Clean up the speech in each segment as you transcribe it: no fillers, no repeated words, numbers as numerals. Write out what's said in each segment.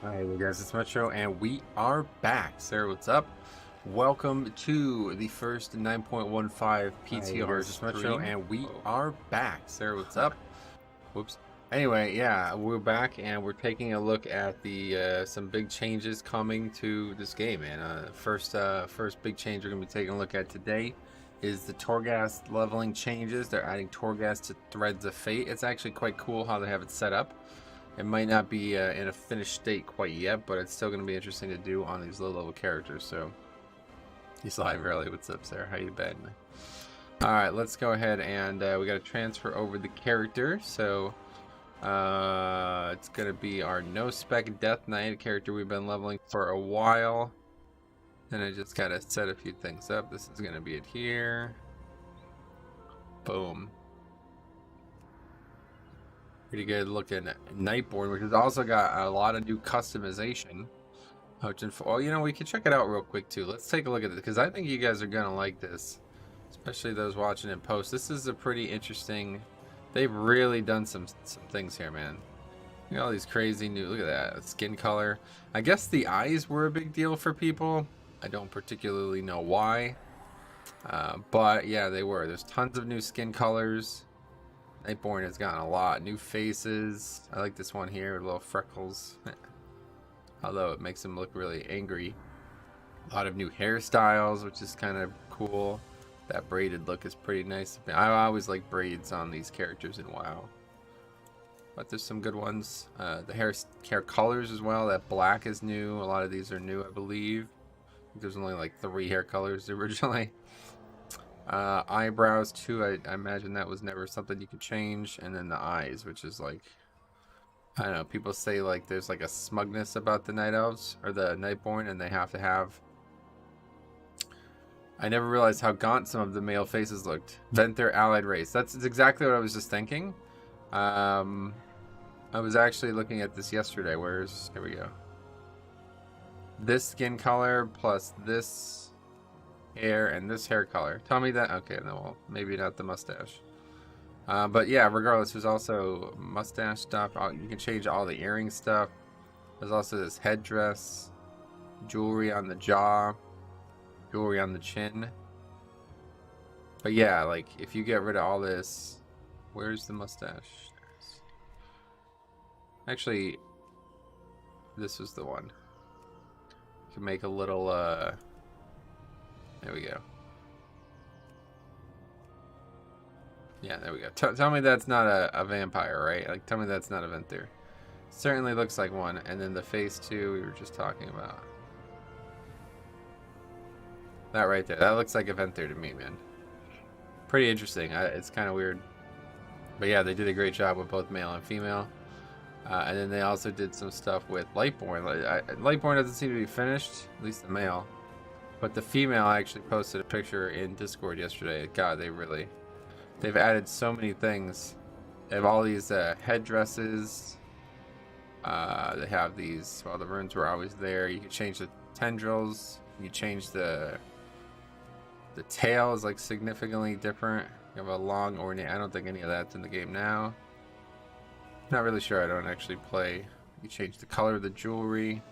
Hey guys, it's Metro, and we are back. Sarah, what's up? Welcome to the first 9.15 PTR Guys, it's Metro, stream. and we Oh, are back. Sarah, what's up? Whoops. Anyway, yeah, we're back, and we're taking a look at the some big changes coming to this game. And first big change we're gonna be taking a look at today is the Torghast leveling changes. They're adding Torghast to Threads of Fate. It's actually quite cool how they have it set up. It might not be in a finished state quite yet, but it's still going to be interesting to do on these low-level characters. So, he's live early. What's up, Sarah? How you been? All right, let's go ahead and we got to transfer over the character. So, it's going to be our no spec Death Knight, a character we've been leveling for a while. And I just got to set a few things up. This is going to be it here. Boom. Pretty good looking Nightborne, which has also got a lot of new customization. Well, you know, we can check it out real quick too. Let's take a look at it because I think you guys are gonna like this, especially those watching in post. This is a pretty interesting. They've really done some things here, man. Look at all these crazy new. Look at that skin color. I guess the eyes were a big deal for people. I don't particularly know why, but yeah, they were. There's tons of new skin colors. Nightborne has gotten a lot. New faces. I like this one here with little freckles. Although it makes him look really angry. A lot of new hairstyles, which is kind of cool. That braided look is pretty nice. I always like braids on these characters in WoW. But there's some good ones. The hair colors as well. That black is new. A lot of these are new, I believe. I think there's only like 3 hair colors originally. Eyebrows too. I imagine that was never something you could change. And then the eyes, which is like, I don't know. People say like there's like a smugness about the Night Elves or the Nightborne, and they have to have. I never realized how gaunt some of the male faces looked. Vent their allied race. That's exactly what I was just thinking. I was actually looking at this yesterday. Here we go. This skin color plus this hair and this hair color. Tell me that. Okay, no, well, maybe not the mustache. But yeah, regardless, there's also mustache stuff. You can change all the earring stuff. There's also this headdress, jewelry on the jaw, jewelry on the chin. But yeah, like if you get rid of all this, where's the mustache? Actually, this was the one. You can make a little, there we go. Yeah, there we go. Tell me that's not a vampire, right? Like, tell me that's not a Venthyr. Certainly looks like one. And then the face, too, we were just talking about. That right there. That looks like a Venthyr to me, man. Pretty interesting. It's kind of weird. But yeah, they did a great job with both male and female. And then they also did some stuff with Lightborne. Lightborne doesn't seem to be finished, at least the male. But the female actually posted a picture in Discord yesterday. God, they've added so many things. They have all these headdresses. They have these, well, the runes were always there. You can change the tendrils. You change the tail is like significantly different. You have a long ornate. I don't think any of that's in the game now. Not really sure. I don't actually play. You change the color of the jewelry.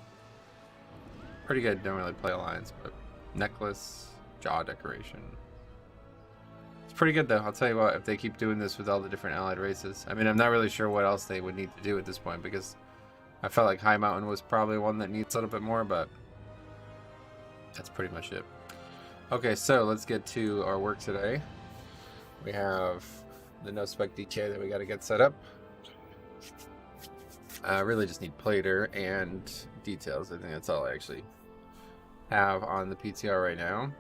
Pretty good. Don't really play Alliance, but necklace, jaw decoration. It's pretty good though. I'll tell you what, if they keep doing this with all the different allied races. I mean, I'm not really sure what else they would need to do at this point because I felt like High Mountain was probably one that needs a little bit more, but that's pretty much it. Okay, so let's get to our work today. We have the no spec DK that we got to get set up. I really just need plater and details. I think that's all I actually have on the PTR right now.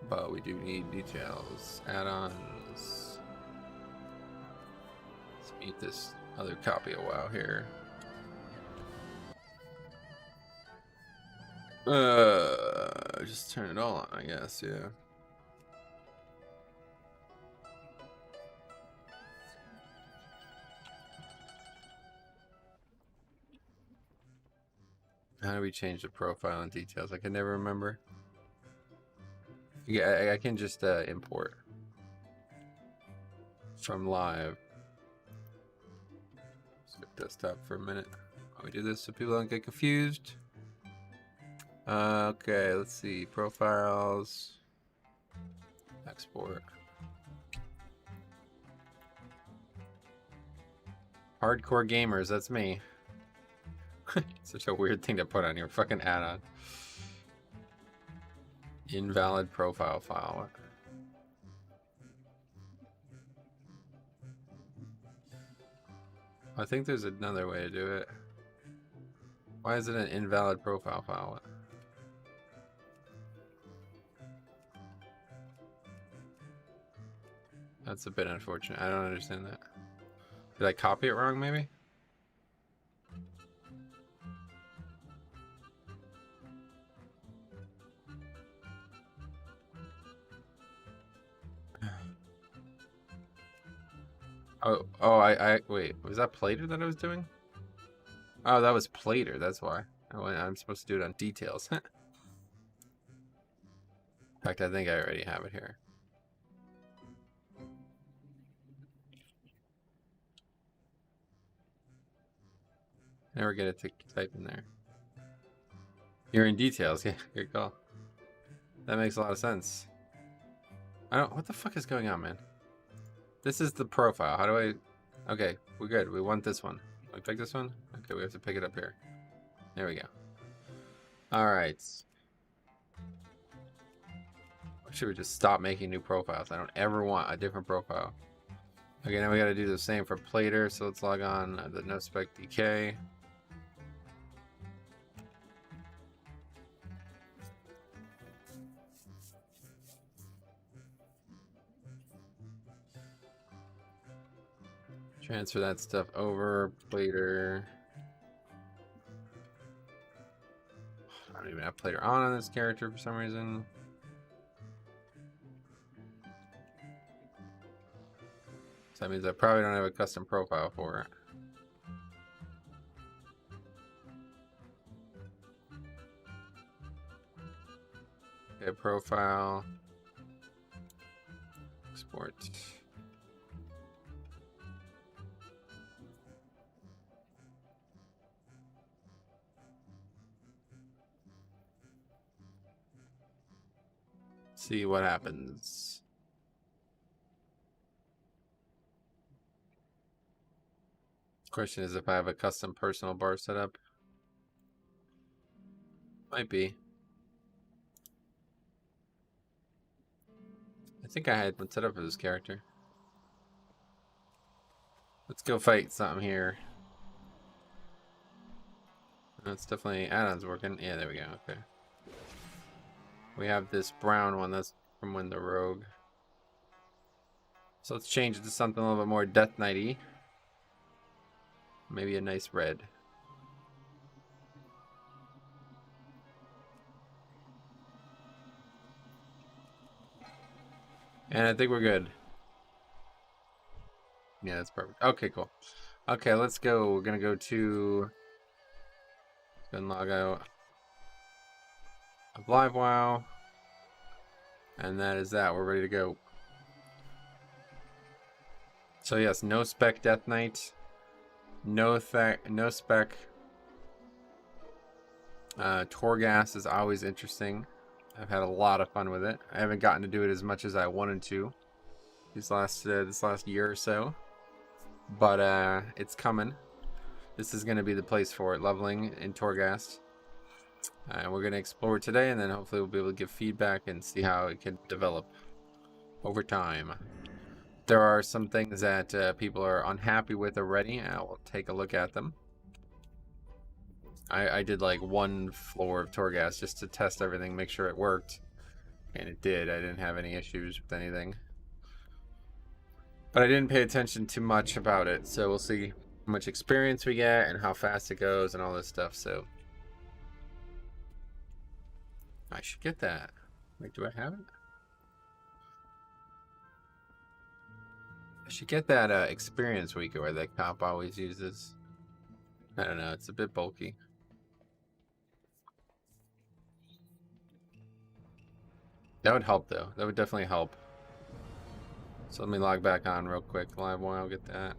But we do need details. Add-ons. Let's meet this other copy of WoW here. Just turn it all on, I guess, yeah. How do we change the profile and details? I can never remember. Yeah, I can just import from live. Skip desktop for a minute. We do this so people don't get confused. Okay, let's see. Profiles. Export. Hardcore gamers, that's me. Such a weird thing to put on your fucking add-on. Invalid profile file. I think there's another way to do it. Why is it an invalid profile file? That's a bit unfortunate. I don't understand that. Did I copy it wrong, maybe? I wait, was that Plater that I was doing? Oh, that was Plater, that's why. I'm supposed to do it on details. In fact, I think I already have it here. Never get it to type in there. You're in details, yeah, good call. That makes a lot of sense. What the fuck is going on, man? This is the profile. How do I... Okay, we're good. We want this one. We pick this one? Okay, we have to pick it up here. There we go. Alright. Should we just stop making new profiles? I don't ever want a different profile. Okay, now we gotta do the same for Plater, so let's log on the no spec DK. Transfer that stuff over. Plater. I don't even have Plater on this character for some reason. So that means I probably don't have a custom profile for it. Okay, profile. Export. See what happens. Question is if I have a custom personal bar set up. Might be. I think I had one set up for this character. Let's go fight something here. That's definitely add-ons working. Yeah, there we go. Okay. We have this brown one. That's from when the rogue. So let's change it to something a little bit more Death Knight-y. Maybe a nice red. And I think we're good. Yeah, that's perfect. Okay, cool. Okay, let's go. We're gonna go to... Then log out of live WoW. And that is that. We're ready to go. So yes, no spec Death Knight. No spec. Torghast is always interesting. I've had a lot of fun with it. I haven't gotten to do it as much as I wanted to this last year or so, but it's coming. This is going to be the place for it, leveling in Torghast. And we're going to explore today, and then hopefully we'll be able to give feedback and see how it can develop over time. There are some things that people are unhappy with already. I will take a look at them. I did like one floor of Torghast just to test everything, make sure it worked. And it did. I didn't have any issues with anything. But I didn't pay attention too much about it, so we'll see how much experience we get and how fast it goes and all this stuff, so... I should get that. Like, do I have it? I should get that experience weaker that cop always uses. I don't know, it's a bit bulky. That would help though. That would definitely help. So let me log back on real quick. Live WoW, get that.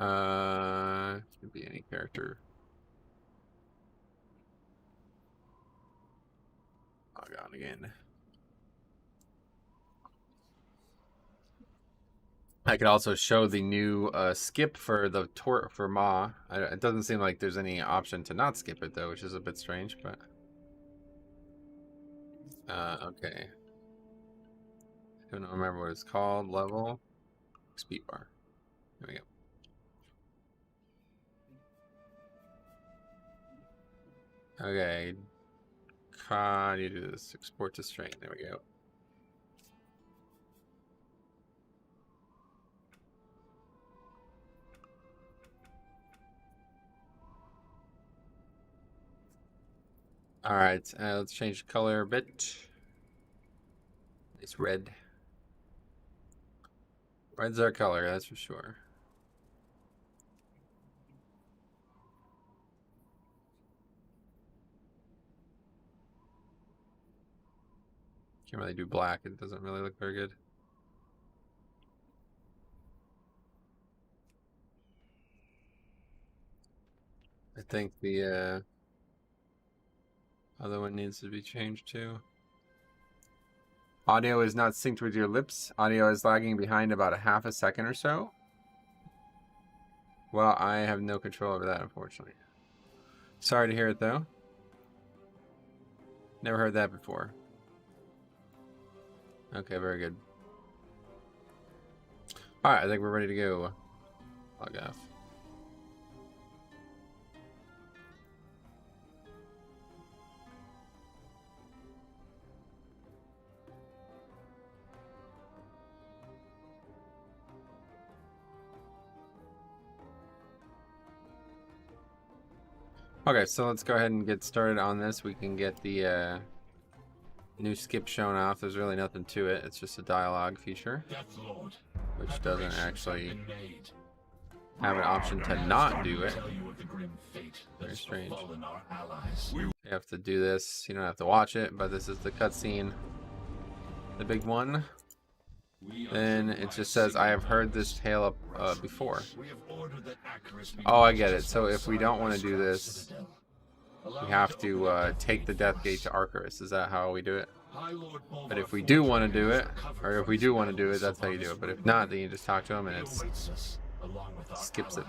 Could be any character. Log on again. I could also show the new skip for the for Ma. It doesn't seem like there's any option to not skip it though, which is a bit strange, but okay. I don't remember what it's called. Level speed bar. There we go. Okay. How do you do this? Export to string. There we go. All right, let's change the color a bit. It's red. Red's our color, that's for sure. Can't really do black. It doesn't really look very good. I think the other one needs to be changed too. Audio is not synced with your lips. Audio is lagging behind about a half a second or so. Well, I have no control over that, unfortunately. Sorry to hear it, though. Never heard that before. Okay, very good. Alright, I think we're ready to go. Log off. Okay, so let's go ahead and get started on this. We can get the new skip shown off. There's really nothing to it. It's just a dialogue feature, which doesn't actually have an option to not do it. Very strange. You have to do this. You don't have to watch it, but this is the cutscene, the big one. Then it just says, I have heard this tale before. Oh, I get it. So if we don't want to do this, we have to take the death gate to Archaeology. Is that how we do it? But if we do want to do it, or if we do want to do it, that's how you do it. But if not, then you just talk to him and it skips it.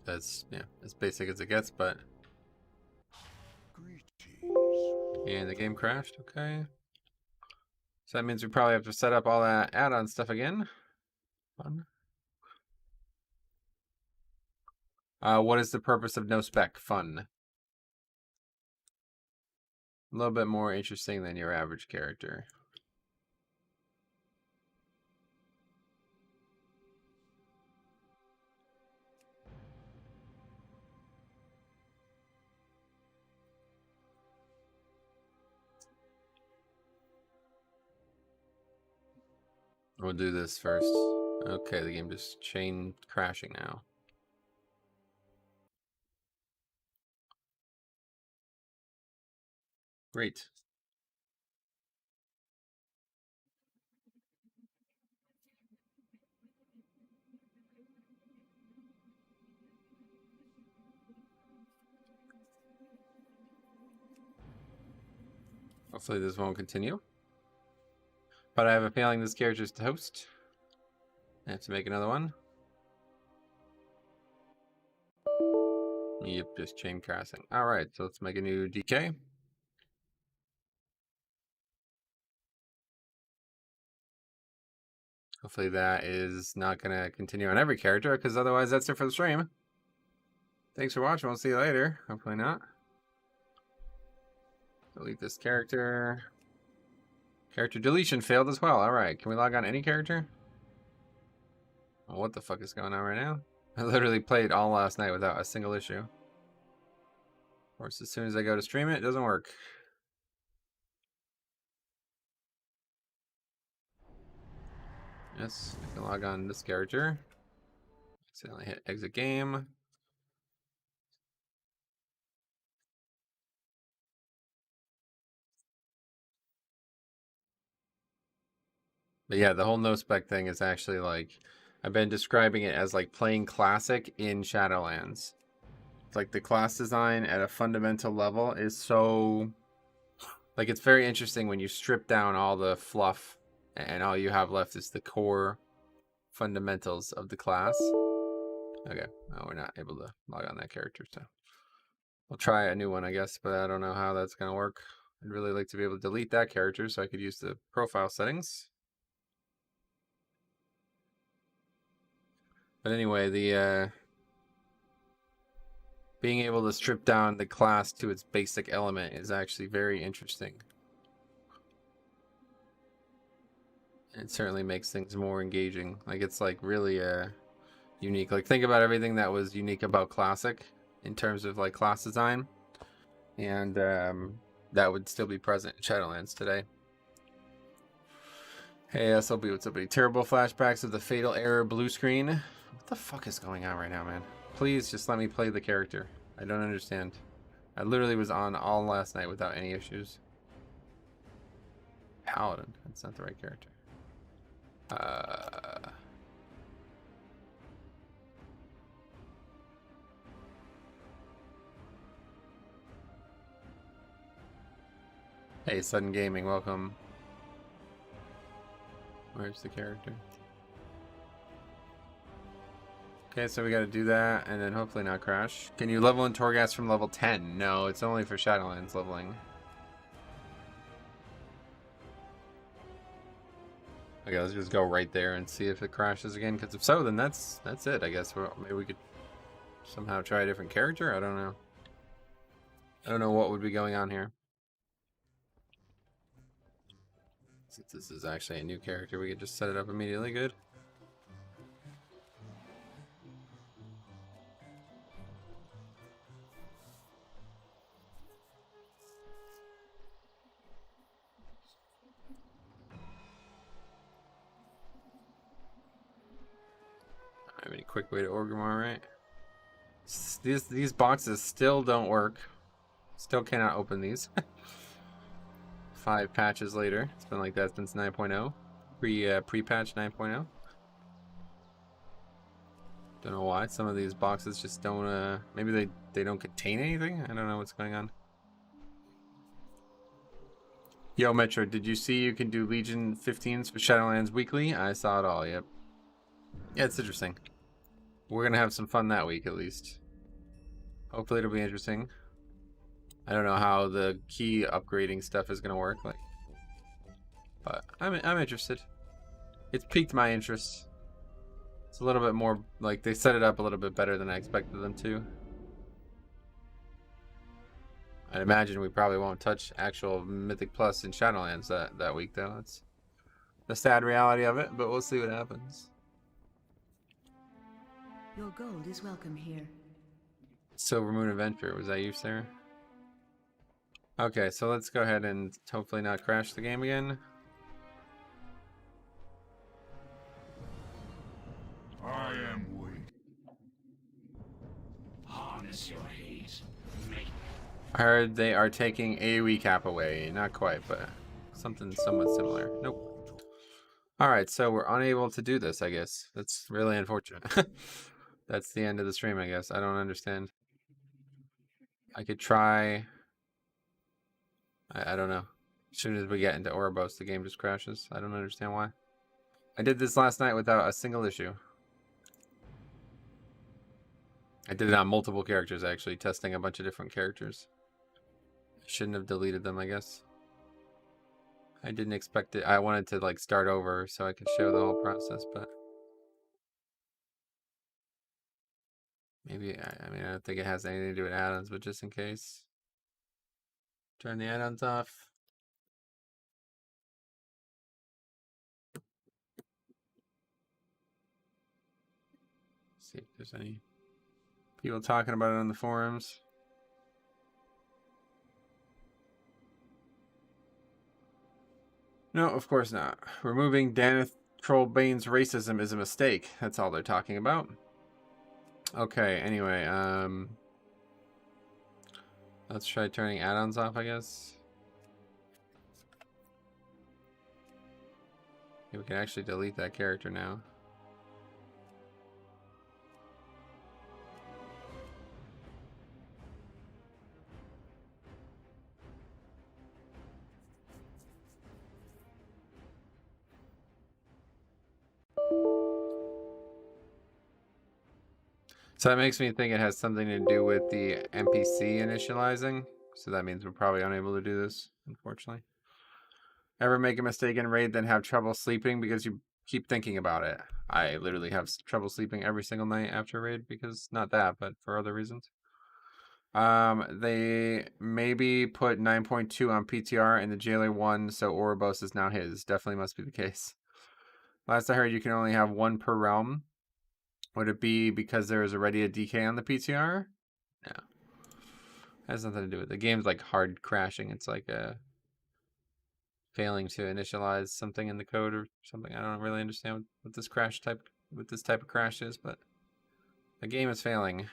That's, yeah, as basic as it gets, but... And the game crashed, okay. So that means we probably have to set up all that add-on stuff again. Fun. What is the purpose of no spec? Fun. A little bit more interesting than your average character. We'll do this first. Okay, the game just chain crashing now. Great. Hopefully this won't continue. But I have a feeling this character's toast. I have to make another one. Yep, just chain crashing. Alright, so let's make a new DK. Hopefully that is not going to continue on every character, because otherwise that's it for the stream. Thanks for watching. We'll see you later. Hopefully not. Delete this character. Character deletion failed as well. Alright, can we log on any character? Oh, what the fuck is going on right now? I literally played all last night without a single issue. Of course, as soon as I go to stream it, it doesn't work. Yes, I can log on this character. Accidentally hit exit game. But yeah, the whole no spec thing is actually like, I've been describing it as like playing Classic in Shadowlands. Like the class design at a fundamental level is so, like, it's very interesting when you strip down all the fluff and all you have left is the core fundamentals of the class. Okay, oh, we're not able to log on that character, so we'll try a new one, I guess, but I don't know how that's gonna work. I'd really like to be able to delete that character so I could use the profile settings. But anyway, the being able to strip down the class to its basic element is actually very interesting. It certainly makes things more engaging. Like, it's like really unique. Like, think about everything that was unique about Classic in terms of like class design, and that would still be present in Shadowlands today. Hey SLB, what's up, buddy? Terrible flashbacks of the fatal error blue screen. What the fuck is going on right now, man? Please just let me play the character. I don't understand. I literally was on all last night without any issues. Paladin. That's not the right character. Hey, Sudden Gaming, welcome. Where's the character? Okay, so we gotta do that and then hopefully not crash. Can you level in Torghast from level 10? No, it's only for Shadowlands leveling. Okay, let's just go right there and see if it crashes again, because if so, then that's it, I guess. Well, maybe we could somehow try a different character? I don't know. I don't know what would be going on here. Since this is actually a new character, we could just set it up immediately. Good. I have any quick way to Orgrimmar, right? These boxes still don't work. Still cannot open these. 5 patches later. It's been like that since 9.0. Pre-patch 9.0. Don't know why. Some of these boxes just don't, maybe they don't contain anything? I don't know what's going on. Yo, Metro, did you see you can do Legion 15s for Shadowlands weekly? I saw it all, yep. Yeah, it's interesting. We're gonna have some fun that week, at least. Hopefully it'll be interesting. I don't know how the key upgrading stuff is gonna work, like, but I'm interested. It's piqued my interest. It's a little bit more, like, they set it up a little bit better than I expected them to. I'd imagine we probably won't touch actual Mythic Plus in Shadowlands that week, though. That's the sad reality of it, but we'll see what happens. Your gold is welcome here. Silver Moon Adventure, was that you, Sarah? Okay, so let's go ahead and hopefully not crash the game again. I am weak. Harness your hate. I heard they are taking AoE cap away. Not quite, but something somewhat similar. Nope. Alright, so we're unable to do this, I guess. That's really unfortunate. That's the end of the stream, I guess. I don't understand. I could try... I don't know. As soon as we get into Ouroboros, the game just crashes. I don't understand why. I did this last night without a single issue. I did it on multiple characters, actually, testing a bunch of different characters. I shouldn't have deleted them, I guess. I didn't expect it. I wanted to, like, start over so I could show the whole process, but... maybe, I mean, I don't think it has anything to do with addons, but just in case. Turn the addons off. See if there's any people talking about it on the forums. No, of course not. Removing Daneth Trollbane's racism is a mistake. That's all they're talking about. Okay, anyway, let's try turning addons off, I guess. We can actually delete that character now. So that makes me think it has something to do with the NPC initializing. So that means we're probably unable to do this, unfortunately. Ever make a mistake in raid, then have trouble sleeping because you keep thinking about it? I literally have trouble sleeping every single night after raid because not that, but for other reasons. They maybe put 9.2 on PTR and the jailer won, so Ouroboros is now his. Definitely must be the case. Last I heard, you can only have one per realm. Would it be because there is already a DK on the PTR? No. Has nothing to do with it. The game's like hard crashing. It's like failing to initialize something in the code or something. I don't really understand what this type of crash is, but the game is failing.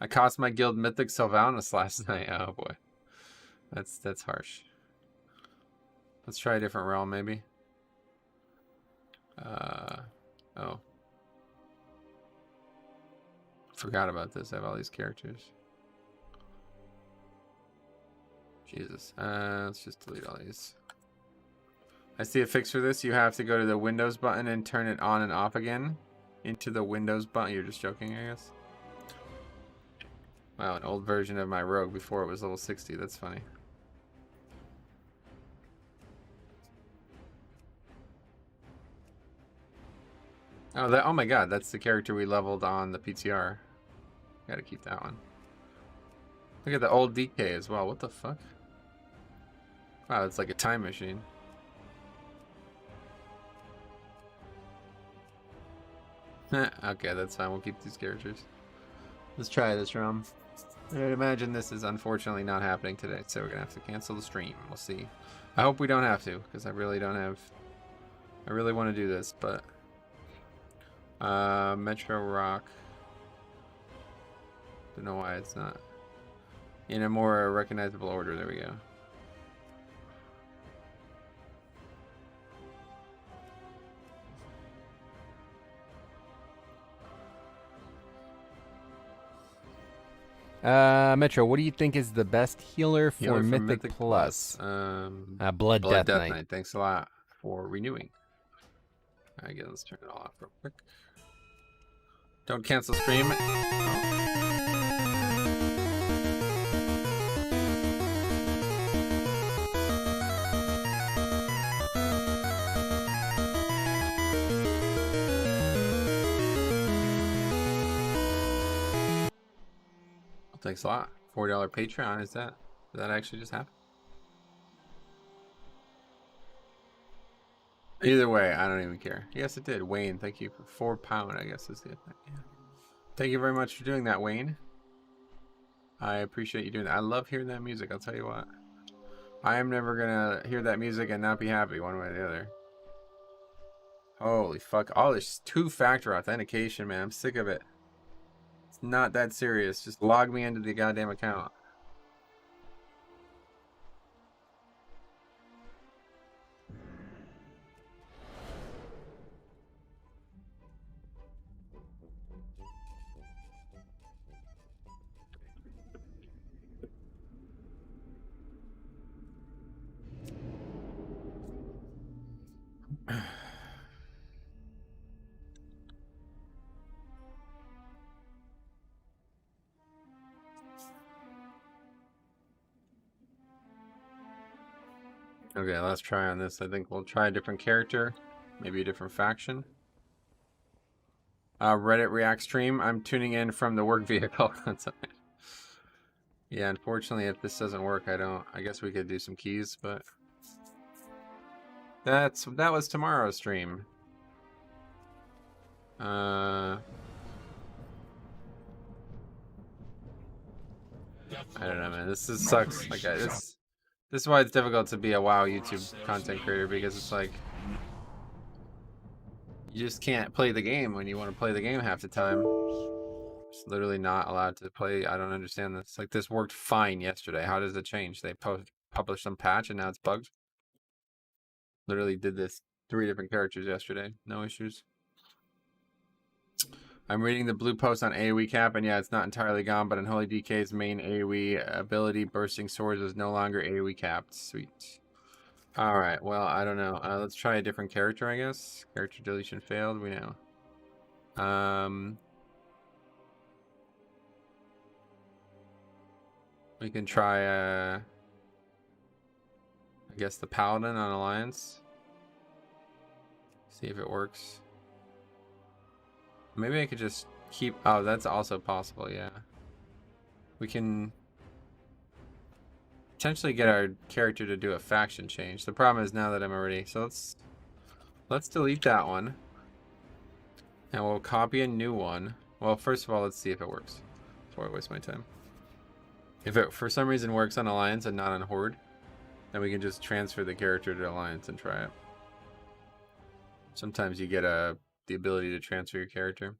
I cost my guild Mythic Sylvanus last night. Oh boy. That's harsh. Let's try a different realm maybe. Oh. Forgot about this. I have all these characters. Jesus. Let's just delete all these. I see a fix for this. You have to go to the Windows button and turn it on and off again. Into the Windows button. You're just joking, I guess. Wow, an old version of my rogue before it was level 60. That's funny. Oh my god, that's the character we leveled on the PTR. Gotta keep that one. Look at the old DK as well. What the fuck? Wow, it's like a time machine. Okay, that's fine. We'll keep these characters. Let's try this realm. I imagine this is unfortunately not happening today, so we're gonna have to cancel the stream. We'll see. I hope we don't have to, because I really don't have... I really want to do this, but... Metro Rock. Don't know why it's not in a more recognizable order. There we go. Metro, what do you think is the best healer for Mythic Plus? Blood Death Knight. Thanks a lot for renewing. Alright, let's turn it all off real quick. Don't cancel stream. Oh. Thanks a lot. $4 Patreon, did that actually just happen? Either way, I don't even care. Yes, it did. Wayne, thank you for £4, I guess is the thing. Yeah. Thank you very much for doing that, Wayne. I appreciate you doing that. I love hearing that music, I'll tell you what. I am never gonna hear that music and not be happy one way or the other. Holy fuck. All this two-factor authentication, man. I'm sick of it. It's not that serious. Just log me into the goddamn account. Okay, let's try on this. I think we'll try a different character, maybe a different faction. Reddit React stream. I'm tuning in from the work vehicle. That's okay. Yeah, unfortunately, if this doesn't work, I guess we could do some keys, but that was tomorrow's stream. I don't know, man. This sucks. Like this is why it's difficult to be a WoW YouTube content creator, because it's like you just can't play the game when you want to play the game half the time. It's literally not allowed to play. I don't understand this. Like, this worked fine yesterday. How does it change? They published some patch and now it's bugged. Literally did this 3 different characters yesterday. No issues. I'm reading the blue post on AoE cap, and yeah, it's not entirely gone, but Unholy DK's main AoE ability, Bursting Swords, is no longer AoE capped. Sweet. Alright, well, I don't know. Let's try a different character, I guess. Character deletion failed, we know. We can try, I guess, the Paladin on Alliance. See if it works. Maybe I could just keep... Oh, that's also possible, yeah. We can potentially get our character to do a faction change. The problem is now that I'm already... So let's delete that one. And we'll copy a new one. Well, first of all, let's see if it works before I waste my time. If it for some reason works on Alliance and not on Horde, then we can just transfer the character to Alliance and try it. Sometimes you get the ability to transfer your character.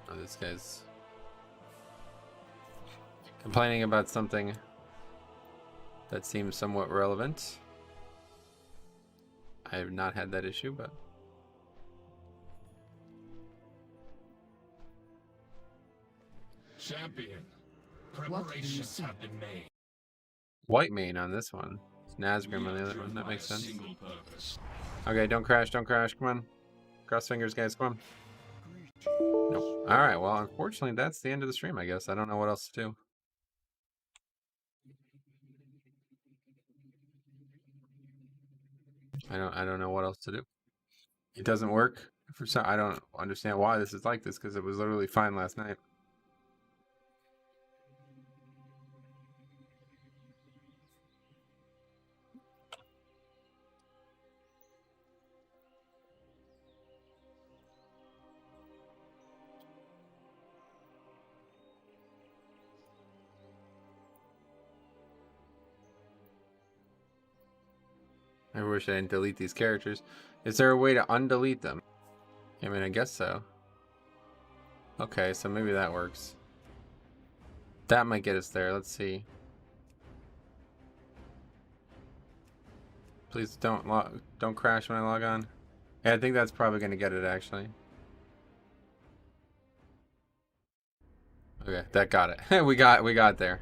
Oh, this guy's complaining about something that seems somewhat relevant. I have not had that issue, but... Champion, preparations have been made. White main on this one. It's Nazgrim on the other one. That makes sense. Okay, don't crash, don't crash. Come on. Cross fingers, guys. Come on. Nope. Alright, well, unfortunately, that's the end of the stream, I guess. I don't know what else to do. I don't know what else to do. It doesn't work. For some, I don't understand why this is like this, because it was literally fine last night. I wish I didn't delete these characters. Is there a way to undelete them? I mean, I guess so. Okay, so maybe that works. That might get us there. Let's see. Please don't crash when I log on. Yeah, I think that's probably going to get it, actually. Okay, that got it. we got there.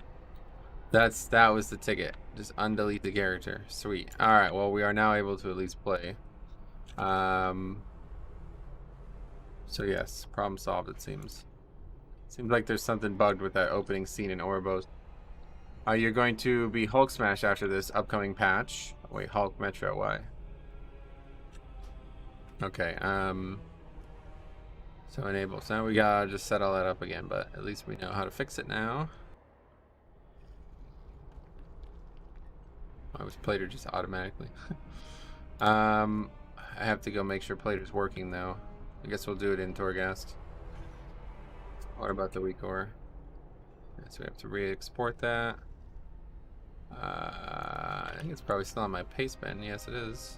That was the ticket. Just undelete the character. Sweet. Alright, well, we are now able to at least play. So yes, problem solved, it seems. Seems like there's something bugged with that opening scene in Oribos. You're going to be Hulk Smash after this upcoming patch. Wait, Hulk Metro, why? Okay, so enable. So now we gotta just set all that up again, but at least we know how to fix it now. I was Plater just automatically. I have to go make sure Plater's working though. I guess we'll do it in Torghast. What about the weak ore? So we have to re-export that. I think it's probably still on my paste bin. Yes, it is.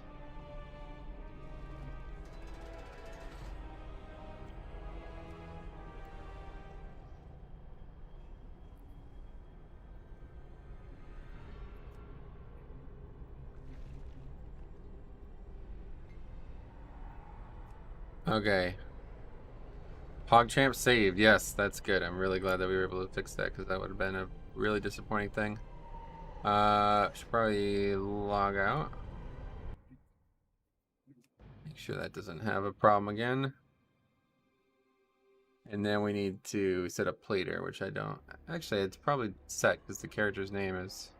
Okay. PogChamp saved. Yes, that's good. I'm really glad that we were able to fix that, because that would have been a really disappointing thing. Should probably log out. Make sure that doesn't have a problem again. And then we need to set up Plater, which I don't. Actually, it's probably set because the character's name is.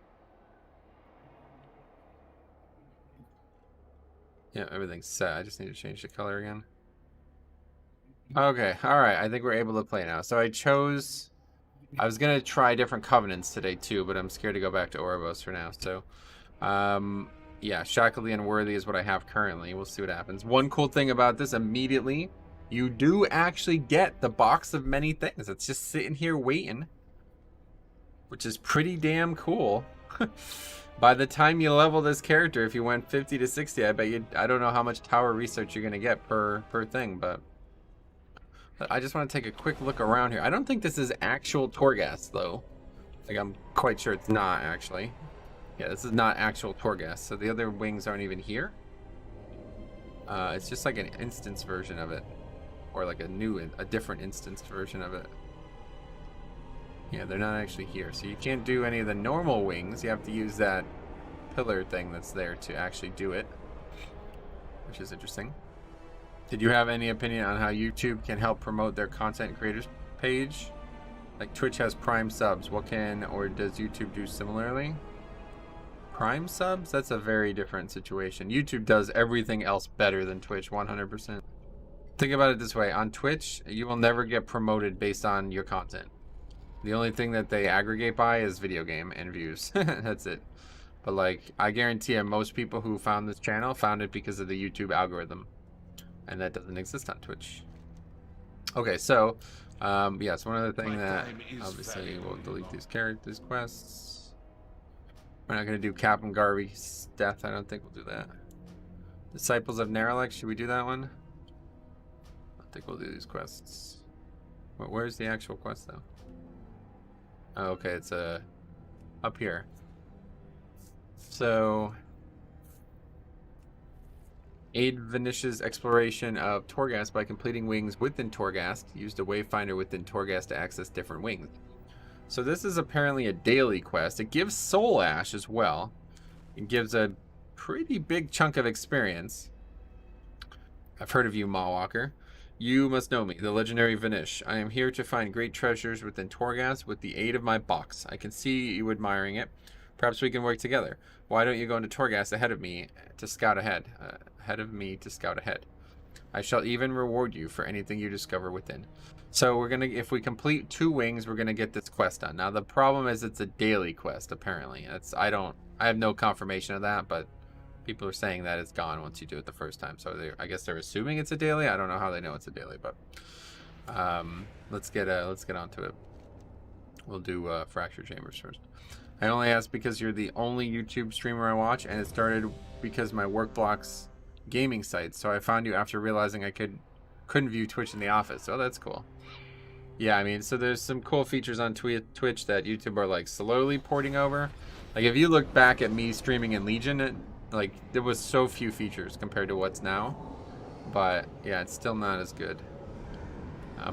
Yeah, everything's set. I just need to change the color again. Okay, alright, I think we're able to play now. So I was going to try different covenants today too, but I'm scared to go back to Oribos for now. So, yeah, Shackledy and Worthy is what I have currently. We'll see what happens. One cool thing about this, immediately, you do actually get the box of many things. It's just sitting here waiting, which is pretty damn cool. By the time you level this character, if you went 50 to 60, I bet I don't know how much tower research you're going to get per thing, but I just want to take a quick look around here. I don't think this is actual Torghast, though. Like, I'm quite sure it's not, actually. Yeah, this is not actual Torghast, so the other wings aren't even here. It's just like an instance version of it. Or like a different instanced version of it. Yeah, they're not actually here. So you can't do any of the normal wings. You have to use that pillar thing that's there to actually do it. Which is interesting. Did you have any opinion on how YouTube can help promote their content creators page? Like Twitch has Prime subs. What can or does YouTube do similarly? Prime subs? That's a very different situation. YouTube does everything else better than Twitch, 100%. Think about it this way. On Twitch, you will never get promoted based on your content. The only thing that they aggregate by is video game and views. That's it. But like, I guarantee you, most people who found this channel found it because of the YouTube algorithm. And that doesn't exist on Twitch. Okay, so, yes, one other thing that, obviously, we'll delete these characters, quests. We're not going to do Captain Garvey's death. I don't think we'll do that. Disciples of Naralex, should we do that one? I think we'll do these quests. Where's the actual quest, though? Oh, okay, it's up here. So, aid Vanish's exploration of Torghast by completing wings within Torghast. Used a wayfinder within Torghast to access different wings. So this is apparently a daily quest. It gives soul ash as well. It gives a pretty big chunk of experience. I've heard of you, Mawwalker. You must know me, the legendary Vanish. I am here to find great treasures within Torghast with the aid of my box. I can see you admiring it. Perhaps we can work together. Why don't you go into Torghast ahead of me to scout ahead? I shall even reward you for anything you discover within. So we're gonna, if we complete 2 wings, we're gonna get this quest done. Now the problem is it's a daily quest. Apparently, I have no confirmation of that, but people are saying that it's gone once you do it the first time. So I guess they're assuming it's a daily. I don't know how they know it's a daily, but let's get onto it. We'll do Fracture Chambers first. I only asked because you're the only YouTube streamer I watch, and it started because my work blocks gaming sites. So I found you after realizing I couldn't view Twitch in the office. Oh, that's cool. Yeah, I mean, so there's some cool features on Twitch that YouTube are like slowly porting over. Like if you look back at me streaming in Legion, like there was so few features compared to what's now. But yeah, it's still not as good.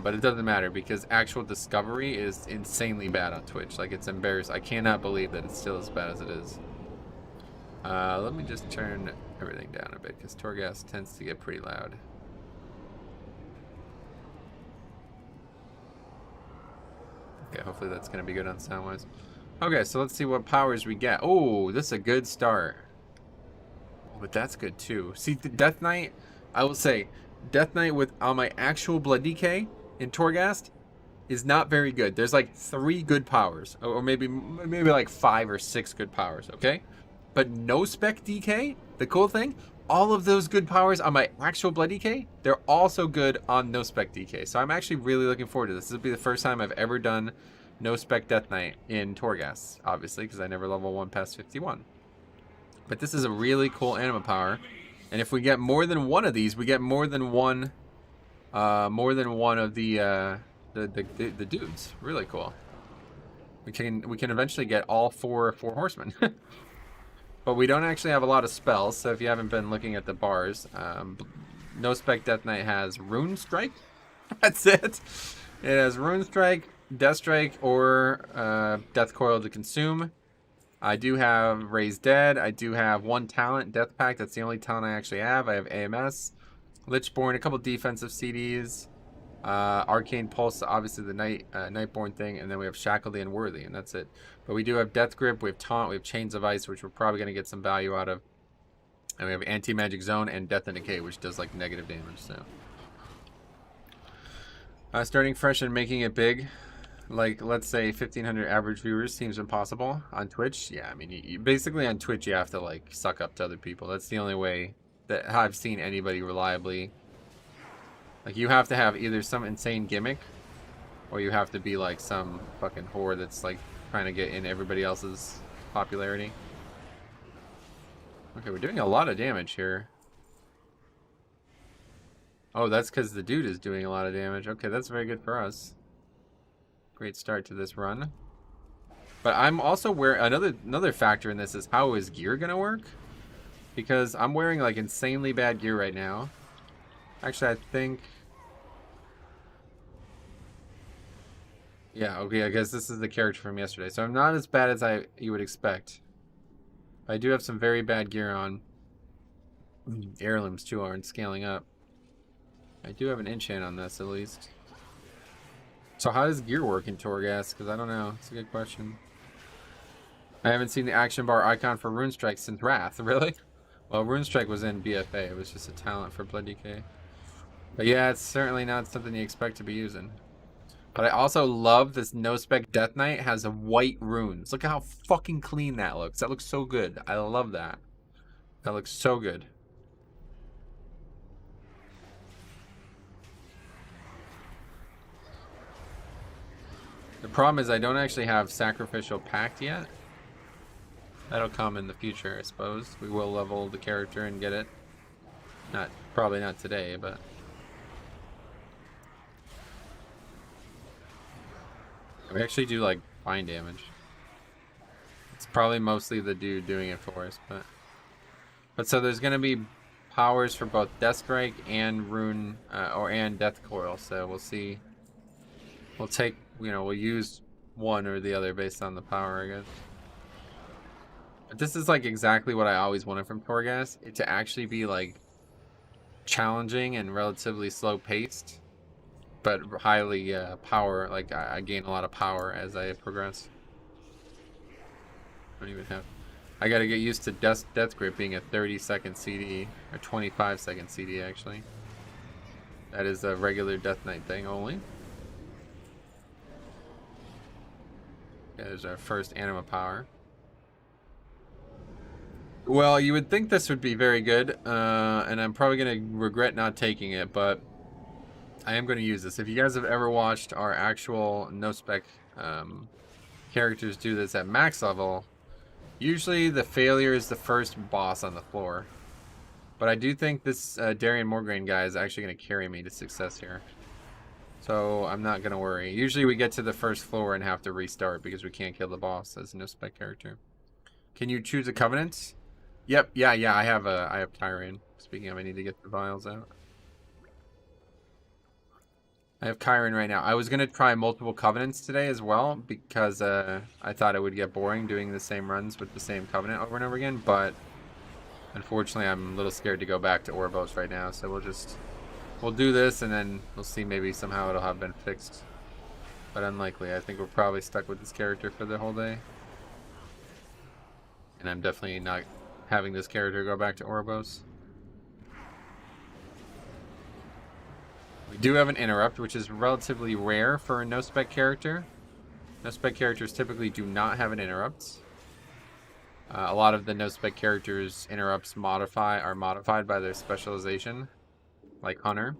But it doesn't matter because actual discovery is insanely bad on Twitch. Like it's embarrassing. I cannot believe that it's still as bad as it is. Let me just turn everything down a bit because Torghast tends to get pretty loud. Okay, hopefully that's going to be good on sound-wise. Okay, so let's see what powers we get. Oh, this is a good start. But that's good too. See, Death Knight, I will say, Death Knight with on my actual Blood DK in Torghast is not very good. There's like 3 good powers, or maybe like 5 or 6 good powers, okay? But no Spec DK, the cool thing, all of those good powers on my actual Blood DK, they're also good on no Spec DK. So I'm actually really looking forward to this. This will be the first time I've ever done no Spec Death Knight in Torghast, obviously, because I never level 1 past 51. But this is a really cool anima power. And if we get more than one of these, we get more than one of the dudes. Really cool. We can eventually get all four horsemen. But we don't actually have a lot of spells, so if you haven't been looking at the bars, no Spec Death Knight has Rune Strike. That's it. It has Rune Strike, Death Strike, or Death Coil to consume. I do have Raised Dead. I do have 1 talent, Death Pact. That's the only talent I actually have. I have AMS, Lichborn, a couple defensive CDs, Arcane Pulse, obviously the Nightborne thing, and then we have Shackledy and Worthy, and that's it. But we do have Death Grip, we have Taunt, we have Chains of Ice, which we're probably going to get some value out of. And we have Anti-Magic Zone and Death and Decay, which does like negative damage, so. Starting fresh and making it big. Like, let's say 1,500 average viewers seems impossible on Twitch. Yeah, I mean, you basically on Twitch, you have to, like, suck up to other people. That's the only way that I've seen anybody reliably. Like, you have to have either some insane gimmick, or you have to be, like, some fucking whore that's, like, trying to get in everybody else's popularity. Okay, we're doing a lot of damage here. Oh, that's because the dude is doing a lot of damage. Okay, that's very good for us. Great start to this run. But I'm also wearing another factor in this is how is gear gonna work? Because I'm wearing like insanely bad gear right now. Actually, I think. Yeah, okay, I guess this is the character from yesterday. So I'm not as bad as you would expect. I do have some very bad gear on. Heirlooms too aren't scaling up. I do have an enchant on this at least. So how does gear work in Torghast? Because I don't know. It's a good question. I haven't seen the action bar icon for Runestrike since Wrath. Really? Well, Runestrike was in BFA. It was just a talent for Blood DK. But yeah, it's certainly not something you expect to be using. But I also love this no-spec Death Knight has a white runes. Look at how fucking clean that looks. That looks so good. I love that. That looks so good. The problem is I don't actually have Sacrificial Pact yet. That'll come in the future, I suppose. We will level the character and get it. Probably not today, but... We actually do, like, fine damage. It's probably mostly the dude doing it for us, but so there's gonna be powers for both Death Strike and Rune, and Death Coil, so we'll see. We'll take, we'll use one or the other based on the power, I guess. But this is, like, exactly what I always wanted from Torghast, it to actually be, like, challenging and relatively slow-paced, but highly power, like, I gain a lot of power as I progress. I don't even have... I gotta get used to Death Grip being a 30-second CD, or 25-second CD, actually. That is a regular Death Knight thing only. Yeah, there's our first Anima power. Well, you would think this would be very good, and I'm probably gonna regret not taking it, but I am gonna use this. If you guys have ever watched our actual no-spec characters do this at max level, usually the failure is the first boss on the floor. But I do think this Darian Morgraine guy is actually going to carry me to success here. So I'm not going to worry. Usually we get to the first floor and have to restart because we can't kill the boss as a no-spec character. Can you choose a Covenant? Yep, yeah, I have Kyrian. Speaking of, I need to get the vials out. I have Kyrian right now. I was going to try multiple Covenants today as well because I thought it would get boring doing the same runs with the same Covenant over and over again, but unfortunately I'm a little scared to go back to Orbos right now, so we'll do this and then we'll see, maybe somehow it'll have been fixed. But unlikely. I think we're probably stuck with this character for the whole day. And I'm definitely not having this character go back to Orbos. We do have an interrupt, which is relatively rare for a no-spec character. No-spec characters typically do not have an interrupt. A lot of the no-spec characters' interrupts are modified by their specialization, like Hunter.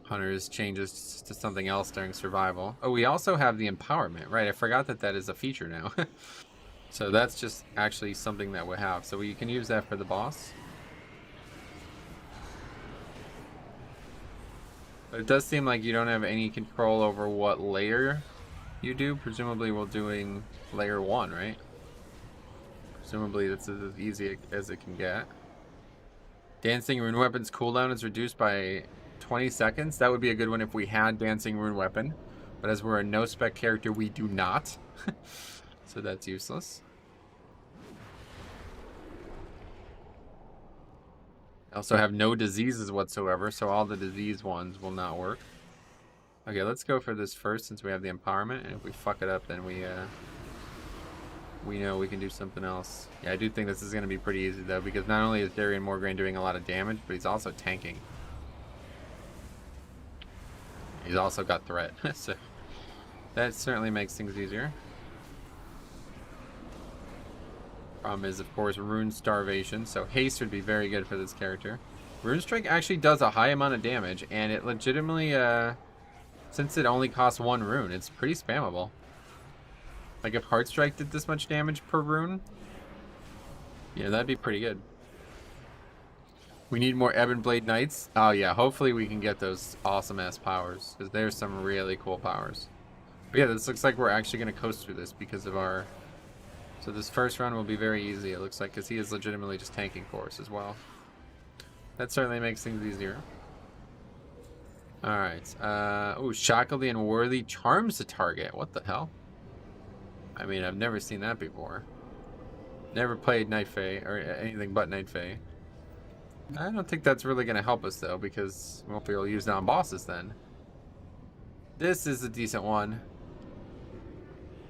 Hunter's changes to something else during survival. Oh, we also have the empowerment, right? I forgot that is a feature now. So that's just actually something that we have. So we can use that for the boss. But it does seem like you don't have any control over what layer you do. Presumably we're doing layer 1, right? Presumably that's as easy as it can get. Dancing Rune Weapon's cooldown is reduced by 20 seconds. That would be a good one if we had Dancing Rune Weapon. But as we're a no-spec character, we do not. So that's useless. I also have no diseases whatsoever, so all the disease ones will not work. Okay, let's go for this first since we have the empowerment, and if we fuck it up, then we know we can do something else. Yeah, I do think this is going to be pretty easy, though, because not only is Darian Morgraine doing a lot of damage, but he's also tanking. He's also got threat, so that certainly makes things easier. Problem is, of course, Rune Starvation, so haste would be very good for this character. Rune Strike actually does a high amount of damage, and it legitimately, since it only costs 1 rune, it's pretty spammable. Like, if Heart Strike did this much damage per rune, yeah, that'd be pretty good. We need more Ebon Blade Knights. Oh yeah, hopefully we can get those awesome-ass powers, because there's some really cool powers. But yeah, this looks like we're actually going to coast through this because of our... So this first run will be very easy, it looks like, because he is legitimately just tanking for us as well. That certainly makes things easier. Alright. Oh, Shackle the Unworthy charms the target. What the hell? I mean, I've never seen that before. Never played Night Fae, or anything but Night Fae. I don't think that's really going to help us, though, because we won't be able to use it on bosses then. This is a decent one.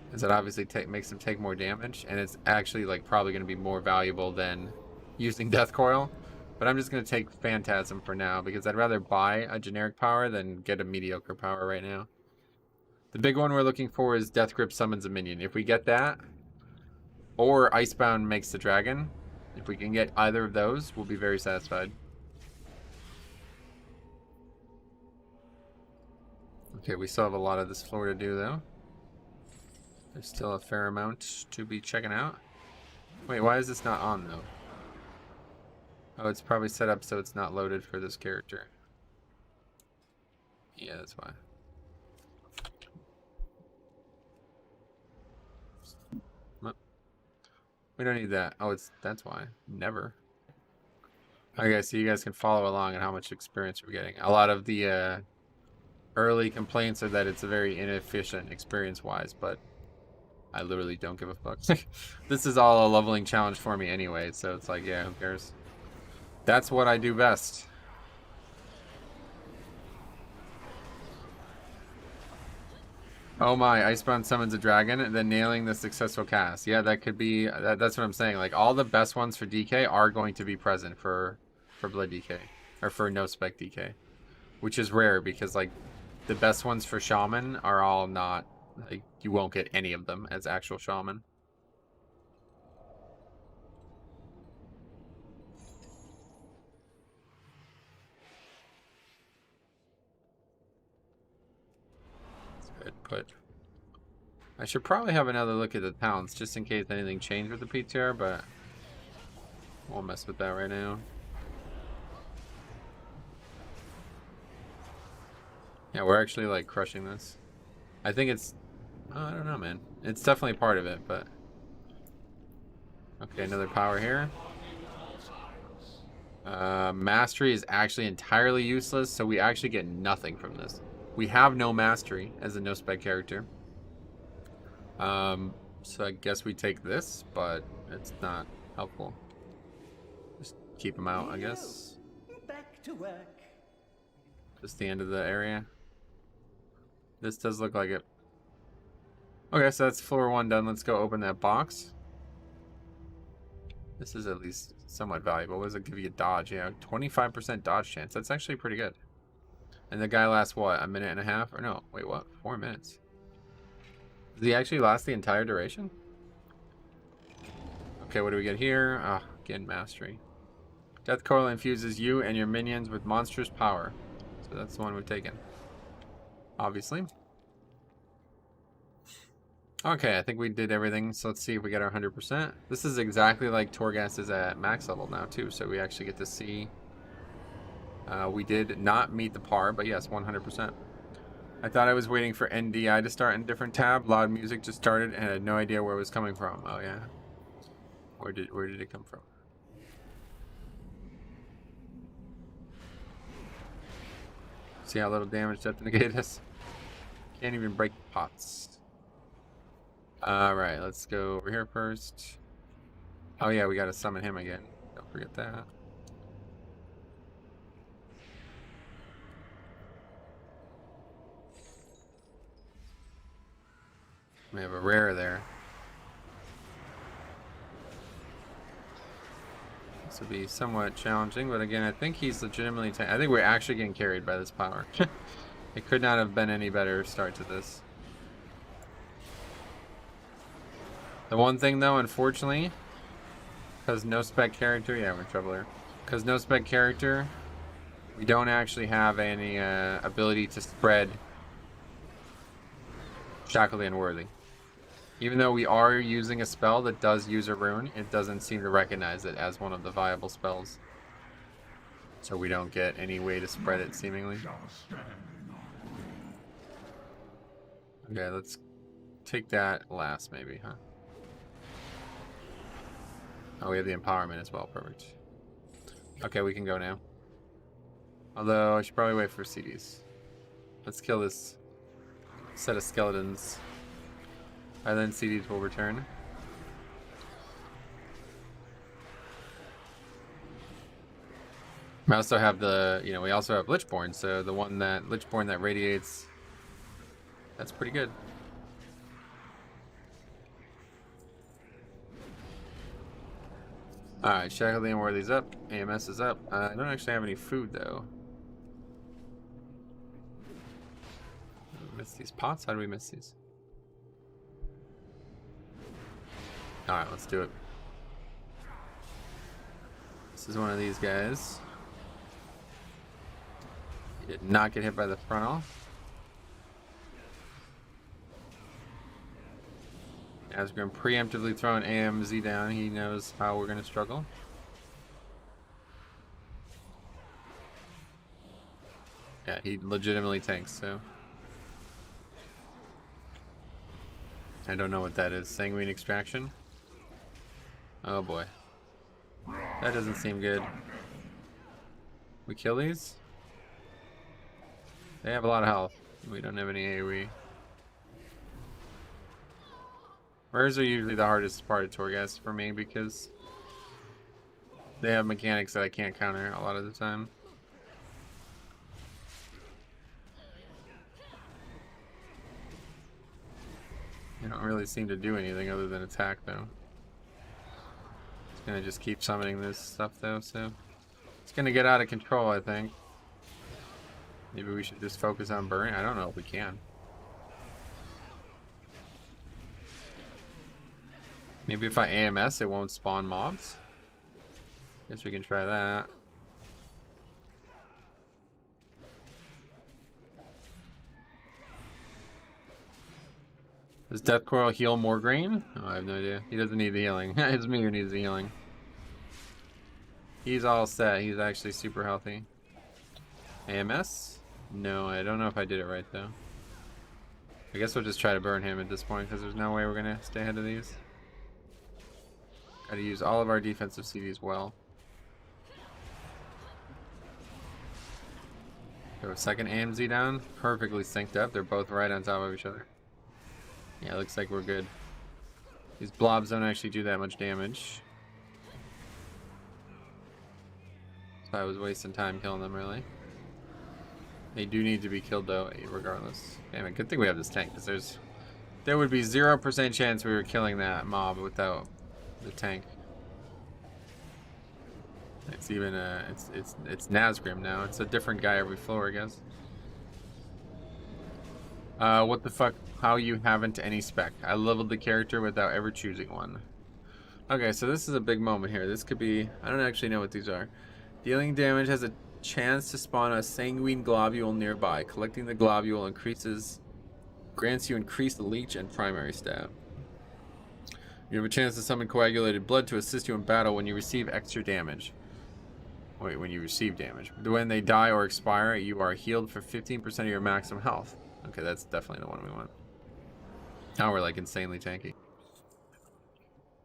Because it obviously makes them take more damage, and it's actually like probably going to be more valuable than using Death Coil. But I'm just going to take Phantasm for now, because I'd rather buy a generic power than get a mediocre power right now. The big one we're looking for is Death Grip summons a minion. If we get that, or Icebound makes the dragon, if we can get either of those, we'll be very satisfied. Okay, we still have a lot of this floor to do, though. There's still a fair amount to be checking out. Wait, why is this not on, though? Oh, it's probably set up so it's not loaded for this character. Yeah, that's why. We don't need that. Oh, that's why. Never. Okay, so you guys can follow along on how much experience we're getting. A lot of the early complaints are that it's a very inefficient experience-wise, but I literally don't give a fuck. This is all a leveling challenge for me anyway, so it's like, yeah, who cares? That's what I do best. Oh my, Icebound summons a dragon and then nailing the successful cast. Yeah, that could be, that's what I'm saying. Like, all the best ones for DK are going to be present for Blood DK. Or for no spec DK. Which is rare because, like, the best ones for Shaman are all not, like, you won't get any of them as actual Shaman. But I should probably have another look at the towns just in case anything changed with the PTR, but I won't mess with that right now. Yeah, we're actually like crushing this. I think it's, oh, I don't know, man. It's definitely part of it, but okay, another power here. Mastery is actually entirely useless, so we actually get nothing from this. We have no mastery as a no spec character. So I guess we take this, but it's not helpful. Just keep them out, I guess. Back to work. Just the end of the area. This does look like it. Okay, so that's floor 1 done. Let's go open that box. This is at least somewhat valuable. What does it give you? Dodge? Yeah, 25% dodge chance. That's actually pretty good. And the guy lasts, what, a minute and a half? Or no, wait, what? 4 minutes. Does he actually last the entire duration? Okay, what do we get here? Ah, again, mastery. Death Coil infuses you and your minions with monstrous power. So that's the one we've taken. Obviously. Okay, I think we did everything. So let's see if we get our 100%. This is exactly like Torghast is at max level now, too. So we actually get to see... we did not meet the par, but yes, 100%. I thought I was waiting for NDI to start in a different tab. Loud music just started and I had no idea where it was coming from. Oh yeah. Where did it come from? See how little damage that negated us? Can't even break pots. Alright, let's go over here first. Oh yeah, we gotta summon him again. Don't forget that. We have a rare there. This would be somewhat challenging, but again, I think he's legitimately... I think we're actually getting carried by this power. It could not have been any better start to this. The one thing, though, unfortunately, because no spec character... Yeah, we're in trouble here. Because no spec character, we don't actually have any ability to spread Shackled and Unworthy. Even though we are using a spell that does use a rune, it doesn't seem to recognize it as one of the viable spells. So we don't get any way to spread it, seemingly. Okay, let's take that last, maybe, huh? Oh, we have the empowerment as well. Perfect. Okay, we can go now. Although, I should probably wait for CDs. Let's kill this set of skeletons. And then CDs will return. We also have the, you know, we also have Lichborne, so the one that, Lichborne that radiates, that's pretty good. Alright, Shackley and Worthy's up, AMS is up. I don't actually have any food though. Did we miss these pots? How do we miss these? Alright, let's do it. This is one of these guys. He did not get hit by the frontal. As we're going to preemptively throw an AMZ down, he knows how we're going to struggle. Yeah, he legitimately tanks, so. I don't know what that is. Sanguine extraction? Oh boy. That doesn't seem good. We kill these? They have a lot of health. We don't have any AoE. Murs are usually the hardest part of Torghast for me because they have mechanics that I can't counter a lot of the time. They don't really seem to do anything other than attack though. It's gonna just keep summoning this stuff though, so it's gonna get out of control, I think. Maybe we should just focus on burning. I don't know if we can. Maybe if I AMS, it won't spawn mobs. Guess we can try that. Does Death Coil heal more green? Oh, I have no idea. He doesn't need the healing. It's me who needs the healing. He's all set. He's actually super healthy. AMS? No, I don't know if I did it right though. I guess we'll just try to burn him at this point because there's no way we're gonna stay ahead of these. Gotta use all of our defensive CDs well. Go second AMZ down. Perfectly synced up. They're both right on top of each other. Yeah, looks like we're good. These blobs don't actually do that much damage. So I was wasting time killing them, really. They do need to be killed, though, regardless. Damn it, good thing we have this tank, because there would be 0% chance we were killing that mob without the tank. It's even it's Nazgrim now. It's a different guy every floor, I guess. What the fuck? How you haven't any spec? I leveled the character without ever choosing one. Okay, so this is a big moment here. This could be, I don't actually know what these are. Dealing damage has a chance to spawn a sanguine globule nearby. Collecting the globule grants you increased leech and primary stat. You have a chance to summon coagulated blood to assist you in battle when you receive extra damage. Wait, when you receive damage. When they die or expire, you are healed for 15% of your maximum health. Okay, that's definitely the one we want. Now we're like insanely tanky.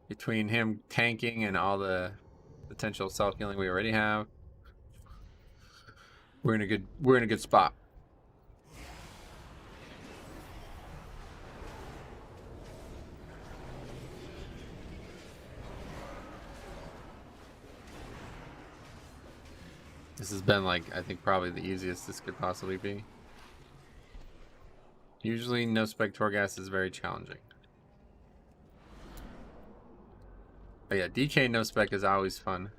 Between him tanking and all the potential self-healing we already have, we're in a good spot. This has been like, I think probably the easiest this could possibly be. Usually no spec Torghast is very challenging. But yeah, DK no spec is always fun.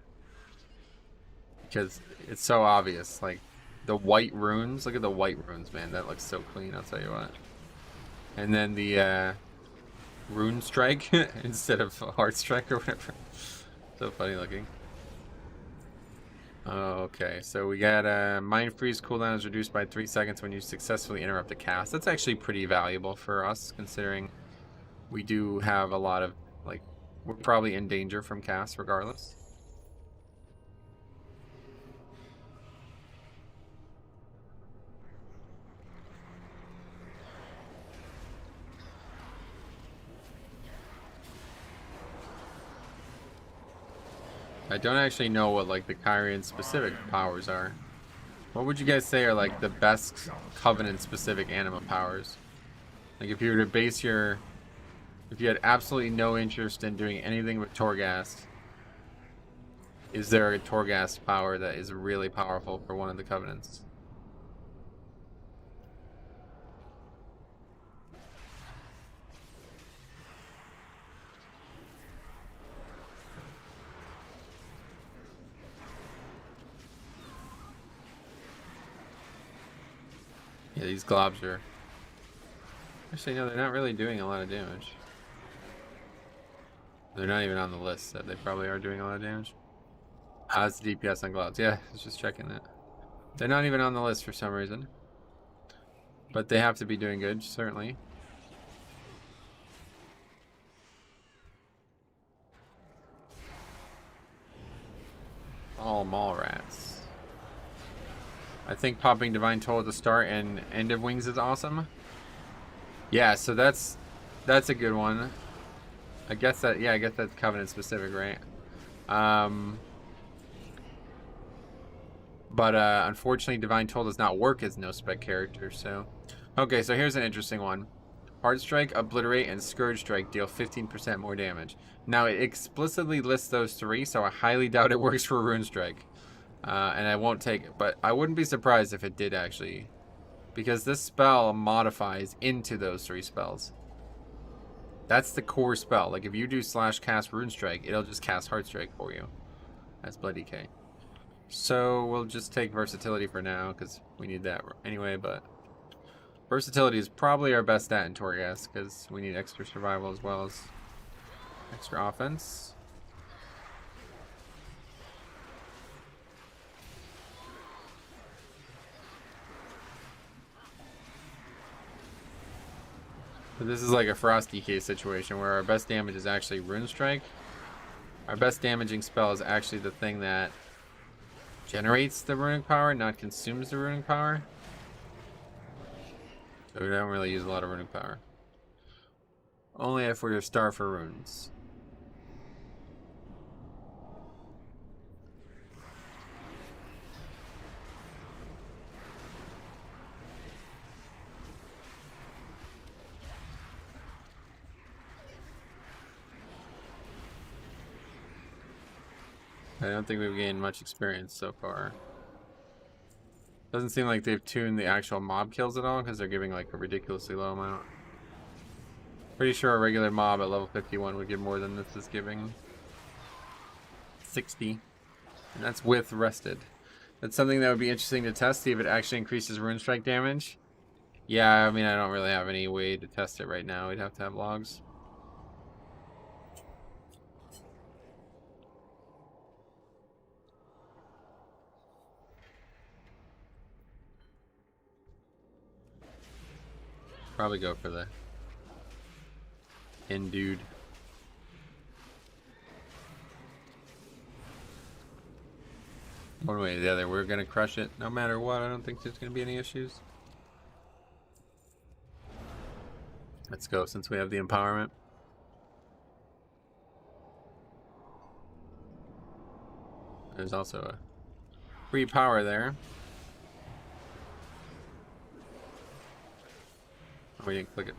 Because it's so obvious. Like the white runes, look at the white runes, man. That looks so clean, I'll tell you what. And then the rune strike instead of heart strike or whatever. So funny looking. Okay, so we got Mind Freeze cooldown is reduced by 3 seconds when you successfully interrupt a cast. That's actually pretty valuable for us, considering we do have a lot of, like, we're probably in danger from casts regardless. I don't actually know what like the Kyrian specific powers are. What would you guys say are like the best Covenant specific anima powers? Like if you were to base your, if you had absolutely no interest in doing anything with Torghast, is there a Torghast power that is really powerful for one of the covenants? Yeah, these globs are... Actually, no, they're not really doing a lot of damage. They're not even on the list, so they probably are doing a lot of damage. Ah, it's DPS on globs. Yeah, I was just checking that. They're not even on the list for some reason. But they have to be doing good, certainly. All mall rats. I think popping Divine Toll at the start and end of Wings is awesome. Yeah, so that's a good one. I guess that's Covenant specific, right? But unfortunately, Divine Toll does not work as no spec character, so... Okay, so here's an interesting one. Heart Strike, Obliterate, and Scourge Strike deal 15% more damage. Now, it explicitly lists those three, so I highly doubt it works for Rune Strike. And I won't take it, but I wouldn't be surprised if it did, actually. Because this spell modifies into those three spells. That's the core spell. Like, if you do / cast Rune Strike, it'll just cast Heart Strike for you. That's Blood DK. So, we'll just take Versatility for now, because we need that anyway, but... Versatility is probably our best stat in Torghast, because we need extra survival as well as extra offense. So this is like a Frost DK situation where our best damage is actually Rune Strike. Our best damaging spell is actually the thing that generates the runic power, not consumes the runic power. So we don't really use a lot of runic power. Only if we're to starve for runes. I don't think we've gained much experience so far. Doesn't seem like they've tuned the actual mob kills at all, because they're giving like a ridiculously low amount. Pretty sure a regular mob at level 51 would give more than this is giving. 60. And that's with rested. That's something that would be interesting to test, see if it actually increases rune strike damage. Yeah, I mean, I don't really have any way to test it right now. We'd have to have logs. Probably go for the end dude. One way or the other, we're gonna crush it no matter what. I don't think there's gonna be any issues. Let's go since we have the empowerment. There's also a free power there. Oh, we didn't click it.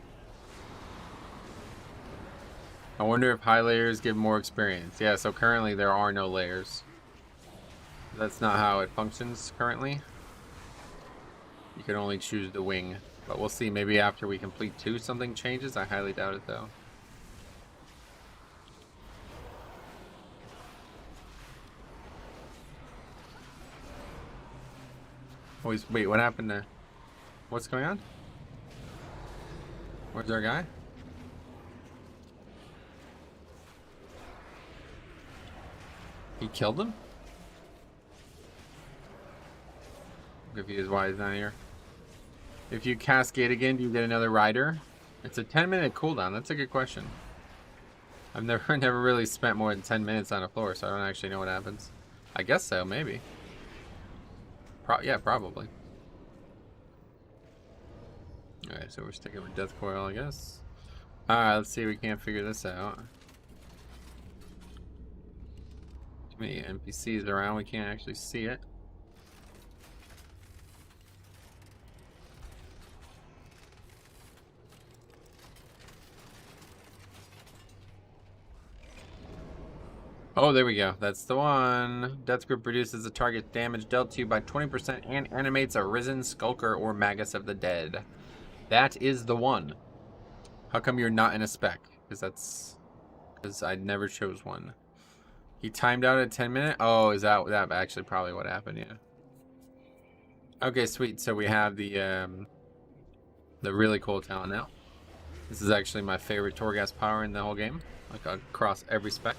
I wonder if high layers give more experience. Yeah, so currently there are no layers. That's not how it functions currently. You can only choose the wing. But we'll see, maybe after we complete 2 something changes. I highly doubt it though. Wait, what happened to... What's going on? Where's our guy? He killed him? I'm confused why he's not here. If you cascade again, do you get another rider? It's a 10-minute cooldown. That's a good question. I've never really spent more than 10 minutes on a floor, so I don't actually know what happens. I guess so, maybe. Yeah, probably. Alright, so we're sticking with Death Coil, I guess. Alright, let's see if we can't figure this out. Too many NPCs around, we can't actually see it. Oh, there we go. That's the one. Death Grip reduces the target damage dealt to you by 20% and animates a Risen, Skulker, or Magus of the Dead. That is the one. How come you're not in a spec? Because I never chose one. He timed out at 10 minutes? Oh, is that actually probably what happened, yeah. Okay, sweet. So we have the really cool talent now. This is actually my favorite Torghast power in the whole game. Like across every spec.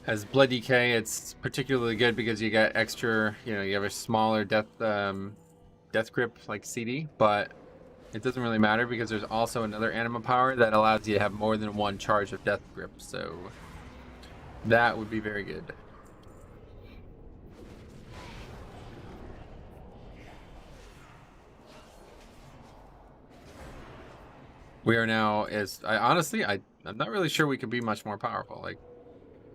As Blood Decay, it's particularly good because you get extra, you have a smaller death grip like CD, but it doesn't really matter because there's also another anima power that allows you to have more than one charge of death grip, so that would be very good. We are now, I'm not really sure we could be much more powerful. Like,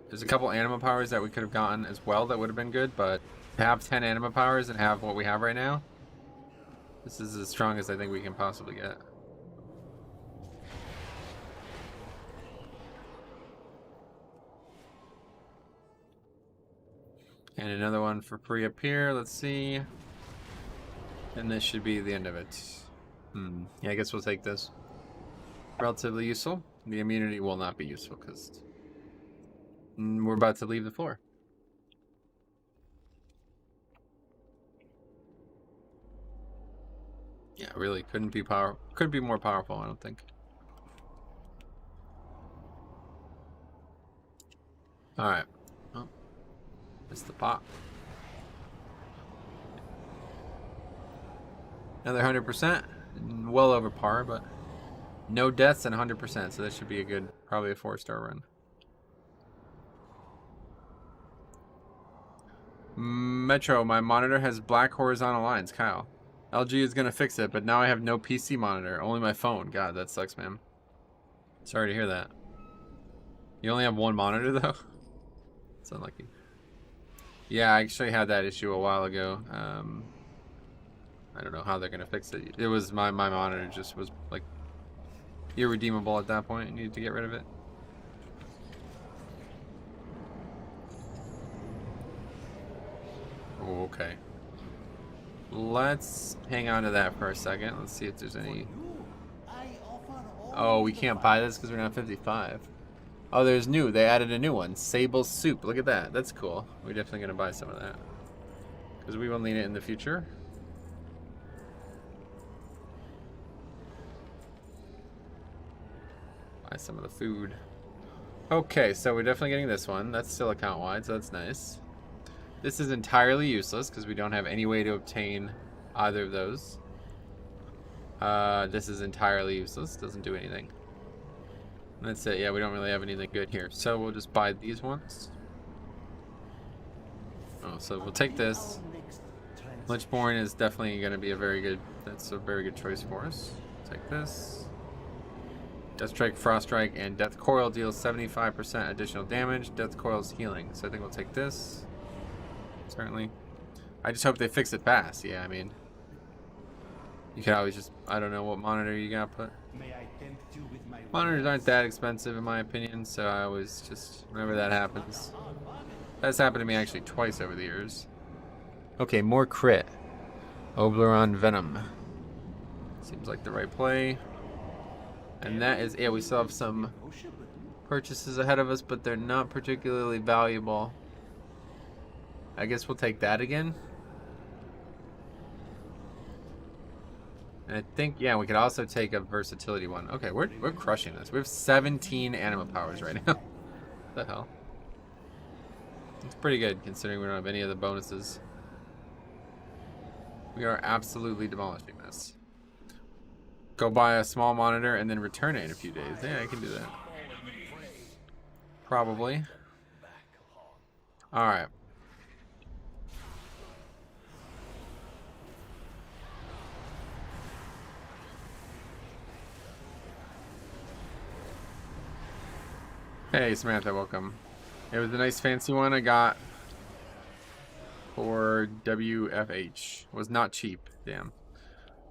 there's a couple anima powers that we could have gotten as well that would have been good, but to have 10 anima powers and have what we have right now, this is as strong as I think we can possibly get. And another one for free up here, let's see. And this should be the end of it. Yeah, I guess we'll take this. Relatively useful. The immunity will not be useful because we're about to leave the floor. Yeah, really couldn't be more powerful, I don't think. Alright. Oh, missed the pop. Another 100%. Well over par, but no deaths and 100%, so that should be probably a 4-star run. Metro, my monitor has black horizontal lines. Kyle. LG is gonna fix it, but now I have no PC monitor, only my phone. God, that sucks, man. Sorry to hear that. You only have one monitor, though? It's unlucky. Yeah, I actually had that issue a while ago. I don't know how they're gonna fix it. It was my monitor just was like irredeemable at that point. I needed to get rid of it. Oh, okay. Let's hang on to that for a second. Let's see if there's any. Oh, we can't buy this because we're not 55. Oh, there's new. They added a new one. Sable Soup. Look at that. That's cool. We're definitely going to buy some of that. Because we will need it in the future. Buy some of the food. Okay, so we're definitely getting this one. That's still account-wide, so that's nice. This is entirely useless because we don't have any way to obtain either of those. This is entirely useless. Doesn't do anything. That's it. Yeah, we don't really have anything good here. So we'll just buy these ones. Oh, so we'll take this. Nightborne is definitely going to be that's a very good choice for us. Take this. Death Strike, Frost Strike, and Death Coil deals 75% additional damage. Death Coil's healing. So I think we'll take this. Certainly. I just hope they fix it fast. Yeah, I mean, you can always just, I don't know what monitor you got, but monitors aren't that expensive in my opinion, so I always just, whenever that happens. That's happened to me actually twice over the years. Okay, more crit. Oberon Venom. Seems like the right play. And that is it. We still have some purchases ahead of us, but they're not particularly valuable. I guess we'll take that again. And I think, yeah, we could also take a versatility one. Okay, we're crushing this. We have 17 anima powers right now. What the hell? It's pretty good considering we don't have any of the bonuses. We are absolutely demolishing this. Go buy a small monitor and then return it in a few days. Yeah, I can do that. Probably. Alright. Hey Samantha, welcome. It was a nice fancy one I got for WFH. Was not cheap, damn.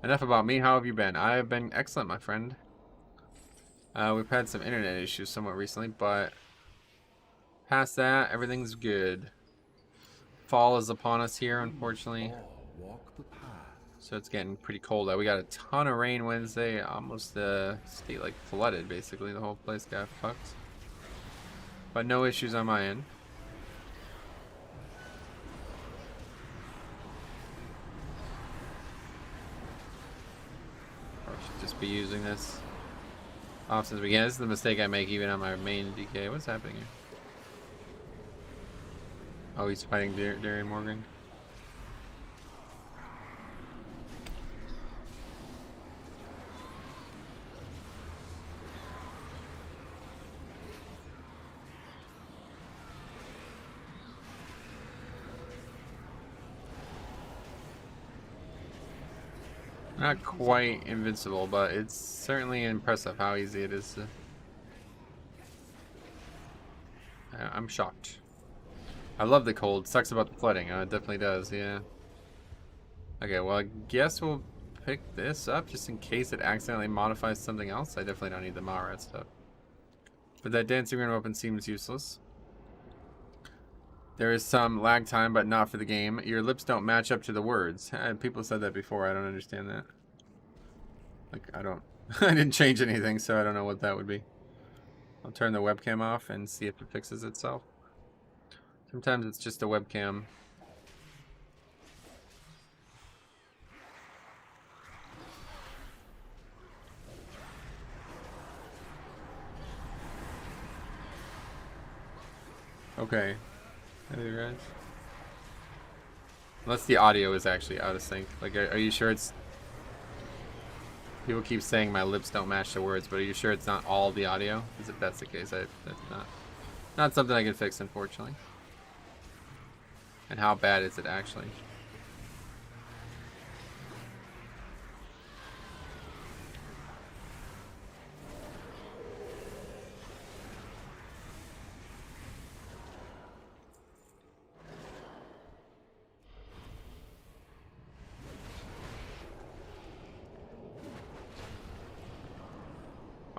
Enough about me, how have you been? I have been excellent, my friend. We've had some internet issues somewhat recently, but Past that, everything's good. Fall is upon us here, unfortunately. So it's getting pretty cold out. We got a ton of rain Wednesday. Almost the state like flooded, basically. The whole place got fucked. But no issues on my end. I should just be using this off since we can. This is the mistake I make even on my main DK. What's happening here? Oh, he's fighting Darian Morgan. Not quite invincible, but it's certainly impressive how easy it is to... I'm shocked. I love the cold. Sucks about the flooding. It definitely does, yeah. Okay, well, I guess we'll pick this up just in case it accidentally modifies something else. I definitely don't need the Mara stuff. But that dancing room open seems useless. There is some lag time, but not for the game. Your lips don't match up to the words. People said that before. I don't understand that. Like, I don't... I didn't change anything, so I don't know what that would be. I'll turn the webcam off and see if it fixes itself. Sometimes it's just a webcam. Okay. Hey guys. Unless the audio is actually out of sync. Like, are you sure it's... People keep saying my lips don't match the words, but are you sure it's not all the audio? Because if that's the case, that's not something I can fix, unfortunately. And how bad is it actually?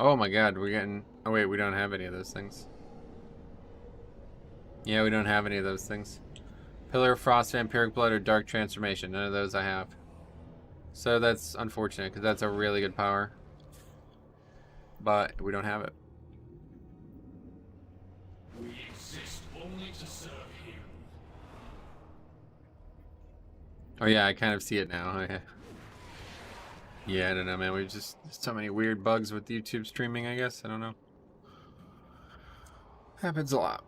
Oh my god, we're getting... Oh wait, we don't have any of those things. Yeah, we don't have any of those things. Pillar of Frost, Vampiric Blood, or Dark Transformation. None of those I have. So that's unfortunate, because that's a really good power. But we don't have it. We exist only to serve you. Oh yeah, I kind of see it now. Yeah, I don't know, man. There's so many weird bugs with YouTube streaming, I guess. I don't know. Happens a lot.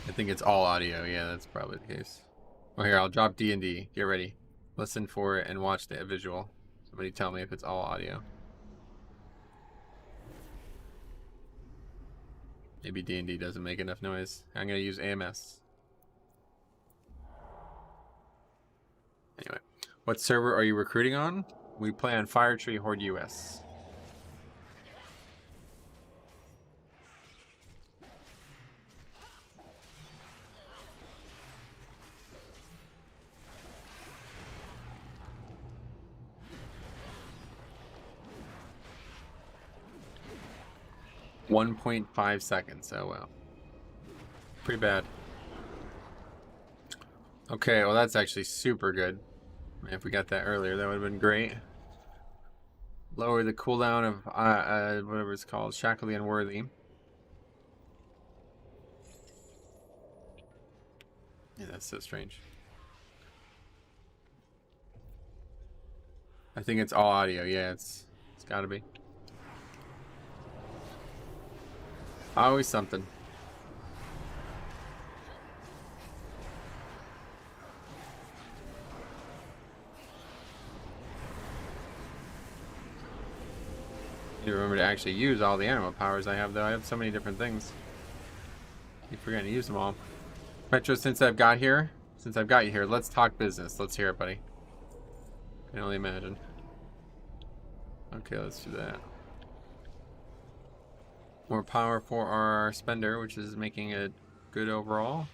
I think it's all audio. Yeah, that's probably the case. Oh, here, I'll drop D&D. Get ready. Listen for it and watch the visual. Somebody tell me if it's all audio. Maybe D&D doesn't make enough noise. I'm going to use AMS. Anyway, what server are you recruiting on? We play on Firetree Horde US. .5 seconds. Oh well. Pretty bad. Okay, well that's actually super good. If we got that earlier, that would have been great. Lower the cooldown of whatever it's called, Shackle the Unworthy. Yeah, that's so strange. I think it's all audio. Yeah, it's got to be. Always something. Need to remember to actually use all the animal powers I have, though. I have so many different things. Keep forgetting to use them all. Metro, since I've got you here, let's talk business. Let's hear it, buddy. I can only imagine. Okay, let's do that. More power for our spender, which is making it good overall.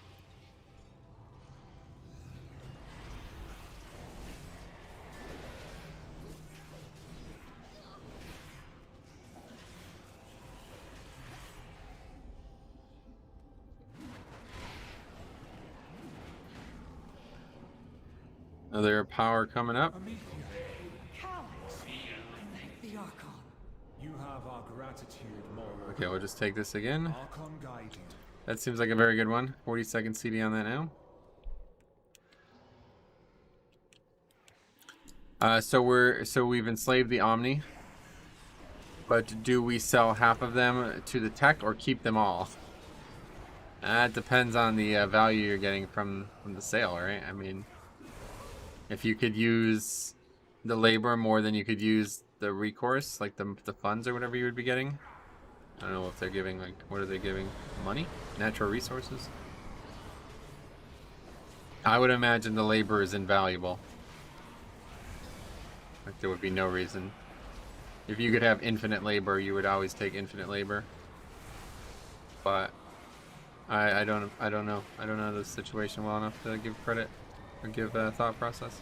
Another power coming up. The Archon. You have our gratitude, more. Okay, we'll just take this again. Archon guide you. That seems like a very good one. 40-second CD on that now. So we've enslaved the Omni. But do we sell half of them to the tech or keep them all? It depends on the value you're getting from the sale, right? I mean, if you could use the labor more than you could use the recourse, like the funds or whatever you would be getting. I don't know if they're giving, like, what are they giving? Money? Natural resources? I would imagine the labor is invaluable. Like, there would be no reason. If you could have infinite labor, you would always take infinite labor. But I don't know. I don't know the situation well enough to give credit or give thought process.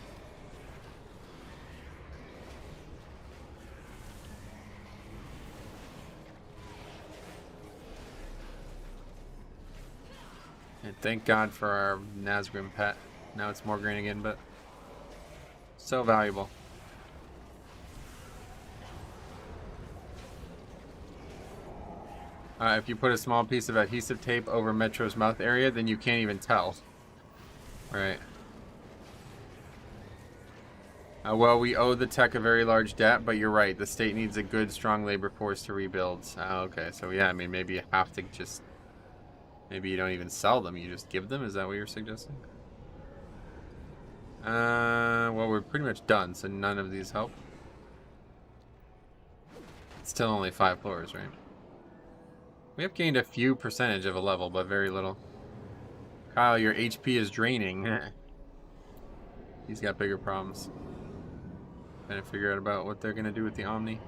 And thank God for our Nazgrim pet. Now it's Morgraine again, but so valuable. If you put a small piece of adhesive tape over Metro's mouth area, then you can't even tell. Right. Well, we owe the tech a very large debt, but you're right. The state needs a good, strong labor force to rebuild. Okay, so yeah, I mean, maybe you have to just... Maybe you don't even sell them, you just give them? Is that what you're suggesting? Well, we're pretty much done, so none of these help. It's still only 5 floors, right? We have gained a few percentage of a level, but very little. Kyle, your HP is draining. He's got bigger problems. Trying to figure out about what they're going to do with the Omni.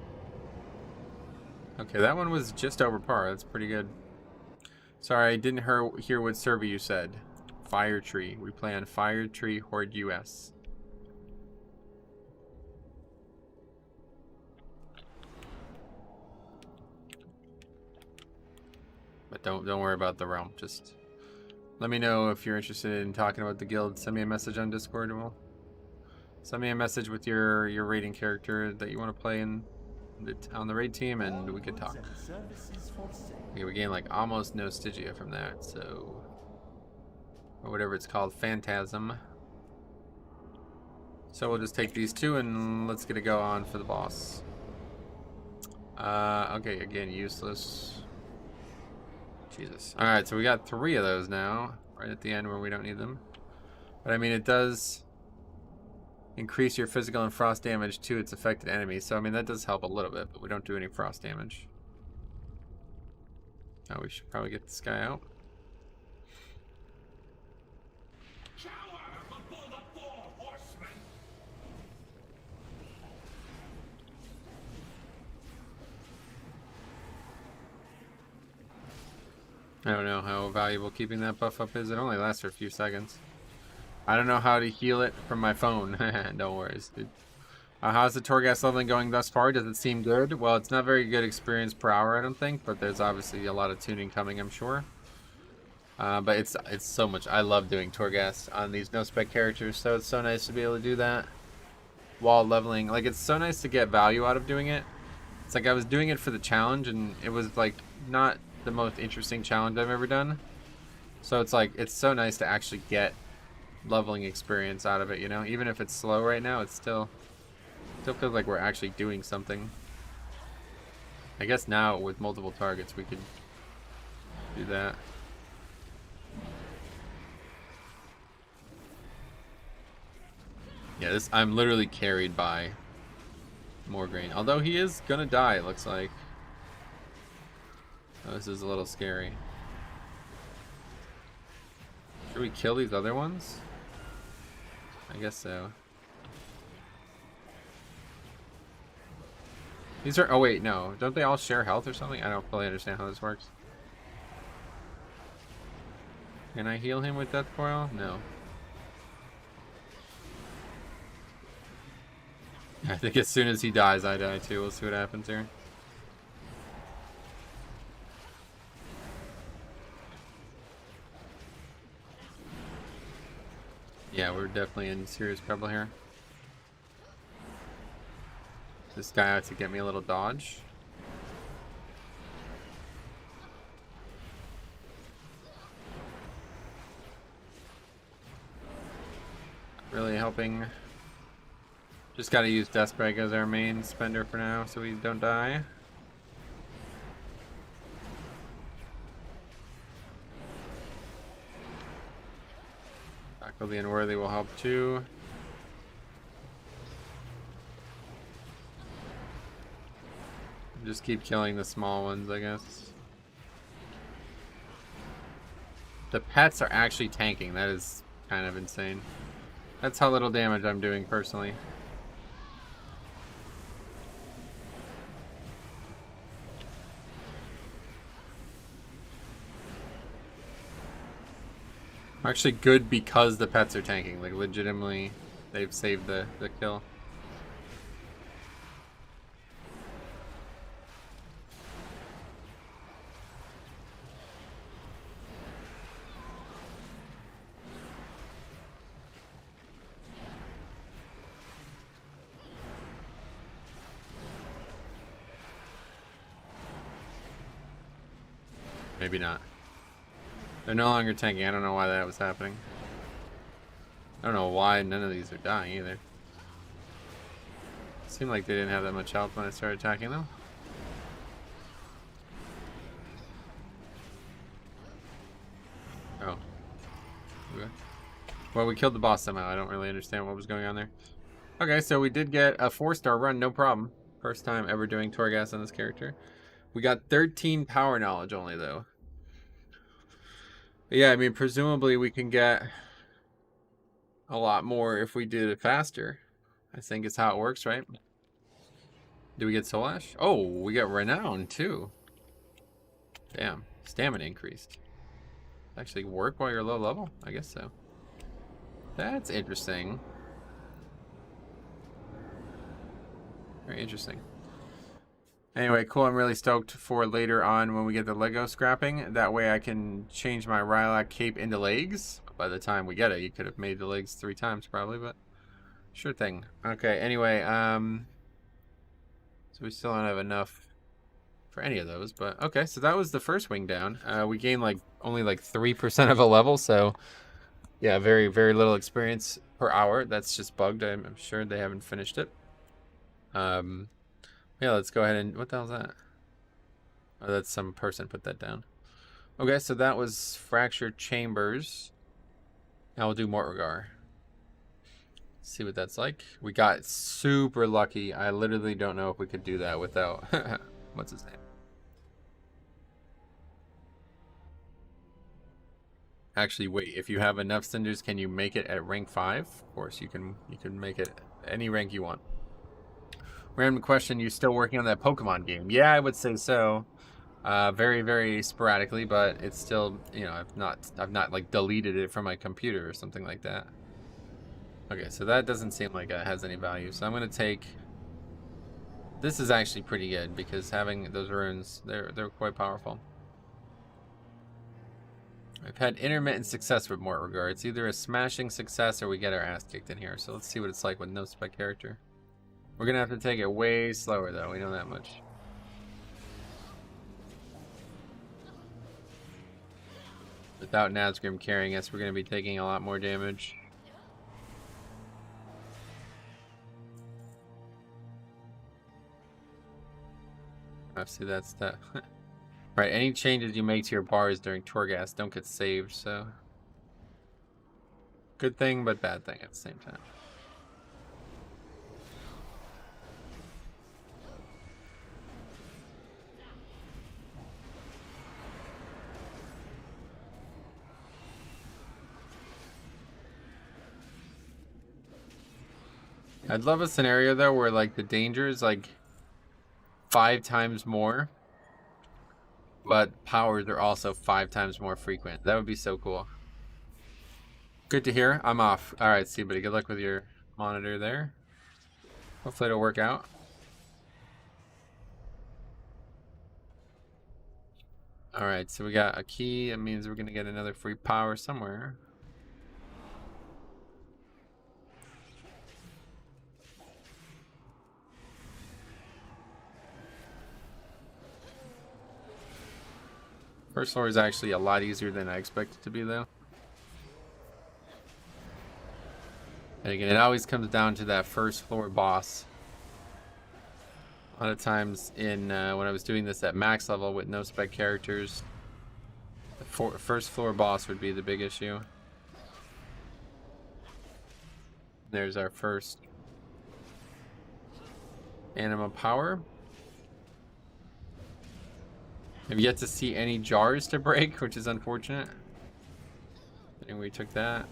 Okay, that one was just over par. That's pretty good. Sorry, I didn't hear what server you said. Fire Tree. We play on Fire Tree Horde US. But don't worry about the realm. Just let me know if you're interested in talking about the guild. Send me a message on Discord and we'll send me a message with your raiding character that you want to play on the raid team and we could talk. Okay, we gain like almost no Stygia from that, so or whatever it's called, Phantasm. So we'll just take these two and let's get a go on for the boss. Okay, again, useless. Jesus. Alright, so we got 3 of those now, right at the end where we don't need them. But I mean, it does increase your physical and frost damage to its affected enemies. So I mean, that does help a little bit, but we don't do any frost damage. Oh, we should probably get this guy out. I don't know how valuable keeping that buff up is. It only lasts for a few seconds. I don't know how to heal it from my phone. Don't worry, dude. How's the Torghast leveling going thus far? Does it seem good? Well, it's not very good experience per hour, I don't think, but there's obviously a lot of tuning coming, I'm sure. But it's so much. I love doing Torghast on these no-spec characters, so it's so nice to be able to do that while leveling. Like, it's so nice to get value out of doing it. It's like I was doing it for the challenge, and it was, like, not the most interesting challenge I've ever done. So it's like, it's so nice to actually get leveling experience out of it, you know? Even if it's slow right now, it's still feels like we're actually doing something. I guess now with multiple targets we could do that. Yeah, I'm literally carried by Morgraine. Although he is gonna die, it looks like. Oh, this is a little scary. Should we kill these other ones? I guess so. These are... Oh, wait, no. Don't they all share health or something? I don't fully understand how this works. Can I heal him with Death Coil? No. I think as soon as he dies, I die too. We'll see what happens here. Yeah, we're definitely in serious trouble here. This guy out to get me a little dodge. Really helping. Just gotta use Deathstrike as our main spender for now so we don't die. Tackle the Unworthy will help too. Just keep killing the small ones, I guess. The pets are actually tanking. That is kind of insane. That's how little damage I'm doing personally. I'm actually good because the pets are tanking. Like, legitimately, they've saved the kill. Maybe not. They're no longer tanking. I don't know why that was happening. I don't know why none of these are dying either. Seemed like they didn't have that much health when I started attacking them. Oh. Okay. Well, we killed the boss somehow. I don't really understand what was going on there. Okay, so we did get a 4-star run, no problem. First time ever doing Torghast on this character. We got 13 power knowledge only, though. But yeah, I mean, presumably we can get a lot more if we did it faster. I think it's how it works, right? Do we get Soul Ash? Oh, we got Renown, too. Damn. Stamina increased. Actually work while you're low level? I guess so. That's interesting. Very interesting. Anyway, cool. I'm really stoked for later on when we get the Lego scrapping. That way I can change my Rylak cape into legs. By the time we get it, you could have made the legs 3 times probably, but sure thing. Okay, anyway, so we still don't have enough for any of those, but okay, so that was the first wing down. We gained like only like 3% of a level, so yeah, very, very little experience per hour. That's just bugged. I'm sure they haven't finished it. Yeah, let's go ahead and... What the hell's that? Oh, that's some person put that down. Okay, so that was Fractured Chambers. Now we'll do Mortregar. See what that's like. We got super lucky. I literally don't know if we could do that without... What's his name? Actually, wait. If you have enough cinders, can you make it at rank 5? Of course, you can make it any rank you want. Random question, you still working on that Pokemon game? Yeah, I would say so. Very, very sporadically, but it's still, you know, I've not like deleted it from my computer or something like that. Okay, so that doesn't seem like it has any value. So I'm gonna take... This is actually pretty good because having those runes, they're quite powerful. I've had intermittent success with Mortregar. It's either a smashing success or we get our ass kicked in here. So let's see what it's like with no Spec character. We're gonna have to take it way slower though, we know that much. Without Nazgrim carrying us, we're gonna be taking a lot more damage. I see that's that. Right, any changes you make to your bars during Torghast don't get saved, so... Good thing, but bad thing at the same time. I'd love a scenario though where like the danger is like 5 times more, but powers are also 5 times more frequent. That would be so cool. Good to hear. I'm off. All right, see, buddy. Good luck with your monitor there. Hopefully it'll work out. All right, so we got a key. That means we're gonna get another free power somewhere. First floor is actually a lot easier than I expected it to be, though. And again, it always comes down to that first floor boss. A lot of times in when I was doing this at max level with no spec characters, the first floor boss would be the big issue. There's our first anima power. I've yet to see any jars to break, which is unfortunate. Anyway, we took that.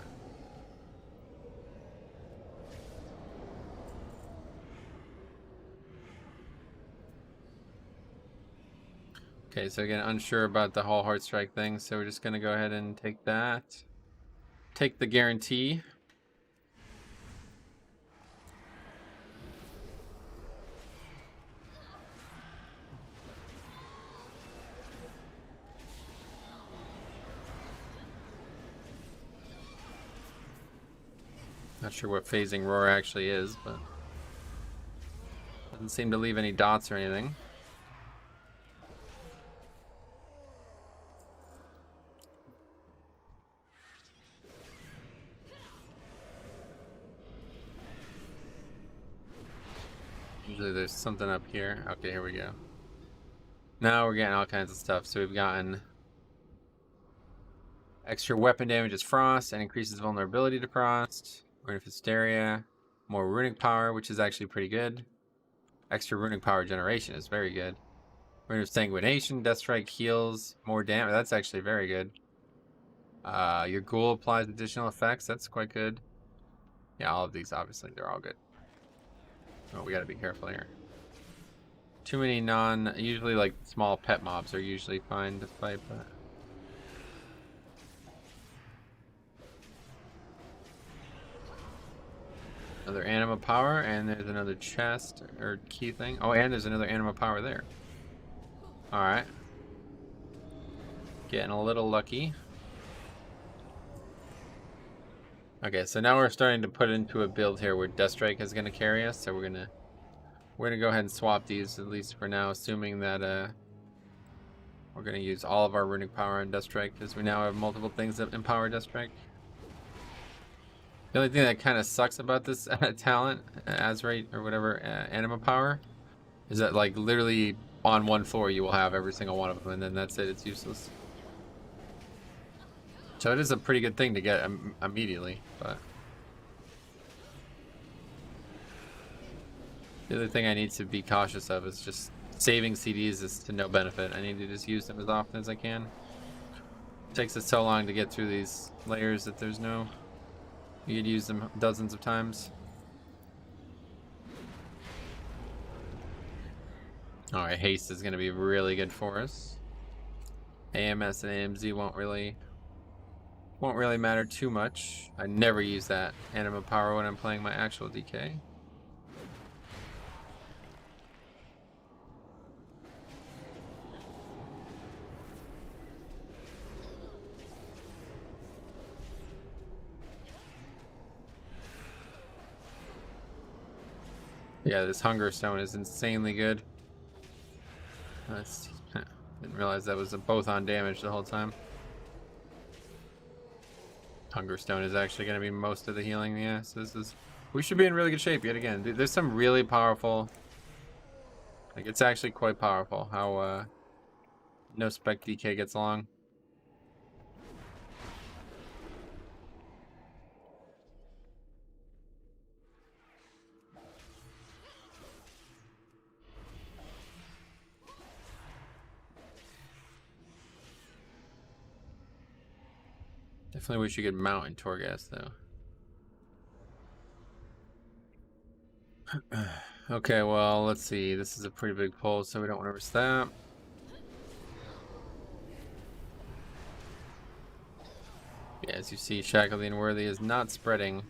Okay, so again, unsure about the whole heart strike thing, so we're just gonna go ahead and take that. Take the guarantee. Not sure what phasing roar actually is, but doesn't seem to leave any dots or anything. Usually there's something up here. Okay, here we go. Now we're getting all kinds of stuff. So we've gotten extra weapon damage as frost and increases vulnerability to frost. Rune of Hysteria, more runic power, which is actually pretty good. Extra runic power generation is very good. Rune of Sanguination, Death Strike heals more damage. That's actually very good. Your ghoul applies additional effects. That's quite good. Yeah, all of these, obviously, they're all good. Oh, we gotta be careful here. Too many usually like small pet mobs are usually fine to fight, but... Another anima power, and there's another chest or key thing. Oh, and there's another anima power there. Alright. Getting a little lucky. Okay, so now we're starting to put into a build here where Death Strike is gonna carry us, so we're gonna go ahead and swap these, at least for now, assuming that we're gonna use all of our runic power on Death Strike, because we now have multiple things that empower Death Strike. The only thing that kind of sucks about this talent, Azrate or whatever, anima power, is that like literally on one floor you will have every single one of them, and then that's it, it's useless. So it is a pretty good thing to get immediately, but... The other thing I need to be cautious of is just saving CDs is to no benefit. I need to just use them as often as I can. It takes us so long to get through these layers that there's no... You could use them dozens of times. Alright, haste is going to be really good for us. AMS and AMZ won't really matter too much. I never use that anima power when I'm playing my actual DK. Yeah, this hunger stone is insanely good. Didn't realize that was both on damage the whole time. Hunger stone is actually going to be most of the healing. Yeah, so we should be in really good shape yet again. There's some really powerful, like it's actually quite powerful how no spec DK gets along. Definitely wish you could mount in Torghast, though. Okay, well, let's see. This is a pretty big pull, so we don't want to risk that. Yeah, as you see, Shackled and Worthy is not spreading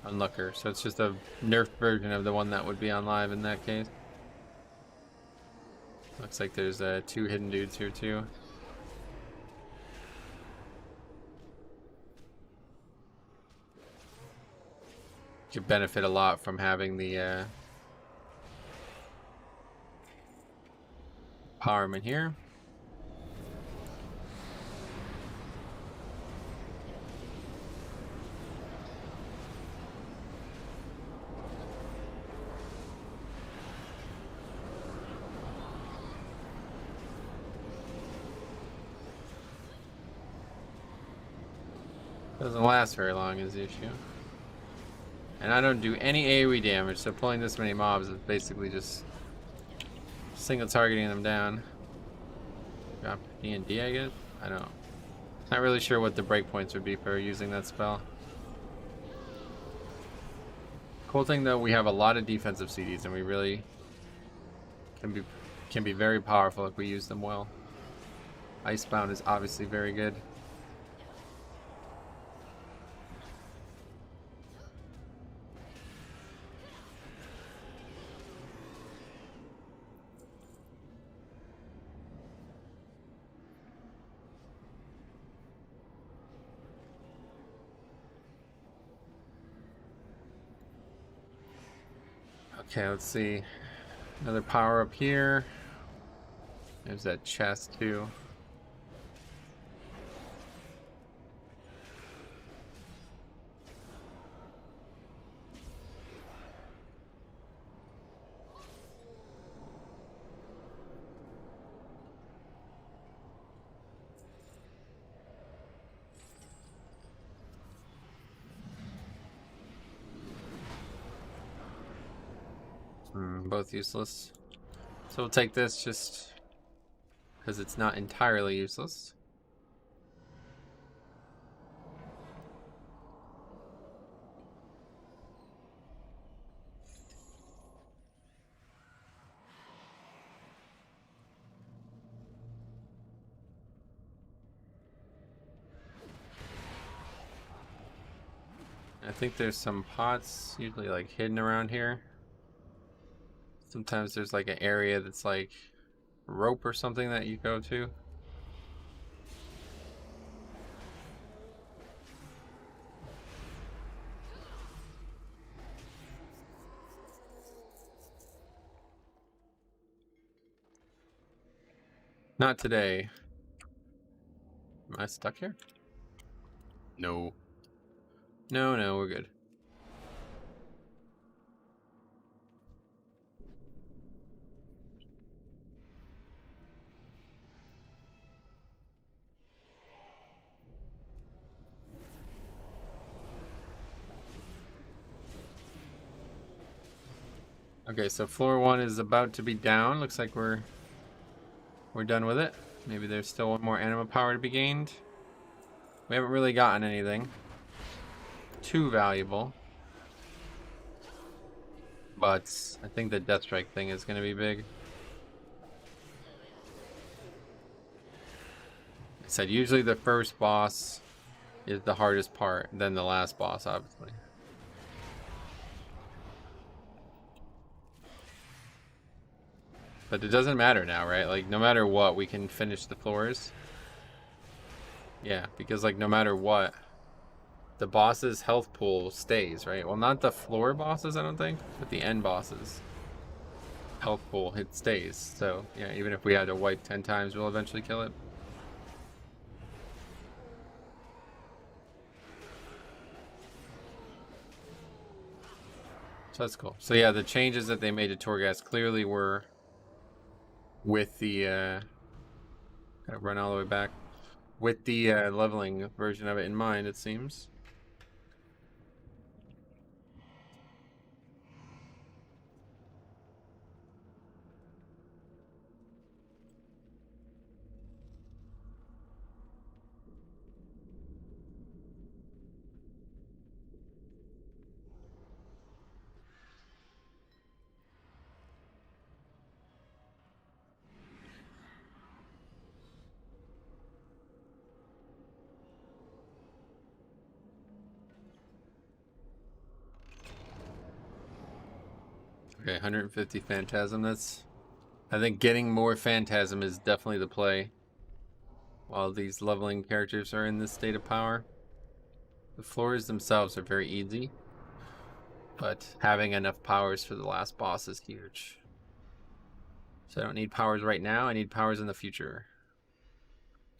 on Looker, so it's just a nerfed version of the one that would be on live in that case. Looks like there's 2 hidden dudes here, too. Could benefit a lot from having the Power him in here. Doesn't last very long is the issue. And I don't do any AoE damage, so pulling this many mobs is basically just single targeting them down. Drop D&D, I guess? I don't know. Not really sure what the breakpoints would be for using that spell. Cool thing though, we have a lot of defensive CDs and we really can be very powerful if we use them well. Icebound is obviously very good. Okay, let's see. Another power up here. There's that chest too. Both useless. So we'll take this just because it's not entirely useless. I think there's some pots usually like hidden around here. Sometimes there's like an area that's like rope or something that you go to. Not today. Am I stuck here? No. No, we're good. Okay, so floor 1 is about to be down. Looks like we're done with it. Maybe there's still one more anima power to be gained. We haven't really gotten anything too valuable. But I think the Death Strike thing is going to be big. I said usually the first boss is the hardest part, then the last boss, obviously. But it doesn't matter now, right? Like, no matter what, we can finish the floors. Yeah, because, like, no matter what, the boss's health pool stays, right? Well, not the floor bosses, I don't think, but the end bosses. Health pool, it stays. So, yeah, even if we had to wipe 10 times, we'll eventually kill it. So that's cool. So, yeah, the changes that they made to Torghast clearly were with the gotta run all the way back with the leveling version of it in mind, it seems. Okay, 150 Phantasm. That's, I think getting more Phantasm is definitely the play while these leveling characters are in this state of power. The floors themselves are very easy, but having enough powers for the last boss is huge. So I don't need powers right now. I need powers in the future.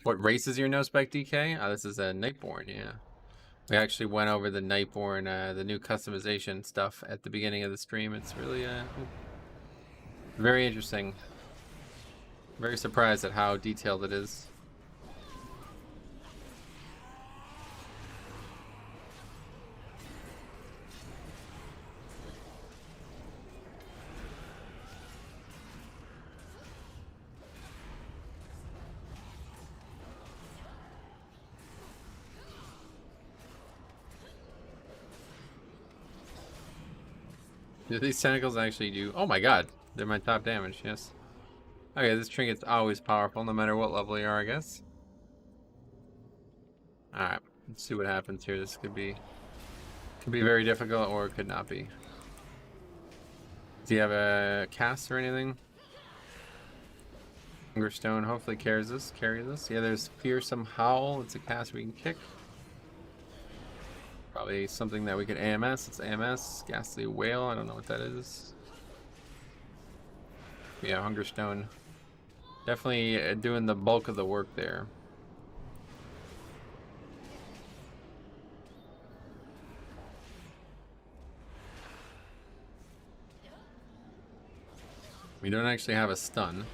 What race is your no spec DK? Oh, this is a Nightborne, yeah. We actually went over the Nightborne, the new customization stuff at the beginning of the stream. It's really very interesting. Very surprised at how detailed it is. Do these tentacles actually do? Oh my god, they're my top damage, yes. Okay, this trinket's always powerful no matter what level you are, I guess. Alright, let's see what happens here. This could be very difficult or it could not be. Do you have a cast or anything? Hungerstone hopefully carries this. Yeah, there's Fearsome Howl. It's a cast we can kick. Probably something that we could AMS. It's AMS. Ghastly Whale. I don't know what that is. Yeah, Hungerstone. Definitely doing the bulk of the work there. We don't actually have a stun.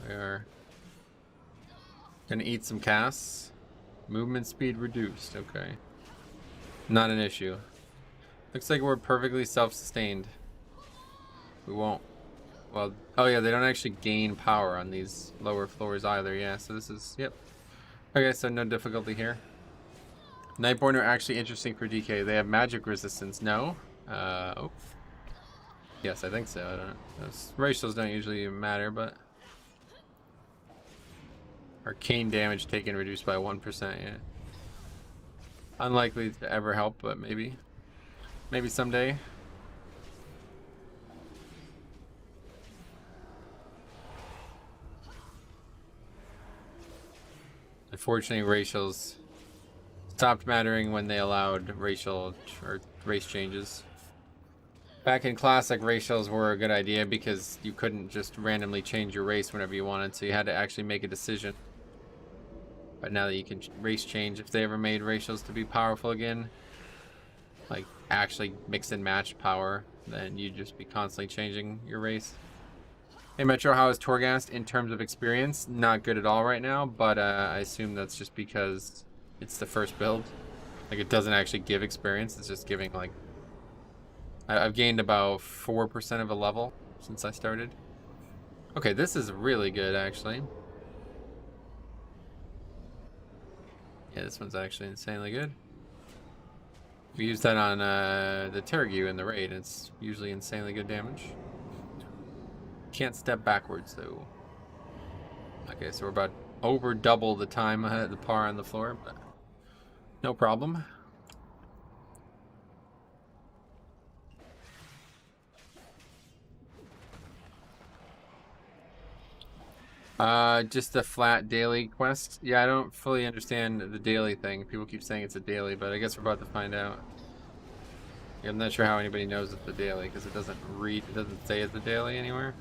We are gonna eat some casts. Movement speed reduced. Okay. Not an issue. Looks like we're perfectly self-sustained. We won't. Well, oh yeah, they don't actually gain power on these lower floors either. Yeah, so this is, yep. Okay, so no difficulty here. Nightborne are actually interesting for DK. They have magic resistance. No. Oh. Yes, I think so. I don't know. Those racials don't usually matter, but arcane damage taken reduced by 1%. Yeah. Unlikely to ever help, but maybe. Maybe someday. Unfortunately, racials stopped mattering when they allowed racial or race changes. Back in Classic, racials were a good idea because you couldn't just randomly change your race whenever you wanted, so you had to actually make a decision. But now that you can race change, if they ever made racials to be powerful again, like actually mix and match power, then you'd just be constantly changing your race. Hey Metro, how is Torghast in terms of experience? Not good at all right now, but I assume that's just because it's the first build. Like it doesn't actually give experience, it's just giving like... I've gained about 4% of a level since I started. Okay, this is really good actually. Yeah, this one's actually insanely good. We use that on the Tergu in the raid. It's usually insanely good damage. Can't step backwards though. Okay, so we're about over double the time the par on the floor, but no problem. Just a flat daily quest. Yeah, I don't fully understand the daily thing. People keep saying it's a daily, but I guess we're about to find out. Yeah, I'm not sure how anybody knows it's a daily because it doesn't say it's a daily anywhere.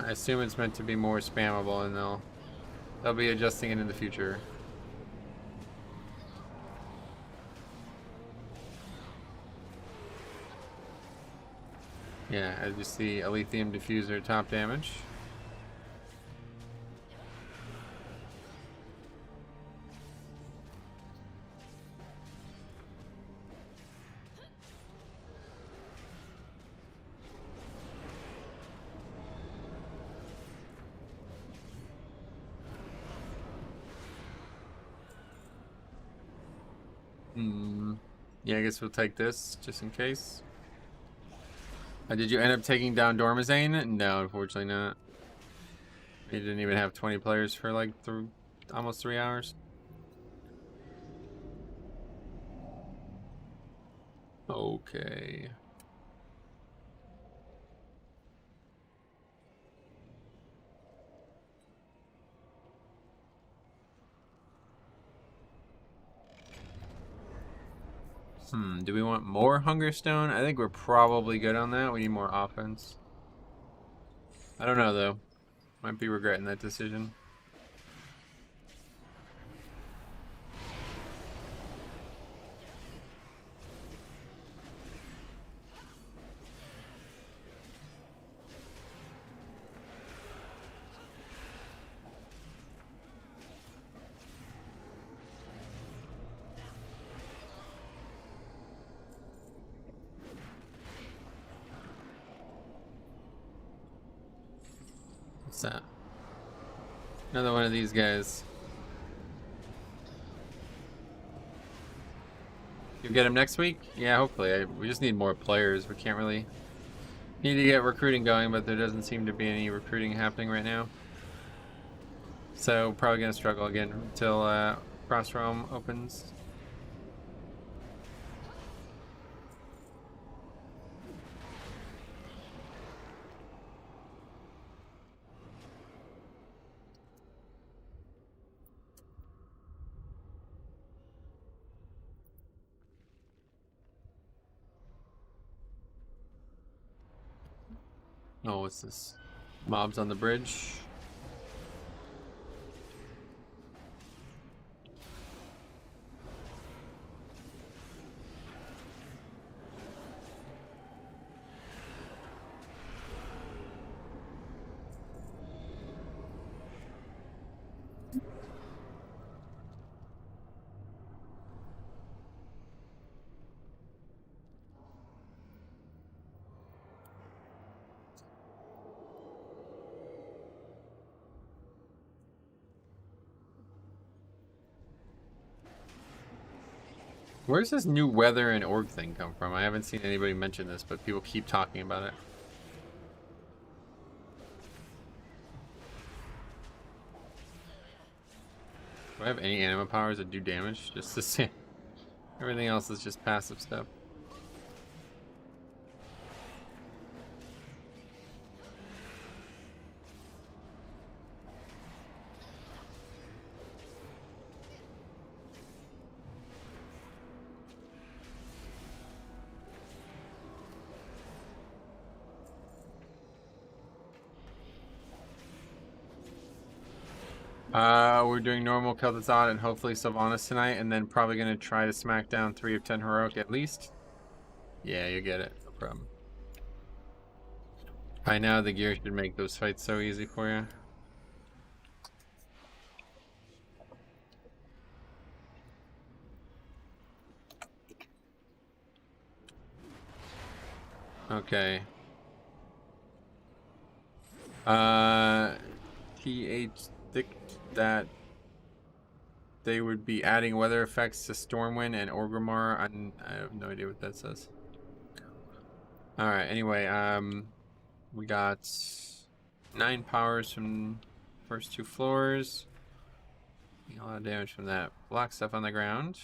I assume it's meant to be more spammable, and they'll be adjusting it in the future. Yeah, as you see, a lithium diffuser top damage. Yeah, I guess we'll take this just in case. Did you end up taking down Dormazane? No, unfortunately not. He didn't even have 20 players for like almost 3 hours. Okay. Do we want more Hungerstone? I think we're probably good on that. We need more offense. I don't know, though. Might be regretting that decision. What's that? Another one of these guys. You get him next week? Yeah, hopefully. We just need more players. We can't really... Need to get recruiting going, but there doesn't seem to be any recruiting happening right now. So, probably gonna struggle again until Cross Realm opens. Oh, what's this? Mobs on the bridge. Where's this new weather and org thing come from? I haven't seen anybody mention this, but people keep talking about it. Do I have any anima powers that do damage? Just to see. Everything else is just passive stuff. We're doing normal Kel'Thuzad and hopefully Sylvanas tonight, and then probably gonna try to smack down 3 of 10 heroic at least. Yeah, you get it. No problem. By now, the gear should make those fights so easy for you. Okay. TH thick that they would be adding weather effects to Stormwind and Orgrimmar. I have no idea what that says. Alright, anyway, we got 9 powers from first 2 floors. A lot of damage from that black stuff on the ground.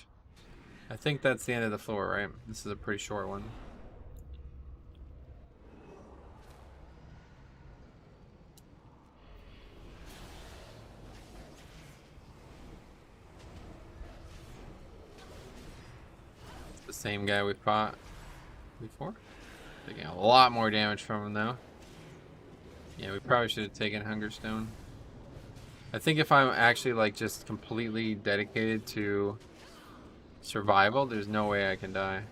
I think that's the end of the floor, right? This is a pretty short one. The same guy we fought before. Taking a lot more damage from him though. Yeah, we probably should have taken Hungerstone. I think if I'm actually like just completely dedicated to survival, there's no way I can die.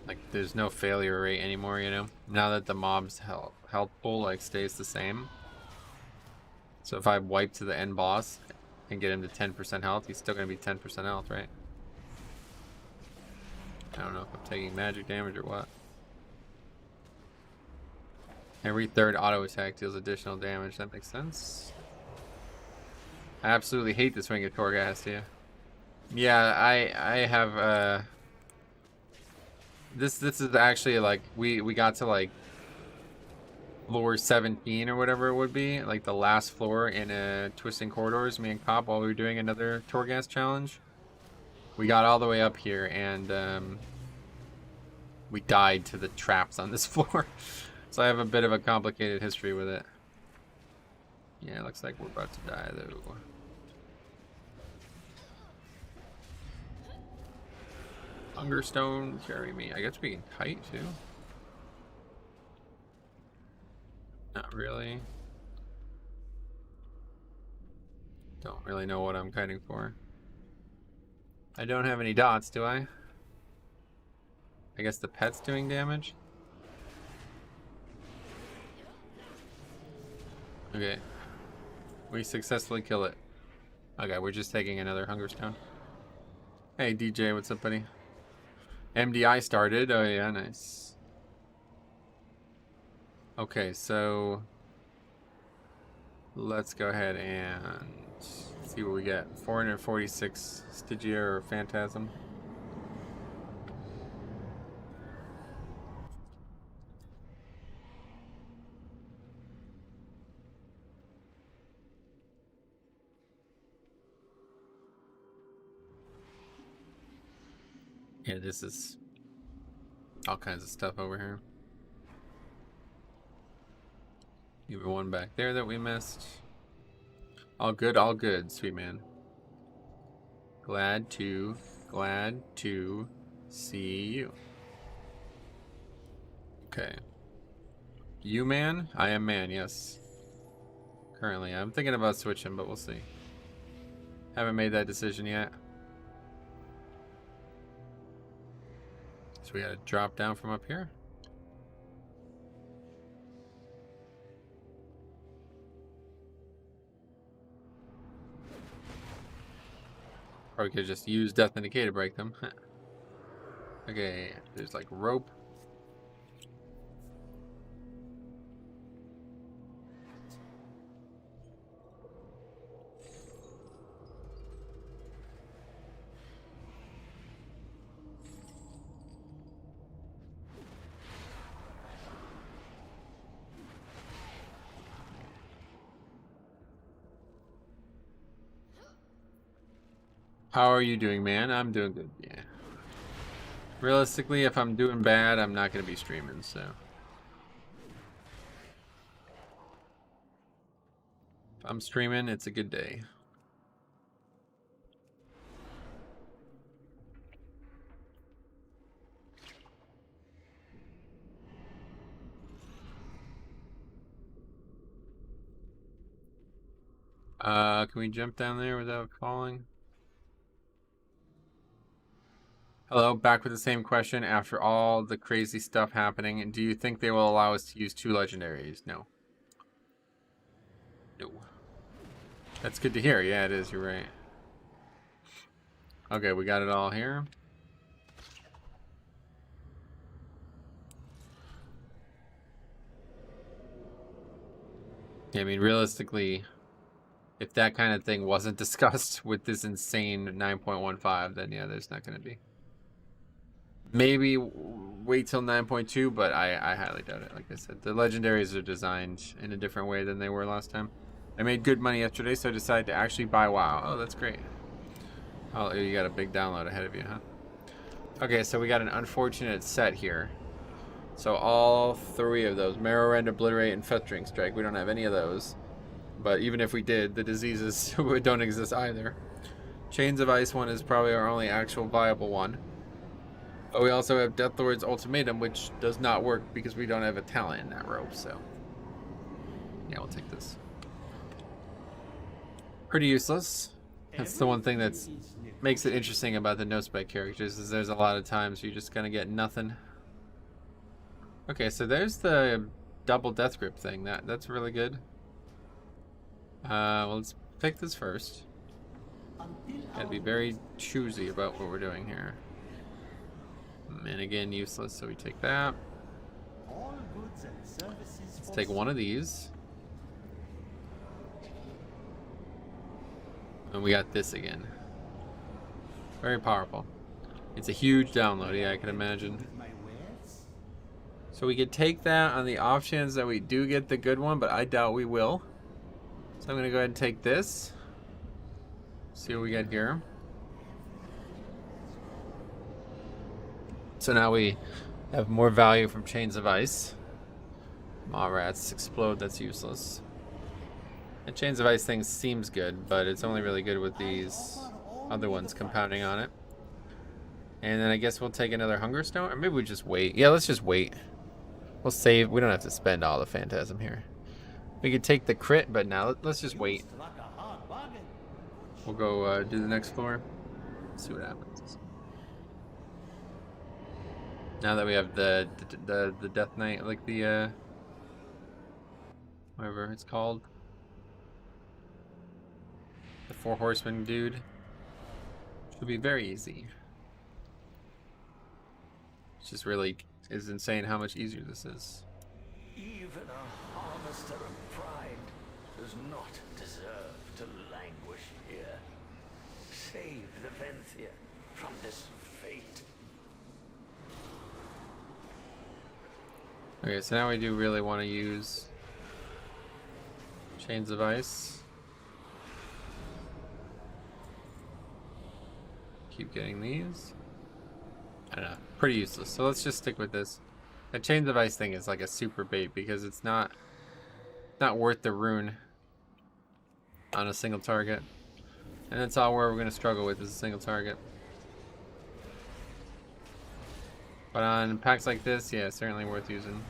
Like there's no failure rate anymore, you know? Now that the mob's health pool like stays the same. So if I wipe to the end boss and get him to 10% health, he's still gonna be 10% health, right? I don't know if I'm taking magic damage or what. Every 3rd auto attack deals additional damage. That makes sense. I absolutely hate the swing of Torghast here. Yeah, I have this is actually like we got to like floor 17 or whatever it would be, like the last floor in Twisting Corridors, me and Cop, while we were doing another Torghast challenge. We got all the way up here and we died to the traps on this floor. So I have a bit of a complicated history with it. Yeah, it looks like we're about to die though. Hungerstone, carry me. I guess we can kite too. Not really. Don't really know what I'm kiting for. I don't have any dots, do I? I guess the pet's doing damage? Okay. We successfully kill it. Okay, we're just taking another Hungerstone. Hey DJ, what's up, buddy? MDI started. Oh yeah, nice. Okay, so let's go ahead and see what we get. 446 Stygia or Phantasm. Yeah, this is all kinds of stuff over here. Even one back there that we missed. All good, sweet man. Glad to see you. Okay. You man? I am man, yes. Currently, I'm thinking about switching, but we'll see. Haven't made that decision yet. So we gotta drop down from up here. Or we could just use Death and Decay to break them. Okay, there's like rope. How are you doing, man? I'm doing good, yeah. Realistically, if I'm doing bad, I'm not going to be streaming, so. If I'm streaming, it's a good day. Can we jump down there without falling? Hello, back with the same question after all the crazy stuff happening. And do you think they will allow us to use 2 legendaries? No. No. That's good to hear. Yeah, it is. You're right. Okay, we got it all here. Yeah, I mean, realistically, if that kind of thing wasn't discussed with this insane 9.15, then yeah, there's not going to be. Maybe wait till 9.2, but I highly doubt it. Like I said, the legendaries are designed in a different way than they were last time. I made good money yesterday, so I decided to actually buy WoW. Oh, that's great. Oh, you got a big download ahead of you, huh? Okay, so we got an unfortunate set here. So all 3 of those, Marrow Rend, Obliterate, and Festering Strike, we don't have any of those. But even if we did, the diseases don't exist either. Chains of Ice one is probably our only actual viable one. But we also have Deathlord's Ultimatum, which does not work because we don't have a talent in that rope, so. Yeah, we'll take this. Pretty useless. That's the one thing that makes it interesting about the no-spec characters, is there's a lot of times you're just gonna get nothing. Okay, so there's the double death grip thing. That's really good. Well, let's pick this first. Gotta be very choosy about what we're doing here. And again, useless, so we take that. Let's take one of these. And we got this again. Very powerful. It's a huge download, yeah, I can imagine. So we could take that on the off chance that we do get the good one, but I doubt we will. So I'm going to go ahead and take this. See what we got here. So now we have more value from Chains of Ice. Maw Rats explode, that's useless. The Chains of Ice thing seems good, but it's only really good with these other ones compounding on it. And then I guess we'll take another Hunger Stone, or maybe we just wait. Yeah, let's just wait. We'll save. We don't have to spend all the Phantasm here. We could take the crit, but now let's just wait. We'll go do the next floor. See what happens. Now that we have the Death Knight, like the whatever it's called, the 4 Horsemen dude, should be very easy. It's just really is insane how much easier this is. Even a harvester of pride does not deserve to languish here. Save the Venthia from this fate. Okay, so now we do really want to use Chains of Ice. Keep getting these. I don't know, pretty useless. So let's just stick with this. The Chains of Ice thing is like a super bait because it's not worth the rune on a single target. And that's all we're going to struggle with is a single target. But on packs like this, yeah, certainly worth using.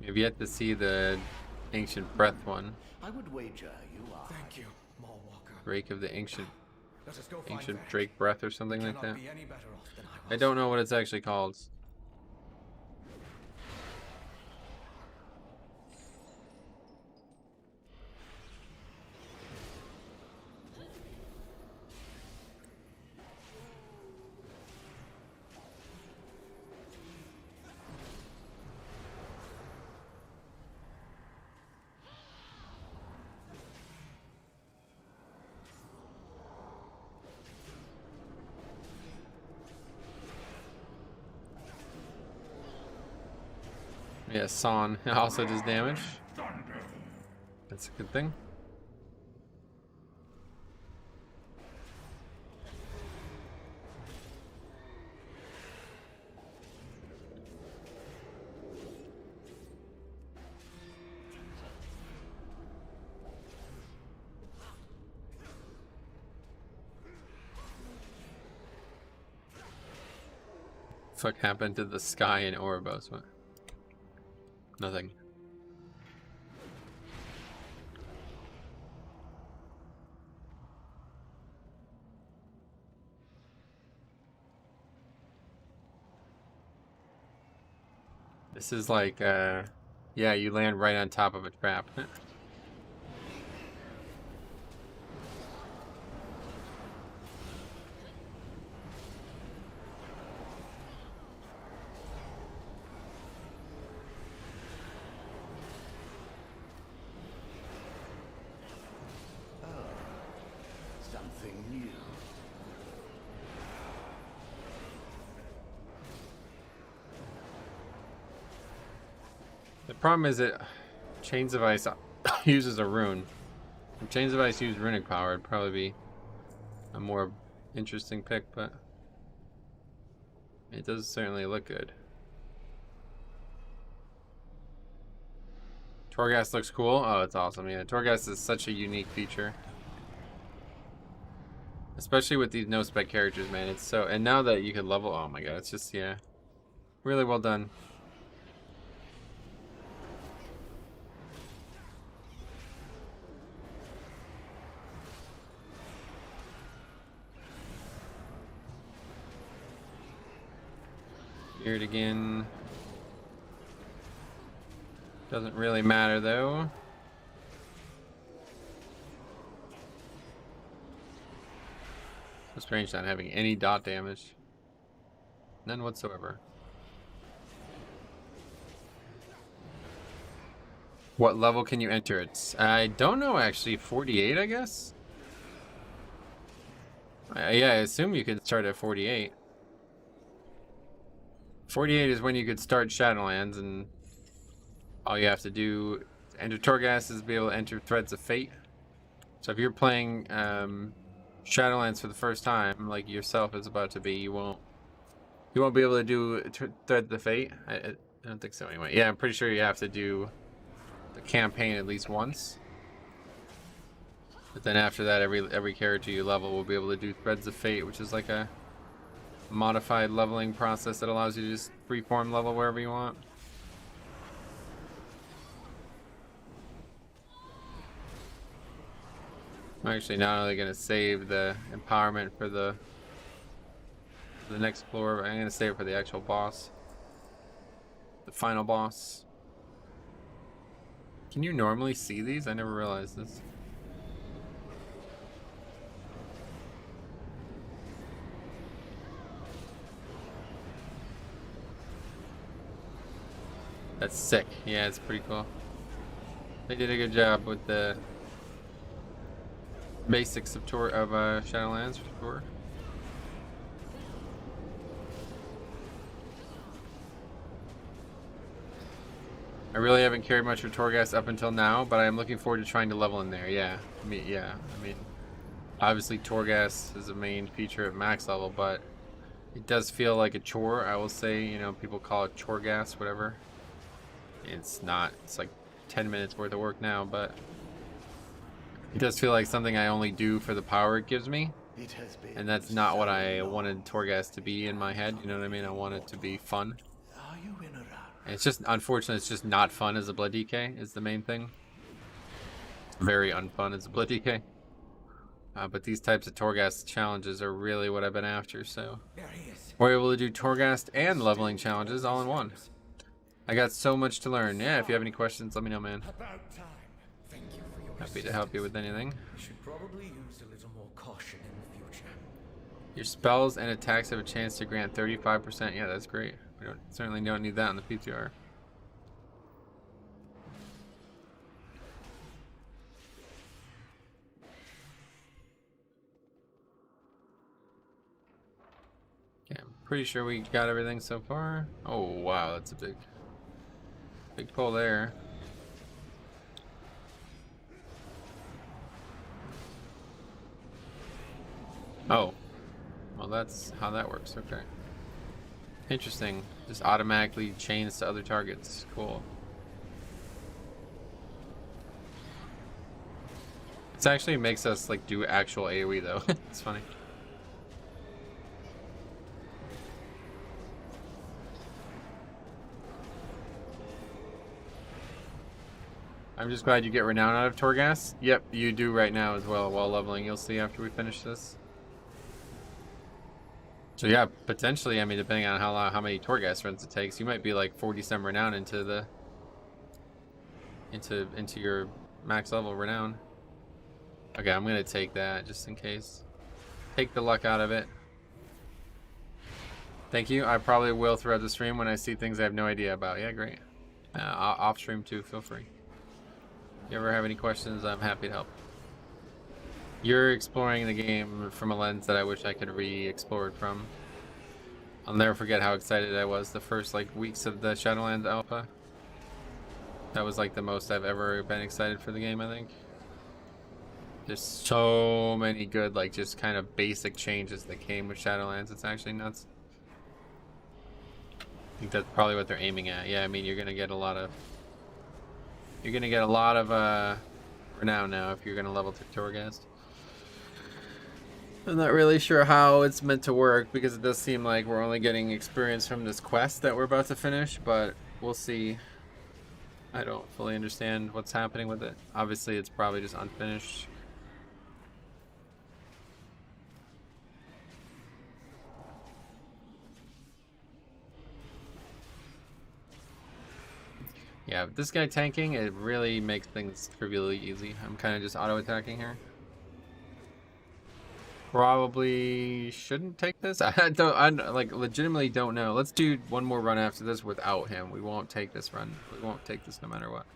We've yet to see the Ancient Breath one. I would wager you are. Thank you, Mallwalker. Drake of the Ancient Let us go find Ancient Vec. Drake Breath or something We like cannot that. be any better off than I I was. don't know what it's actually called. Yeah, Son also does damage. That's a good thing. Fuck happened to the sky in Ouroboros? What? Nothing. This is like, yeah, you land right on top of a trap. Something new. The problem is that Chains of Ice uses a rune. If Chains of Ice used runic power, it'd probably be a more interesting pick, but it does certainly look good. Torghast looks cool. Oh, it's awesome. Yeah, Torghast is such a unique feature. Especially with these no spec characters, man. It's so, and now that you can level, oh my god, it's just, yeah, really well done. Weird again. Doesn't really matter though. So strange not having any dot damage. None whatsoever. What level can you enter it? I don't know actually. 48, I guess? Yeah, I assume you could start at 48. 48 is when you could start Shadowlands, and all you have to do enter Torghast is to be able to enter Threads of Fate. So if you're playing Shadowlands for the first time, like yourself is about to be, you won't be able to do Threads of Fate. I don't think so anyway. Yeah, I'm pretty sure you have to do the campaign at least once. But then after that, every character you level will be able to do Threads of Fate, which is like a modified leveling process that allows you to just freeform level wherever you want. I'm actually not only going to save the empowerment for the next floor, but I'm going to save it for the actual boss. The final boss. Can you normally see these? I never realized this. That's sick. Yeah, it's pretty cool. They did a good job with the basics of Shadowlands for sure. I really haven't cared much for Torghast up until now, but I am looking forward to trying to level in there. Yeah, I mean, obviously Torghast is a main feature at max level, but it does feel like a chore. I will say, you know, people call it Torghast, whatever. It's not. It's like 10 minutes worth of work now, but it does feel like something I only do for the power it gives me. And that's not what I wanted Torghast to be in my head. You know what I mean? I want it to be fun. And it's just, unfortunately, it's just not fun as a Blood DK is the main thing. Very unfun as a Blood DK. But these types of Torghast challenges are really what I've been after, so we're able to do Torghast and leveling challenges all in one. I got so much to learn. Yeah, if you have any questions, let me know, man. About time. Thank you for your Happy to help you with anything. You should probably use a little more caution in the future. Your spells and attacks have a chance to grant 35%. Yeah, that's great. We certainly don't need that in the PTR. Okay, I'm pretty sure we got everything so far. Oh, wow, that's a big pull there. Oh, well, that's how that works. Okay. Interesting. Just automatically chains to other targets. Cool. This actually makes us like do actual AoE though. It's funny. I'm just glad you get renown out of Torghast. Yep, you do right now as well while leveling. You'll see after we finish this. So yeah, potentially, I mean, depending on how many Torghast runs it takes, you might be like 40 some renown into the into your max level renown. Okay, I'm gonna take that just in case. Take the luck out of it. Thank you. I probably will throughout the stream when I see things I have no idea about. Yeah, great. Off stream too. Feel free. If you ever have any questions, I'm happy to help. You're exploring the game from a lens that I wish I could re-explore it from. I'll never forget how excited I was the first like weeks of the Shadowlands alpha. That was like the most I've ever been excited for the game, I think. There's so many good like just kind of basic changes that came with Shadowlands. It's actually nuts. I think that's probably what they're aiming at. Yeah, I mean, you're gonna get a lot of renown now if you're gonna level through Torghast. I'm not really sure how it's meant to work because it does seem like we're only getting experience from this quest that we're about to finish, but we'll see. I don't fully understand what's happening with it. Obviously, it's probably just unfinished. Yeah, with this guy tanking, it really makes things trivially easy. I'm kind of just auto-attacking here. Probably shouldn't take this. I like legitimately don't know. Let's do one more run after this without him. We won't take this run. We won't take this no matter what.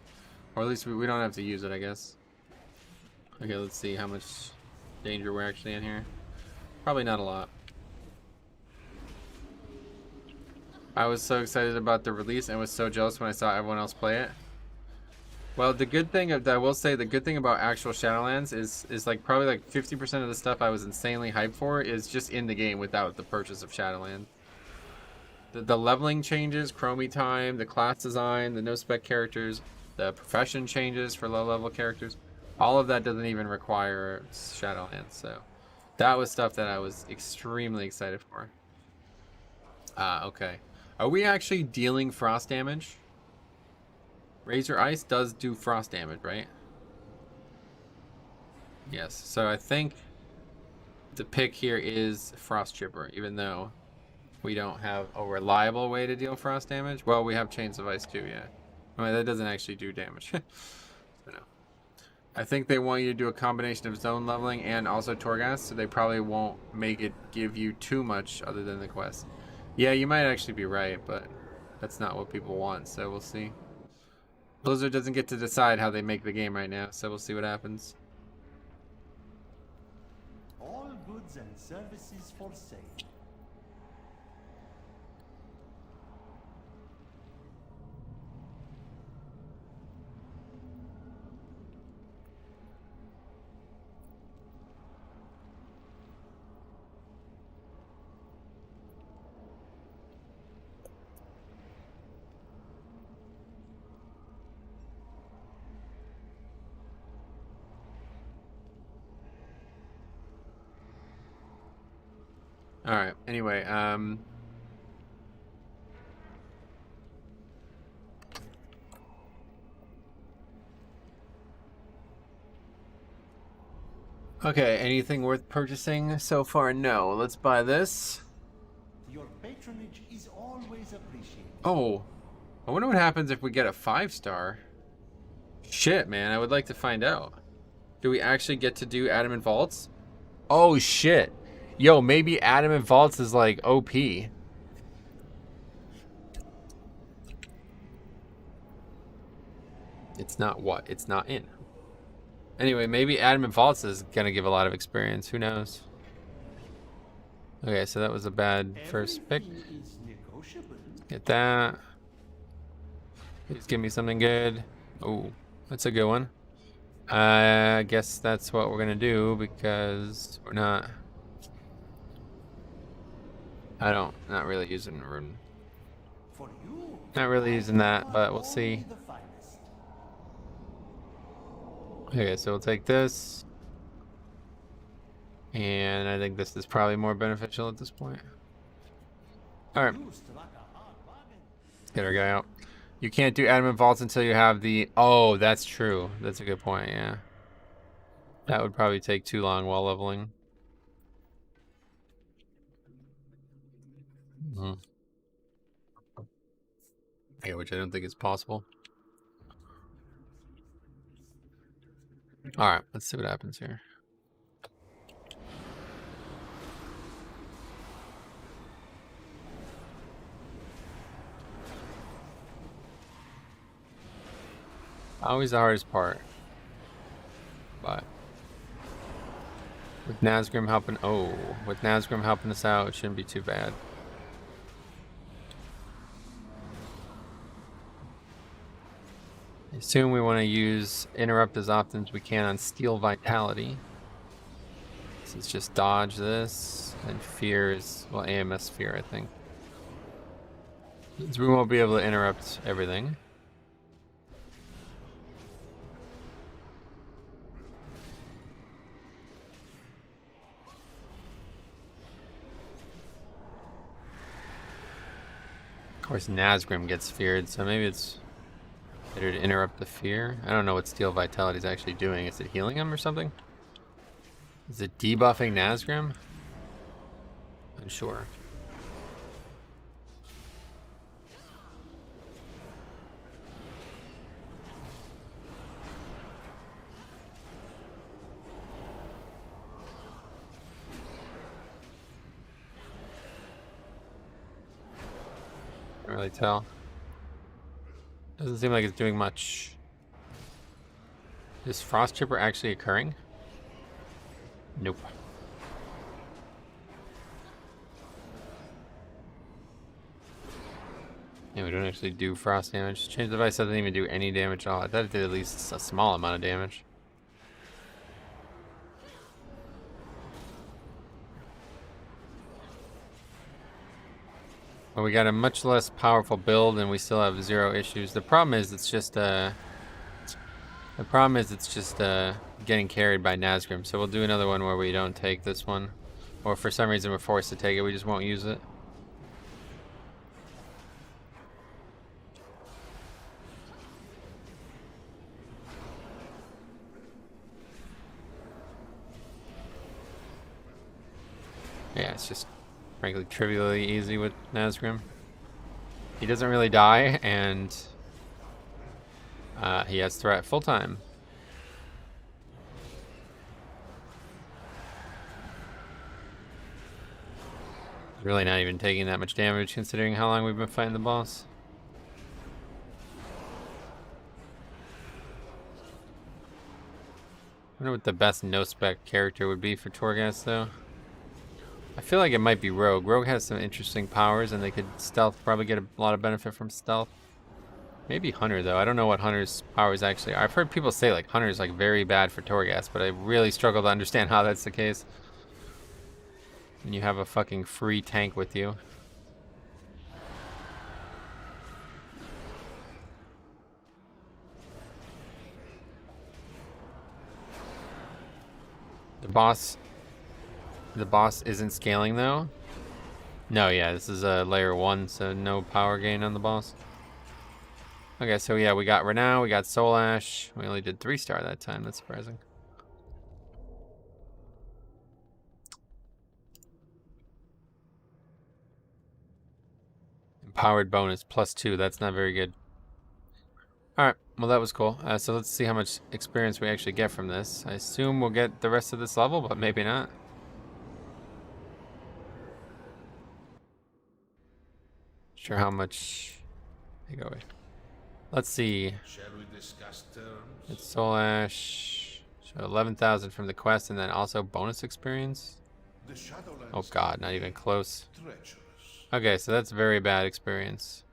Or at least we don't have to use it, I guess. Okay, let's see how much danger we're actually in here. Probably not a lot. I was so excited about the release and was so jealous when I saw everyone else play it. Well, the good thing I will say, the good thing about actual Shadowlands is like probably like 50% of the stuff I was insanely hyped for is just in the game without the purchase of Shadowlands. The leveling changes, chromie time, the class design, the no spec characters, the profession changes for low level characters, all of that doesn't even require Shadowlands. So that was stuff that I was extremely excited for. Okay. Are we actually dealing frost damage? Razor Ice does do frost damage, right? Yes. So I think the pick here is Frost Chipper, even though we don't have a reliable way to deal frost damage. Well, we have Chains of Ice too, yeah. I mean, that doesn't actually do damage. So no. I think they want you to do a combination of zone leveling and also Torghast, so they probably won't make it give you too much other than the quest. Yeah, you might actually be right, but that's not what people want, so we'll see. Blizzard doesn't get to decide how they make the game right now, so we'll see what happens. All goods and services for sale. All right. Anyway, okay, anything worth purchasing so far? No. Let's buy this. Your patronage is always appreciated. Oh, I wonder what happens if we get a 5-star. Shit, man, I would like to find out. Do we actually get to do Adamant Vaults? Oh, shit. Yo, maybe Adamant Vaults is like OP. It's not what? It's not in. Anyway, maybe Adamant Vaults is going to give a lot of experience. Who knows? Okay, so that was a bad first pick. Get that. Please give me something good. Oh, that's a good one. I guess that's what we're going to do because we're not... not really using Rune. Not really using that, but we'll see. Okay, so we'll take this. And I think this is probably more beneficial at this point. Alright. Let's get our guy out. You can't do Adamant Vaults until you have the... Oh, that's true. That's a good point, yeah. That would probably take too long while leveling. Yeah, which I don't think is possible. Alright, let's see what happens here. Always the hardest part. But with Nazgrim helping us out, it shouldn't be too bad. I assume we want to use interrupt as often as we can on Steel Vitality. So let's just dodge this, and Fear is, well, AMS Fear, I think. So we won't be able to interrupt everything. Of course, Nazgrim gets feared, so maybe it's better to interrupt the fear. I don't know what Steel Vitality is actually doing. Is it healing him or something? Is it debuffing Nazgrim? Unsure. Can't really tell. Doesn't seem like it's doing much. Is Frost Chipper actually occurring? Nope. Yeah, we don't actually do frost damage. Change device doesn't even do any damage at all. I thought it did at least a small amount of damage. Well, we got a much less powerful build and we still have 0 issues. The problem is it's just getting carried by Nazgrim. So we'll do another one where we don't take this one. Or if for some reason we're forced to take it, we just won't use it. Yeah, it's just frankly trivially easy with Nazgrim. He doesn't really die, and he has threat full time. Really not even taking that much damage considering how long we've been fighting the boss. I wonder what the best no-spec character would be for Torghast, though. I feel like it might be Rogue. Rogue has some interesting powers, and they could stealth, probably get a lot of benefit from stealth. Maybe Hunter, though. I don't know what Hunter's powers actually are. I've heard people say, like, Hunter's, like, very bad for Torghast, but I really struggle to understand how that's the case. And you have a fucking free tank with you. The boss isn't scaling though. No, yeah, this is a layer 1, so no power gain on the boss. Okay, so yeah, we got Renown, we got Soul Ash. We only did 3-star that time, that's surprising. Empowered bonus +2, that's not very good. Alright, well that was cool. So let's see how much experience we actually get from this. I assume we'll get the rest of this level, but maybe not. Sure how much they go away. Let's see. Shall we discuss terms? It's Soul Ash. So 11,000 from the quest and then also bonus experience. The Shadowlands Oh god, not even close. treacherous. Okay, so that's very bad experience.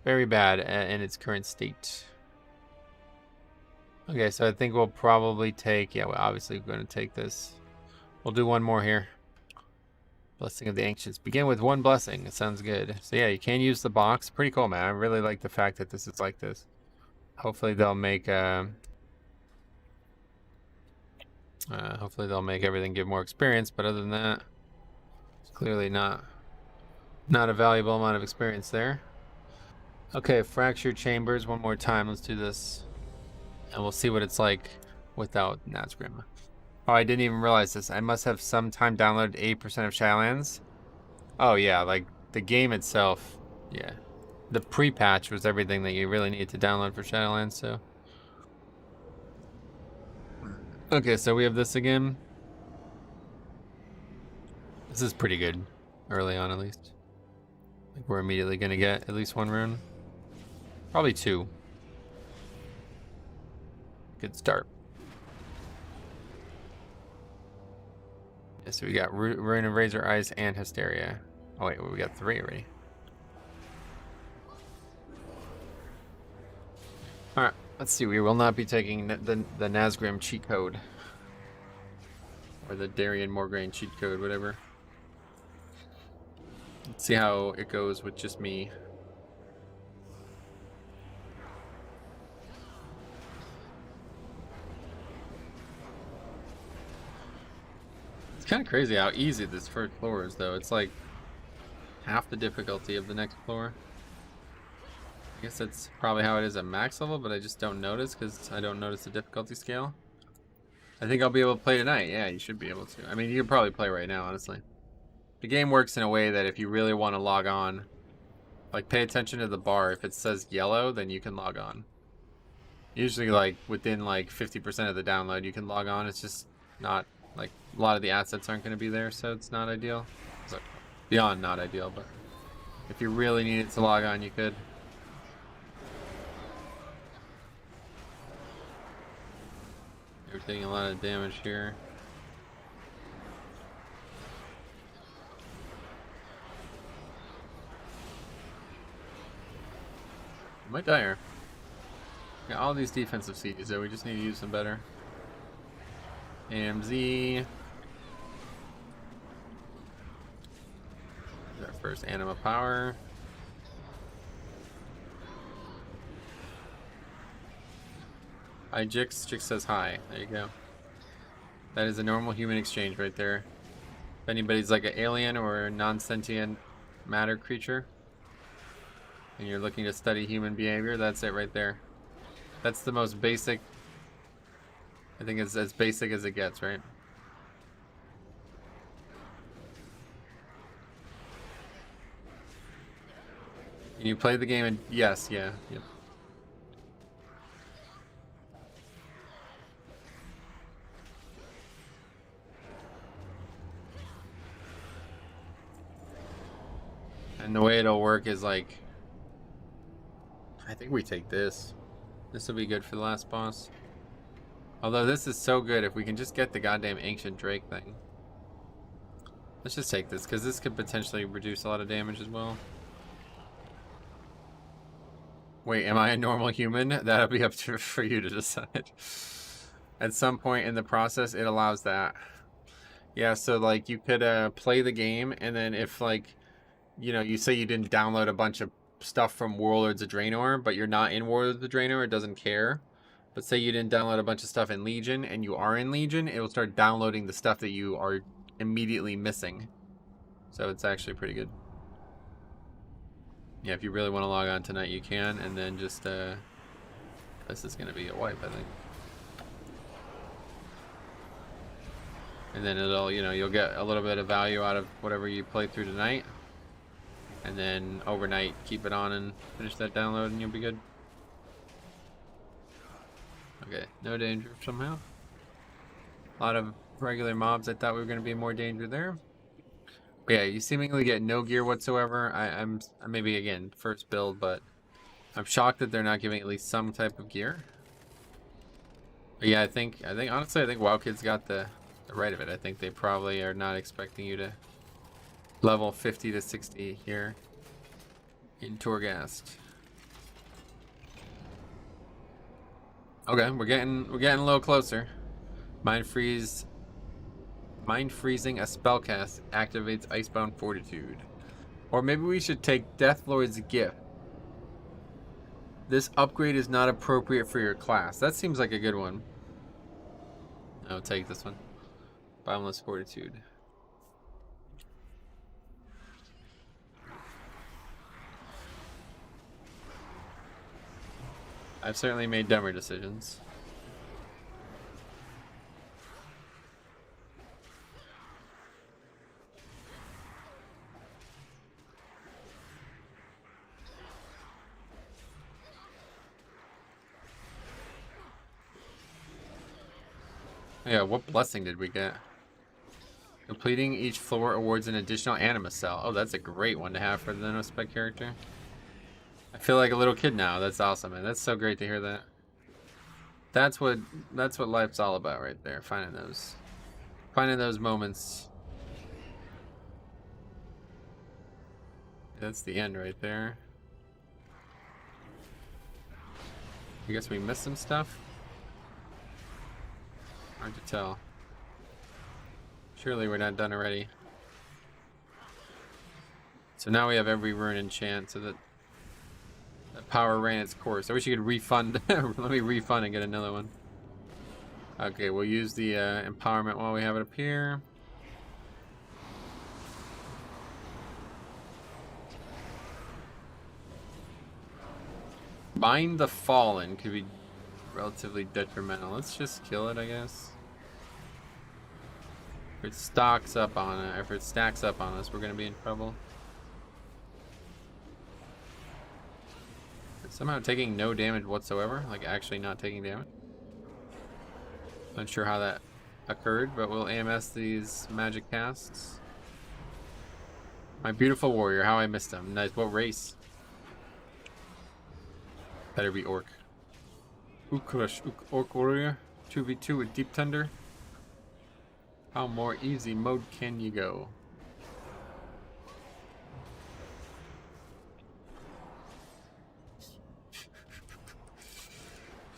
Very bad in its current state. Okay, so I think we'll probably take, yeah, we're obviously going to take this. We'll do one more here. Blessing of the Ancients. Begin with 1 blessing. It sounds good. So yeah, you can use the box. Pretty cool, man. I really like the fact that this is like this. Hopefully they'll make everything give more experience, but other than that, it's clearly not a valuable amount of experience there. Okay, Fractured Chambers one more time. Let's do this. And we'll see what it's like without Nazgrim. Oh, I didn't even realize this. I must have sometime downloaded 8% of Shadowlands. Oh yeah, like the game itself. Yeah. The pre-patch was everything that you really need to download for Shadowlands, so. Okay, so we have this again. This is pretty good. Early on, at least. I think we're immediately going to get at least 1 rune. Probably 2. Good start. Yeah, so we got Rune of Razor Eyes and Hysteria. Oh wait, we got 3 already. Alright, let's see. We will not be taking the Nazgrim cheat code. Or the Darien Morgraine cheat code, whatever. Let's see how it goes with just me. It's kind of crazy how easy this first floor is, though. It's like half the difficulty of the next floor. I guess that's probably how it is at max level, but I just don't notice because I don't notice the difficulty scale. I think I'll be able to play tonight. Yeah, you should be able to. I mean, you can probably play right now, honestly. The game works in a way that if you really want to log on, like pay attention to the bar. If it says yellow, then you can log on. Usually like within like 50% of the download, you can log on. It's just not like a lot of the assets aren't going to be there, so it's not ideal. It's like beyond not ideal, but if you really needed to log on, you could. You're taking a lot of damage here. Might die here. Got all these defensive C's, so we just need to use them better. AMZ. Our first anima power. Hi Jix. Jix says hi. There you go. That is a normal human exchange right there. If anybody's like an alien or a non-sentient matter creature and you're looking to study human behavior, that's it right there. That's the most basic. I think it's as basic as it gets, right? Can you play the game and yes, yeah, yep. And the way it'll work is like, I think we take this. This will be good for the last boss. Although this is so good if we can just get the goddamn ancient Drake thing. Let's just take this because this could potentially reduce a lot of damage as well. Wait, am I a normal human? That'll be up to for you to decide. At some point in the process, it allows that. Yeah, so like you could play the game, and then if like, you know, you say you didn't download a bunch of stuff from Warlords of Draenor, but you're not in Warlords of Draenor, it doesn't care. But say you didn't download a bunch of stuff in Legion, and you are in Legion, it will start downloading the stuff that you are immediately missing. So it's actually pretty good. Yeah, if you really want to log on tonight, you can, and then just, this is going to be a wipe, I think. And then it'll, you know, you'll get a little bit of value out of whatever you play through tonight. And then overnight, keep it on and finish that download, and you'll be good. Okay, no danger somehow. A lot of regular mobs. I thought we were going to be in more danger there. But yeah, you seemingly get no gear whatsoever. I'm maybe again first build, but I'm shocked that they're not giving at least some type of gear. But yeah, I think honestly, I think WoW Kids got the right of it. I think they probably are not expecting you to level 50 to 60 here in Torghast. Okay, we're getting a little closer. Mind freezing a spellcast activates Icebound Fortitude. Or maybe we should take Deathlord's Gift. This upgrade is not appropriate for your class. That seems like a good one. I'll take this one. Boundless Fortitude. I've certainly made dumber decisions. Yeah, what blessing did we get? Completing each floor awards an additional anima cell. Oh, that's a great one to have for the Spec character. I feel like a little kid now. That's awesome, man. That's so great to hear that. That's what life's all about right there. Finding those moments. That's the end right there. I guess we missed some stuff. Hard to tell. Surely we're not done already. So now we have every rune enchant so that the power ran its course. I wish you could refund. Let me refund and get another one. Okay, we'll use the empowerment while we have it up here. Bind the Fallen could be relatively detrimental. Let's just kill it, I guess. If it stacks up on it, if it stacks up on us, we're gonna be in trouble. It's somehow taking no damage whatsoever, like actually not taking damage. Unsure how that occurred, but we'll AMS these magic casts. My beautiful warrior, how I missed him. Nice. What race? Better be orc. Ukrush, orc warrior, 2v2 with deep tender. How more easy mode can you go?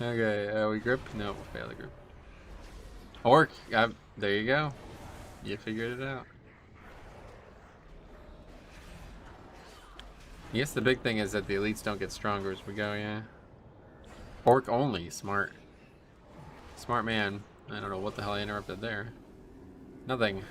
Okay, we grip? No, we'll fail the grip. Orc, there you go. You figured it out. Yes, the big thing is that the elites don't get stronger as we go, yeah. Orc only, smart. Smart man. I don't know what the hell I interrupted there. Nothing.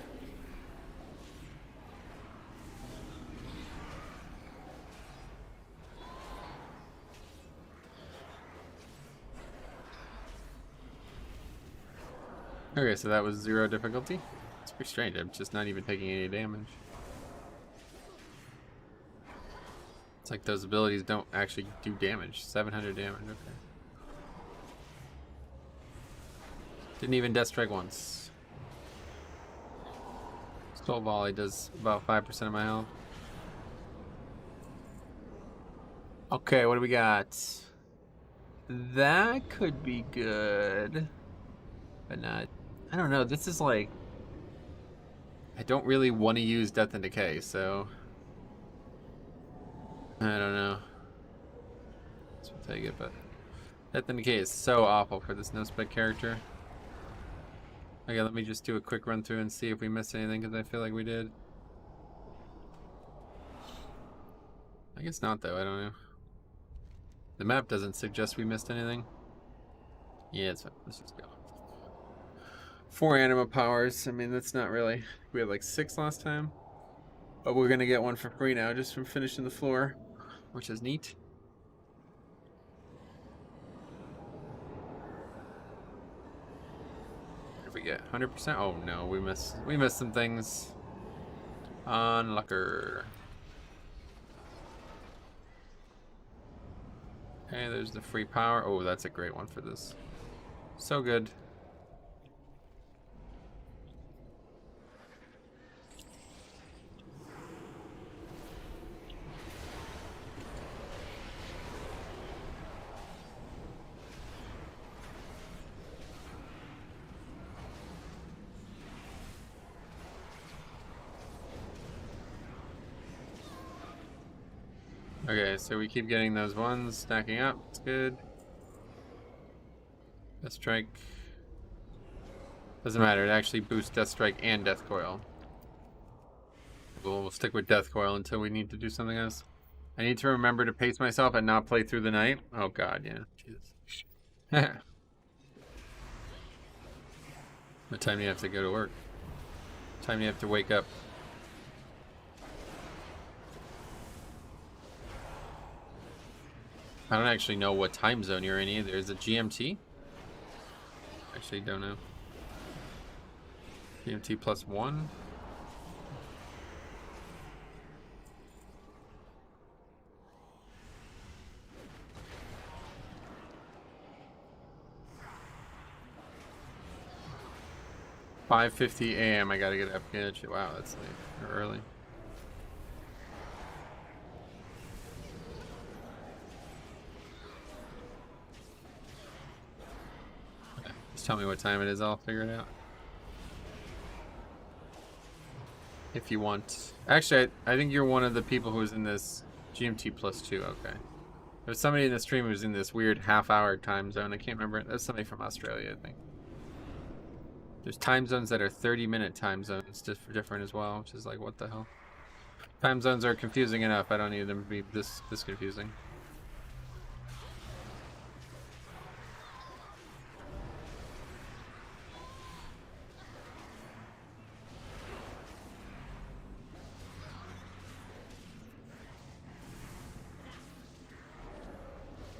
Okay, so that was 0 difficulty. It's pretty strange. I'm just not even taking any damage. It's like those abilities don't actually do damage. 700 damage, okay. Didn't even death strike once. Soul volley does about 5% of my health. Okay, what do we got? That could be good. But not... I don't know, this is like... I don't really want to use Death and Decay, so... I don't know. So we'll take it, but... Death and Decay is so awful for this no-spec character. Okay, let me just do a quick run through and see if we missed anything, because I feel like we did. I guess not, though, I don't know. The map doesn't suggest we missed anything. Yeah, it's fine. Let's just go. 4 anima powers. I mean, that's not really... We had like 6 last time. But we're gonna get one for free now, just from finishing the floor. Which is neat. What did we get? 100%? Oh no, we missed some things. Unlucker. Okay, there's the free power. Oh, that's a great one for this. So good. Okay, so we keep getting those ones stacking up. It's good. Death Strike. Doesn't matter. It actually boosts Death Strike and Death Coil. We'll stick with Death Coil until we need to do something else. I need to remember to pace myself and not play through the night. Oh god, yeah. Jesus. What time do you have to go to work? What time do you have to wake up? I don't actually know what time zone you're in either. Is it GMT? Actually, don't know. GMT +1? $5:50 a.m. I gotta get up. Wow, that's late or early. Just tell me what time it is, I'll figure it out. If you want. Actually, I think you're one of the people who's in this GMT +2, okay. There's somebody in the stream who's in this weird half-hour time zone. I can't remember. That's somebody from Australia, I think. There's time zones that are 30-minute time zones, different as well, which is like, what the hell? Time zones are confusing enough. I don't need them to be this confusing.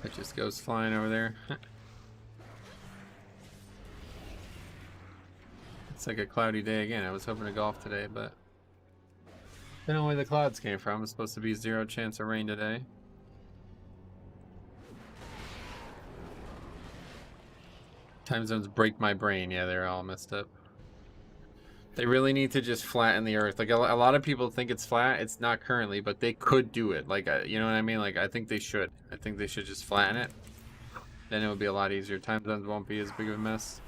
It just goes flying over there. It's like a cloudy day again. I was hoping to golf today, but I don't know where the clouds came from. It's supposed to be 0 chance of rain today. Time zones break my brain. Yeah, they're all messed up. They really need to just flatten the earth. Like a lot of people think it's flat. It's not currently, but they could do it. Like, you know what I mean? Like, I think they should. I think they should just flatten it. Then it would be a lot easier. Time zones won't be as big of a mess.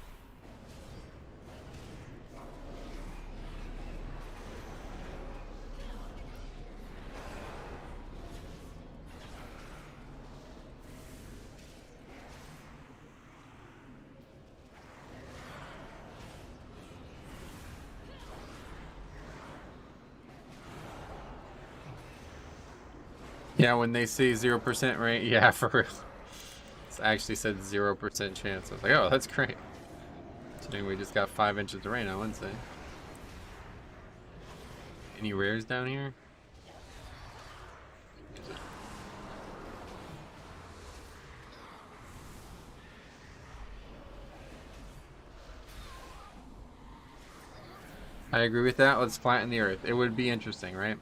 Yeah, when they say 0% rate, yeah, for real. It's actually said 0% chance. I was like, oh, that's great. Considering we just got 5 inches of rain on Wednesday. Any rares down here? I agree with that. Let's flatten the earth. It would be interesting, right?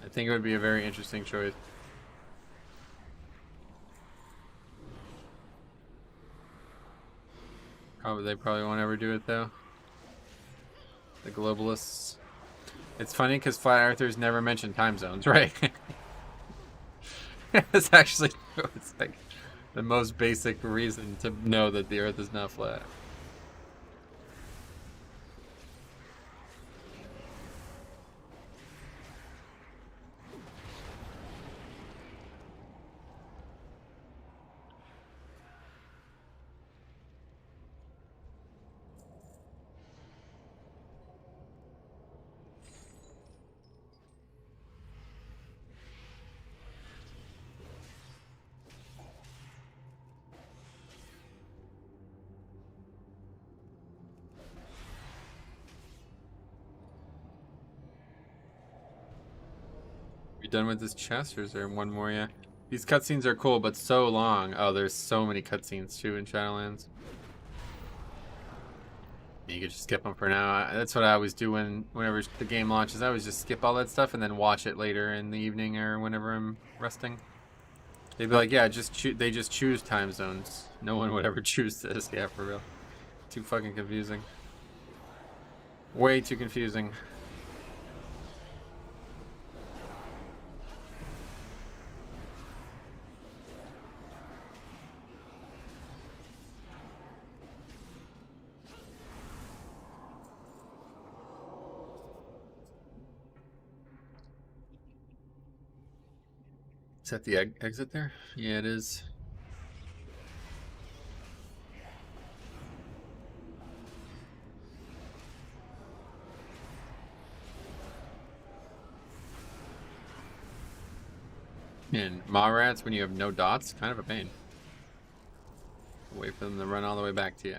I think it would be a very interesting choice. They probably won't ever do it though. The globalists. It's funny because flat earthers never mention time zones, right? It's actually true. It's like the most basic reason to know that the earth is not flat. Done with this chest, or is there one more? Yeah, these cutscenes are cool, but so long. Oh, there's so many cutscenes too in Shadowlands. You could just skip them for now. That's what I always do whenever the game launches. I always just skip all that stuff and then watch it later in the evening or whenever I'm resting. They'd be like, yeah, they just choose time zones. No one would ever choose this. Yeah, for real. Too fucking confusing. Way too confusing. Is that the exit there? Yeah, it is. And maw rats, when you have no dots, kind of a pain. Wait for them to run all the way back to you.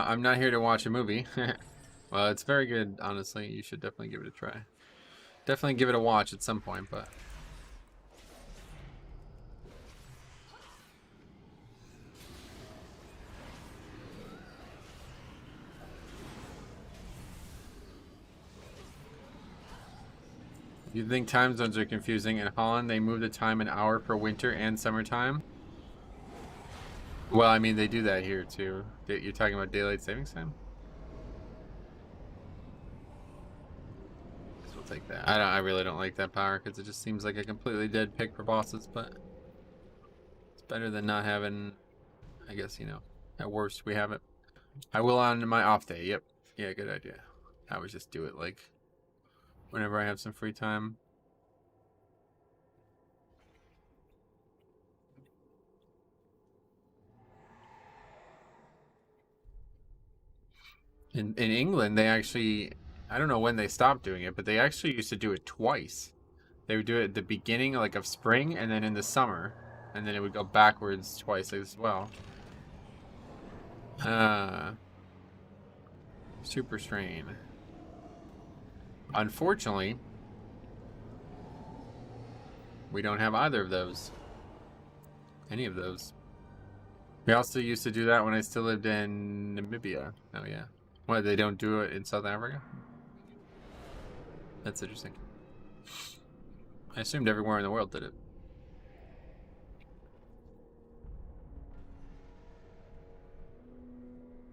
I'm not here to watch a movie. Well, it's very good, honestly. You should definitely give it a try. Definitely give it a watch at some point, but... You think time zones are confusing? In Holland, they move the time an hour for winter and summertime. Well, I mean, they do that here, too. You're talking about daylight savings time? So we'll take that. I really don't like that power, because it just seems like a completely dead pick for bosses, but... It's better than not having... I guess, you know, at worst, we have it. I will on my off day, yep. Yeah, good idea. I would just do it, like... whenever I have some free time. In England, they actually, I don't know when they stopped doing it, but they actually used to do it twice. They would do it at the beginning, like, of spring, and then in the summer. And then it would go backwards twice as well. Super Strain. Unfortunately, we don't have either of those. Any of those. We also used to do that when I still lived in Namibia. Oh, yeah. What, they don't do it in South Africa? That's interesting. I assumed everywhere in the world did it.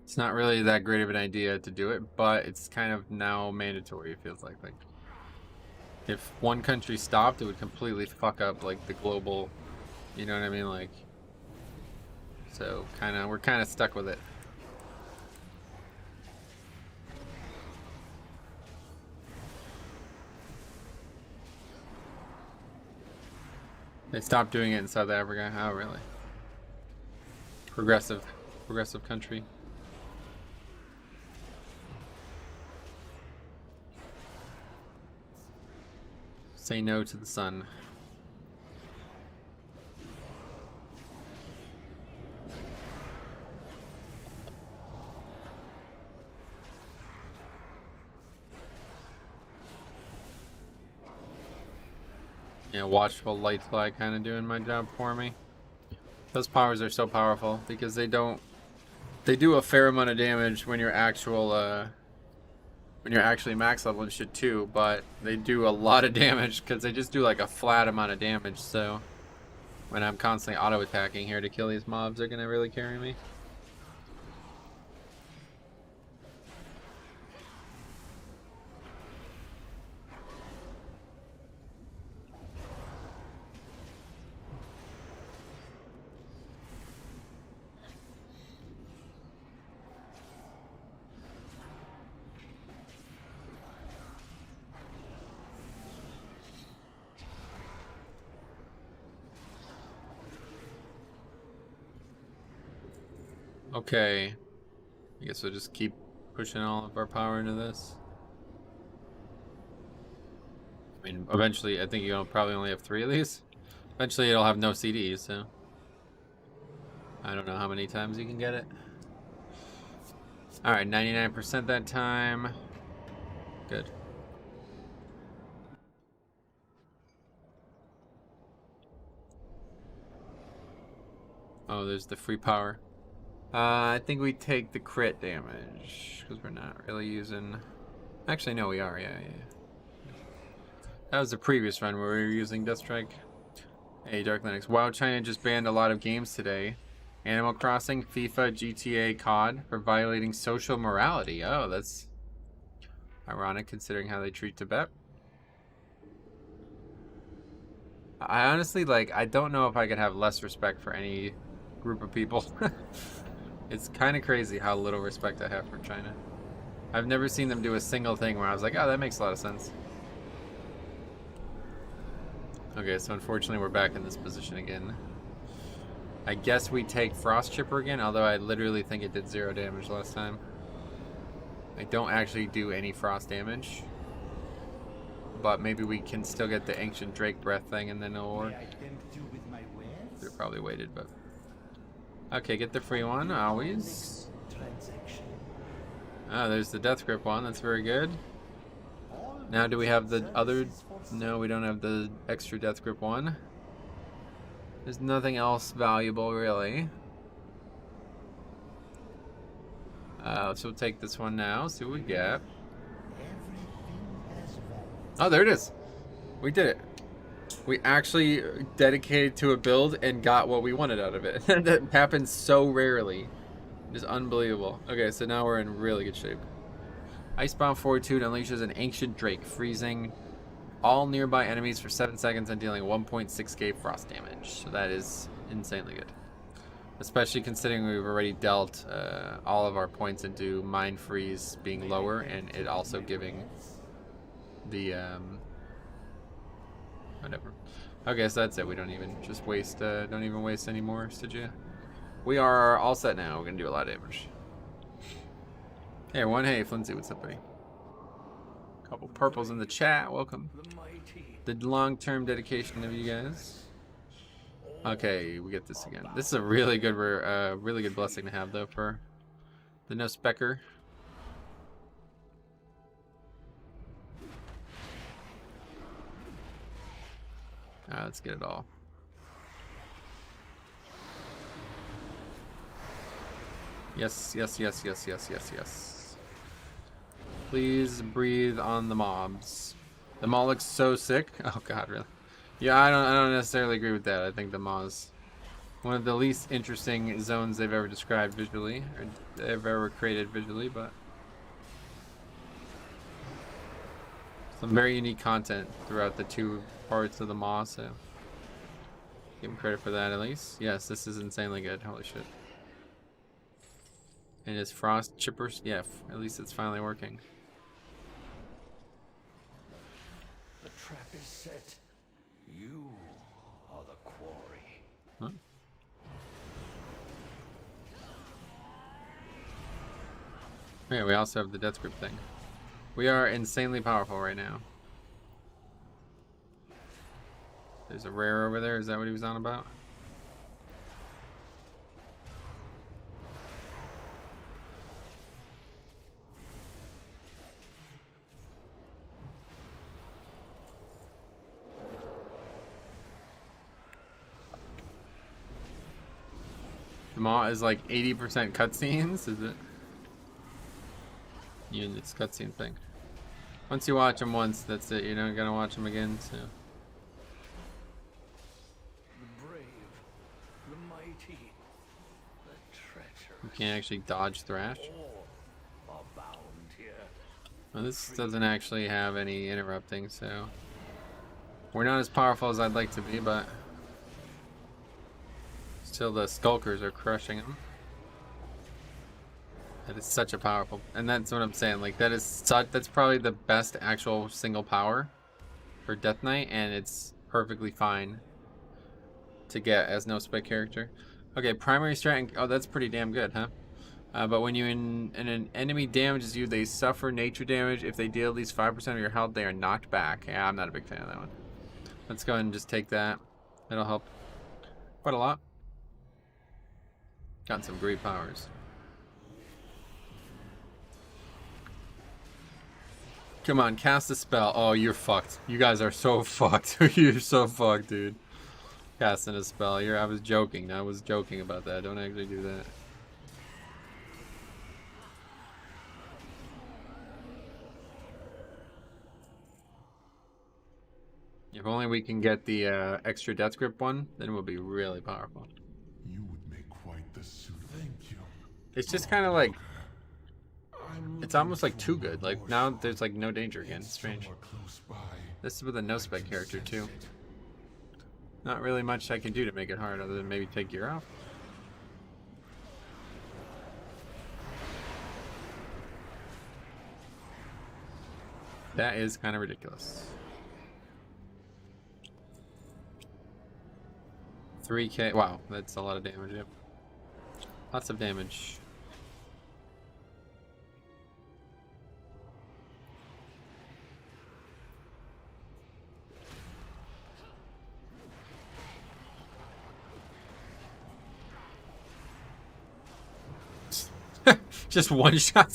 It's not really that great of an idea to do it, but it's kind of now mandatory, it feels like. Like, if one country stopped, it would completely fuck up, like, the global, you know what I mean? Like, so we're kind of stuck with it. They stopped doing it in South Africa. Oh, really? Progressive country. Say no to the sun. Yeah, watchful light fly kind of doing my job for me. Those powers are so powerful because they do a fair amount of damage when you're actually max level and shit too, but they do a lot of damage because they just do like a flat amount of damage. So when I'm constantly auto attacking here to kill these mobs, they're gonna really carry me. Okay, I guess we'll just keep pushing all of our power into this. I mean, eventually, I think you'll probably only have 3 of these. Eventually, it'll have no CDs, so I don't know how many times you can get it. All right, 99% that time. Good. Oh, there's the free power. I think we take the crit damage because we're not really using. Actually, no, we are. Yeah. That was the previous run where we were using Death Strike. Hey, Dark Linux. Wow, China just banned a lot of games today. Animal Crossing, FIFA, GTA, COD for violating social morality. Oh, that's ironic considering how they treat Tibet. I honestly, I don't know if I could have less respect for any group of people. It's kind of crazy how little respect I have for China. I've never seen them do a single thing where I was like, oh, that makes a lot of sense. Okay, so unfortunately we're back in this position again. I guess we take Frost Chipper again, although I literally think it did 0 damage last time. I don't actually do any frost damage. But maybe we can still get the Ancient Drake Breath thing and then it'll work. They're probably weighted, but... Okay, get the free one, always. Ah, there's the Death Grip one, that's very good. Now do we have the other... No, we don't have the extra Death Grip one. There's nothing else valuable, really. So we'll take this one now, see what we get. Oh, there it is. We did it. We actually dedicated to a build and got what we wanted out of it. That happens so rarely. It is unbelievable. Okay, so now we're in really good shape. Icebound Fortitude unleashes an Ancient Drake, freezing all nearby enemies for 7 seconds and dealing 1.6k frost damage. So that is insanely good. Especially considering we've already dealt all of our points into Mind Freeze being lower and it also giving the whatever. Okay, so that's it. We don't even just waste don't even waste any more, Stygia. We are all set now. We're gonna do a lot of damage. Hey everyone, hey Flintsy, what's up, buddy? Couple purples in the chat, welcome. The long-term dedication of you guys. Okay, we get this again. This is a really good blessing to have though for the no specker. Let's get it all. Yes, yes, yes, yes, yes, yes, yes. Please breathe on the mobs. The maw looks so sick. Oh god, really? Yeah, I don't necessarily agree with that. I think the maw is one of the least interesting zones they've ever described visually, or they've ever created visually, but some very unique content throughout the 2 parts of the maw, so give him credit for that at least. Yes, this is insanely good. Holy shit. And his frost chippers, yeah, at least it's finally working. The trap is set. You are the quarry. Huh? Yeah, we also have the death grip thing. We are insanely powerful right now. There's a rare over there. Is that what he was on about? The Maw is like 80% cutscenes, is it? Yeah, it's cutscene thing. Once you watch them once, that's it. You're not gonna watch them again, so. The brave, the mighty, the treacherous. You can't actually dodge Thrash. All are bound here. Well, this doesn't actually have any interrupting, so. We're not as powerful as I'd like to be, but. Still, the Skulkers are crushing them. That is such a powerful, and that's what I'm saying. Like that's probably the best actual single power for Death Knight, and it's perfectly fine to get as no spec character. Okay, primary strat. Oh, that's pretty damn good, huh? But when an enemy damages you, they suffer nature damage. If they deal at least 5% of your health, they are knocked back. Yeah, I'm not a big fan of that one. Let's go ahead and just take that. It'll help quite a lot. Got some great powers. Come on, cast a spell. Oh, you're fucked. You guys are so fucked. You're so fucked, dude. Casting a spell. I was joking. I was joking about that. Don't actually do that. If only we can get the extra death grip one, then we'll be really powerful. You would make quite the suit. Thank you. It's just kind of like, it's almost like too good. Like now there's like no danger again. It's strange. This is with a no spec character too. Not really much I can do to make it hard other than maybe take gear off. That is kind of ridiculous. 3k. Wow, that's a lot of damage. Yep. Lots of damage. Just one shot.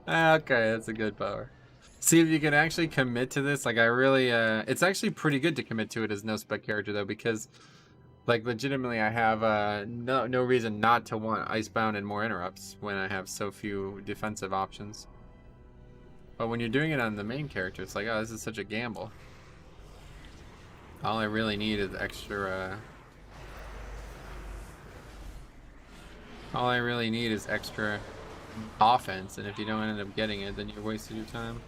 Okay, that's a good power. See if you can actually commit to this. Like I really, it's actually pretty good to commit to it as no spec character though, because like legitimately I have no reason not to want Icebound and more interrupts when I have so few defensive options. But when you're doing it on the main character, it's like, oh, this is such a gamble. All I really need is extra, all I really need is extra offense, and if you don't end up getting it, then you're wasting your time.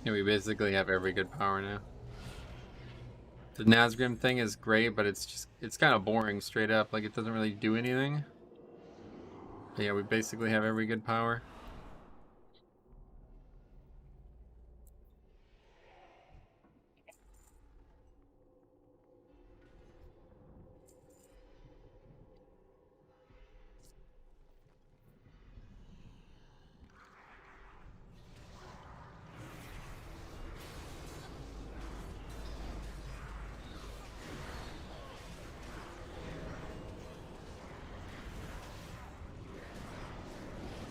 Yeah, we basically have every good power now. The Nazgrim thing is great, but it's kind of boring straight up. Like, it doesn't really do anything. But yeah, we basically have every good power.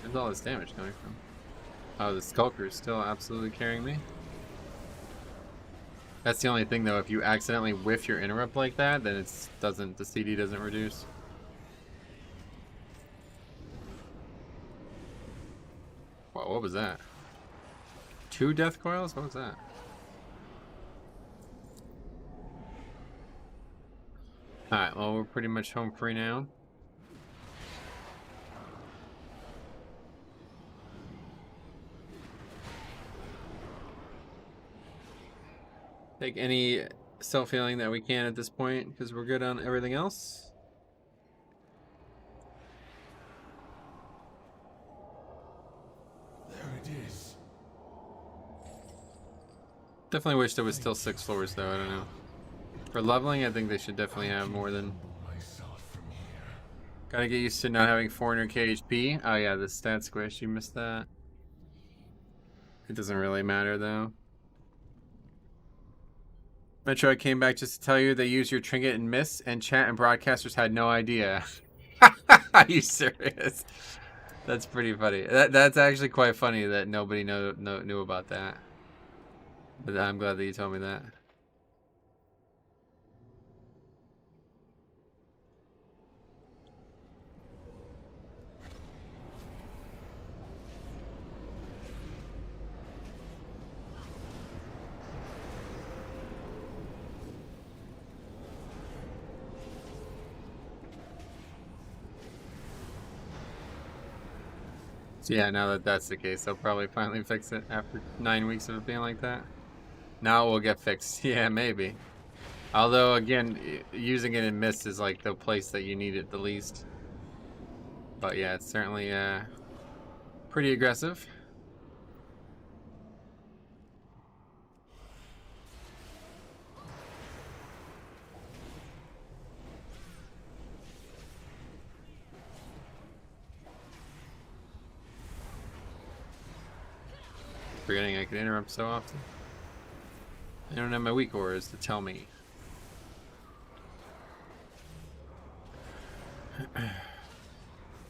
Where's all this damage coming from? Oh, the Skulker is still absolutely carrying me. That's the only thing though, if you accidentally whiff your interrupt like that, then the CD doesn't reduce. Whoa, what was that? 2 death coils? What was that? Alright, well, we're pretty much home free now. Take any self-healing that we can at this point, because we're good on everything else. There it is. Definitely wish there was still 6 floors, though. I don't know. For leveling, I think they should definitely have more than... Gotta get used to not having 400k HP. Oh yeah, the stat squish, you missed that. It doesn't really matter, though. Metro, I came back just to tell you they used your trinket and miss, and chat and broadcasters had no idea. Are you serious? That's pretty funny. That's actually quite funny that nobody knew about that. But I'm glad that you told me that. So yeah, now that that's the case, they'll probably finally fix it after 9 weeks of it being like that. Now it will get fixed. Yeah, maybe. Although, again, using it in mist is like the place that you need it the least. But yeah, it's certainly pretty aggressive. Forgetting I can interrupt so often. I don't have my weak auras to tell me.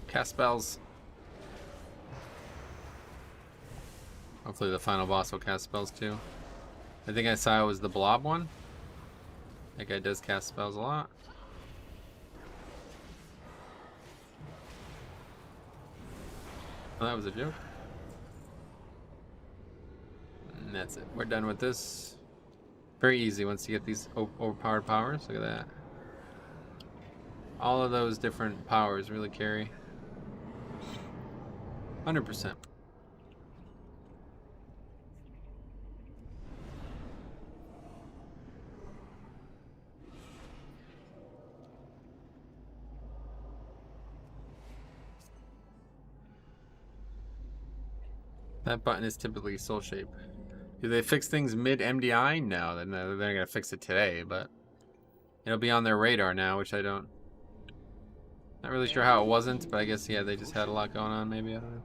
Cast spells. Hopefully the final boss will cast spells too. I think I saw it was the blob one. That guy does cast spells a lot. Oh, that was a joke. And that's it. We're done with this. Very easy once you get these overpowered powers. Look at that. All of those different powers really carry. 100%. That button is typically soul shape. Do they fix things mid MDI? No, they're not gonna fix it today, but it'll be on their radar now, which I don't. Not really sure how it wasn't, but I guess yeah, they just had a lot going on. Maybe I don't know.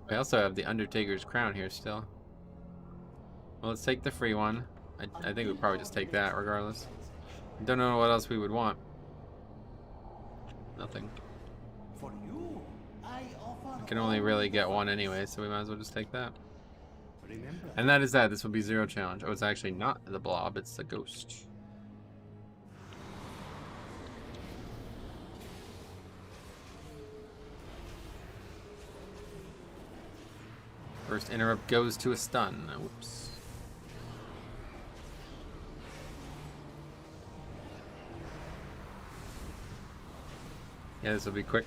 We also have the Undertaker's crown here still. Well, let's take the free one. I think we'd probably just take that regardless. I don't know what else we would want. Nothing. For you, I offer We can only really get one anyway, so we might as well just take that. Remember, And that is that. This will be 0 challenge. Oh, it's actually not the blob, it's the ghost. First interrupt goes to a stun. Whoops. Yeah, this will be quick.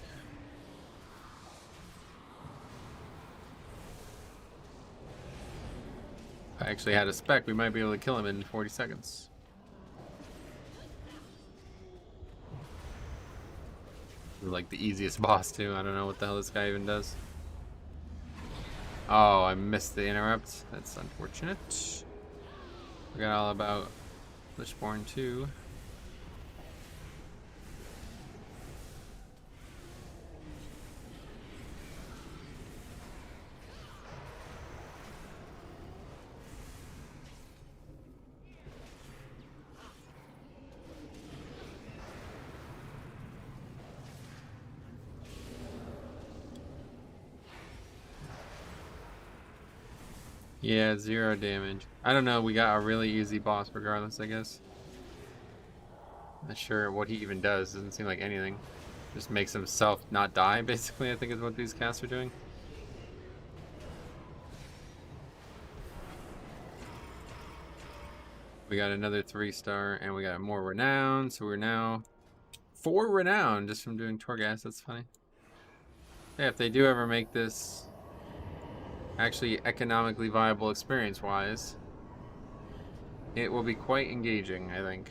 If I actually had a spec, we might be able to kill him in 40 seconds. Like the easiest boss too. I don't know what the hell this guy even does. Oh, I missed the interrupt. That's unfortunate. Forgot all about Lishborn too. Yeah, 0 damage. I don't know, we got a really easy boss regardless, I guess. Not sure what he even does. Doesn't seem like anything. Just makes himself not die, basically, I think is what these casts are doing. We got another 3-star, and we got more renown. So we're now 4 renown just from doing Torghast. That's funny. Yeah, if they do ever make this actually economically viable experience-wise, it will be quite engaging, I think.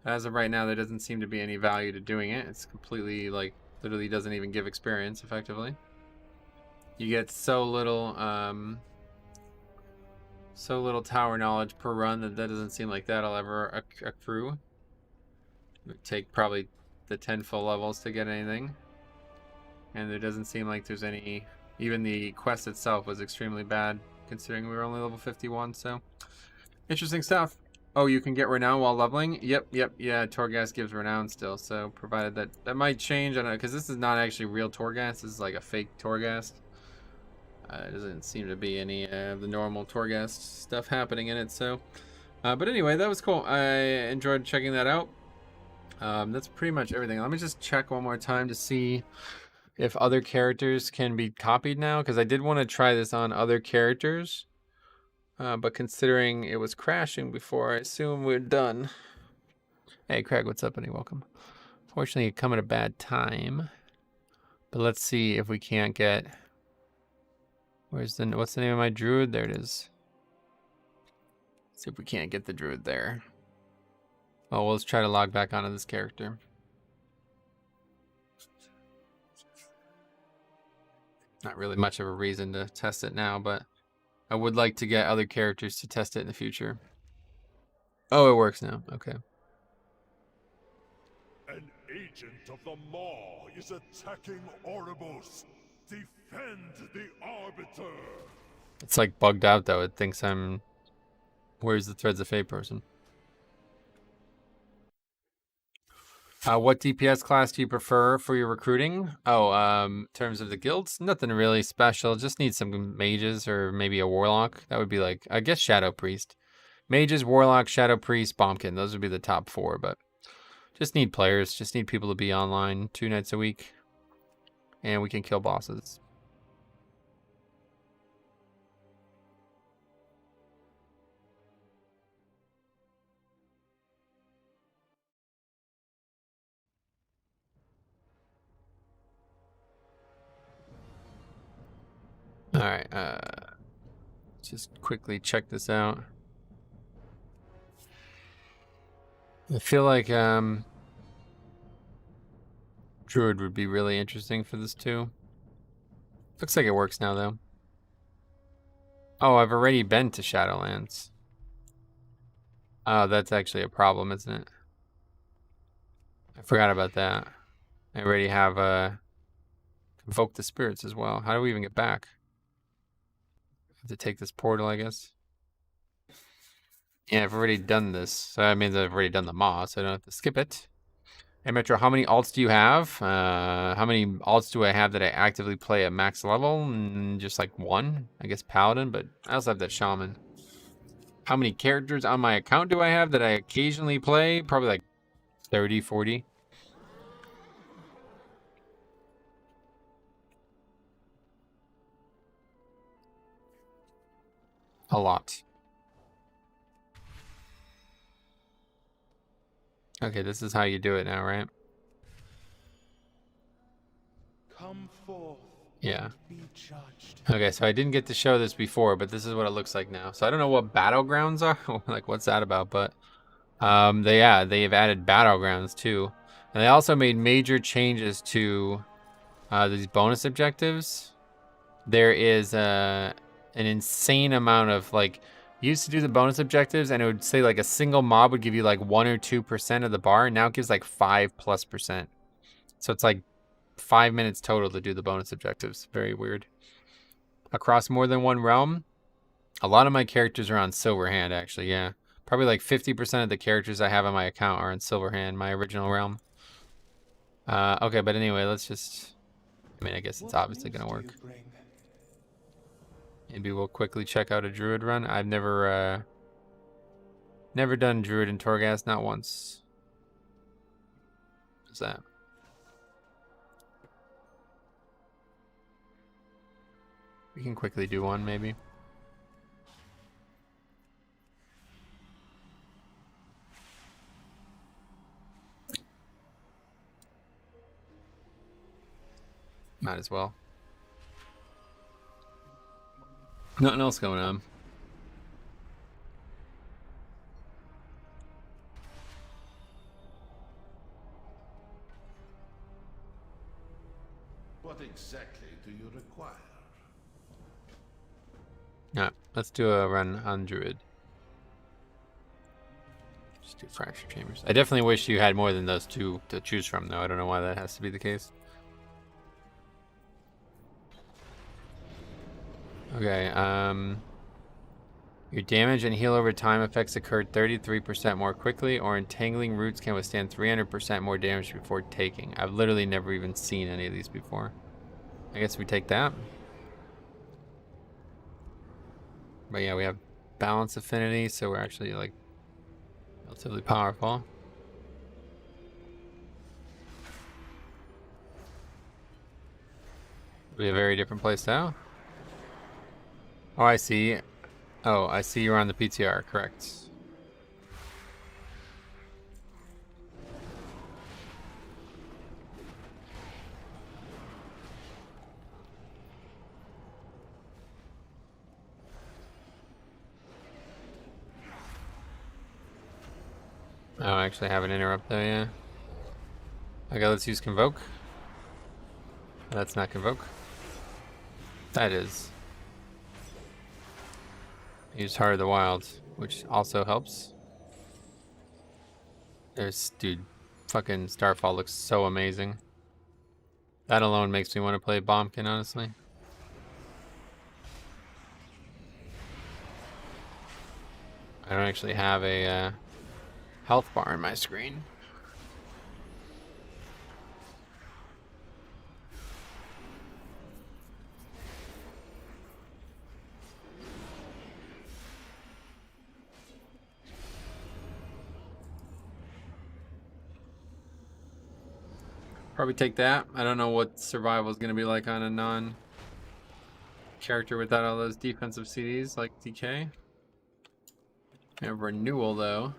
As of right now, there doesn't seem to be any value to doing it. It's completely, like, literally doesn't even give experience, effectively. You get so little tower knowledge per run that doesn't seem like that'll ever accrue. It would take probably the 10 full levels to get anything. And there doesn't seem like there's any... Even the quest itself was extremely bad, considering we were only level 51, so... Interesting stuff. Oh, you can get renown while leveling? Yep, yeah, Torghast gives renown still, so provided that might change, I don't know, because this is not actually real Torghast, this is like a fake Torghast. It doesn't seem to be any of the normal Torghast stuff happening in it, so... but anyway, that was cool. I enjoyed checking that out. That's pretty much everything. Let me just check one more time to see if other characters can be copied now, because I did want to try this on other characters. But considering it was crashing before, I assume we're done. Hey, Craig, what's up, buddy? Welcome. Fortunately, it come at a bad time. But let's see if we can't get... what's the name of my Druid? There it is. Let's see if we can't get the Druid there. Oh, well, let's try to log back onto this character. Not really much of a reason to test it now, but... I would like to get other characters to test it in the future. Oh, it works now. Okay. An agent of the Maw is attacking Oribos. Defend the Arbiter. It's like bugged out though. It thinks I'm... Where's the Threads of Fate person? What DPS class do you prefer for your recruiting? Oh, in terms of the guilds, nothing really special. Just need some mages or maybe a warlock. That would be like, I guess, Shadow Priest. Mages, warlock, Shadow Priest, Bombkin. Those would be the top 4, but just need players. Just need people to be online 2 nights a week. And we can kill bosses. Alright, just quickly check this out. I feel like Druid would be really interesting for this too. Looks like it works now though. Oh, I've already been to Shadowlands. Oh, that's actually a problem, isn't it? I forgot about that. I already have Convoke the Spirits as well. How do we even get back? Have to take this portal, I guess. Yeah, I've already done this. So that means I've already done the Maw, so I don't have to skip it. Hey, Metro, how many alts do you have? How many alts do I have that I actively play at max level? Just like 1, I guess Paladin, but I also have that Shaman. How many characters on my account do I have that I occasionally play? Probably like 30, 40. A lot. Okay, this is how you do it now, right? Come forth. Yeah. Be judged. Okay, so I didn't get to show this before, but this is what it looks like now. So I don't know what battlegrounds are. Like, what's that about? But they have added battlegrounds too, and they also made major changes to these bonus objectives. There is an insane amount of, like, you used to do the bonus objectives and it would say like a single mob would give you like 1 or 2% of the bar, and now it gives like 5+%. So it's like 5 minutes total to do the bonus objectives. Very weird. Across more than one realm, a lot of my characters are on Silverhand, actually. Yeah, probably like 50% of the characters I have on my account are in Silverhand, my original realm. Okay, but anyway, let's just, I mean, I guess it's obviously gonna work. Maybe we'll quickly check out a Druid run. I've never done Druid in Torghast, not once. What's that? We can quickly do one, maybe. Might as well. Nothing else going on. What exactly do you require? Alright, let's do a run on Druid. Just do fracture chambers. I definitely wish you had more than those two to choose from, though. I don't know why that has to be the case. Okay, your damage and heal over time effects occur 33% more quickly, or entangling roots can withstand 300% more damage before taking. I've literally never even seen any of these before. I guess we take that. But yeah, we have balance affinity, so we're actually like relatively powerful. We have a very different playstyle. Oh, I see. Oh, I see you're on the PTR, correct. Oh, I actually have an interrupt though, yeah. Okay, let's use Convoke. That's not Convoke. That is. Use Heart of the Wild, which also helps. There's, dude, fucking Starfall looks so amazing. That alone makes me want to play Bombkin, honestly. I don't actually have a health bar on my screen. Probably take that. I don't know what survival is going to be like on a non-character without all those defensive CDs like DK. I have renewal though.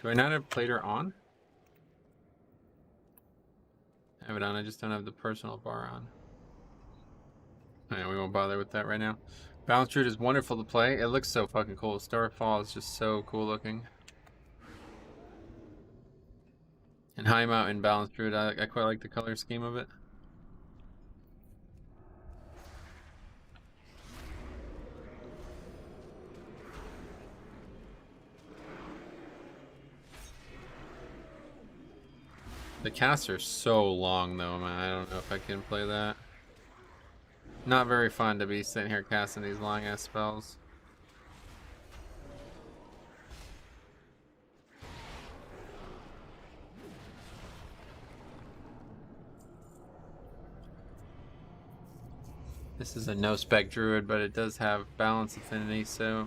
Do I not have Plater on? I have it on, I just don't have the personal bar on. Alright, we won't bother with that right now. Balance Druid is wonderful to play. It looks so fucking cool. Starfall is just so cool looking. And High Mountain Balance Druid, I quite like the color scheme of it. The casts are so long though, man. I don't know if I can play that. Not very fun to be sitting here casting these long ass spells. This is a no spec druid, but it does have balance affinity, so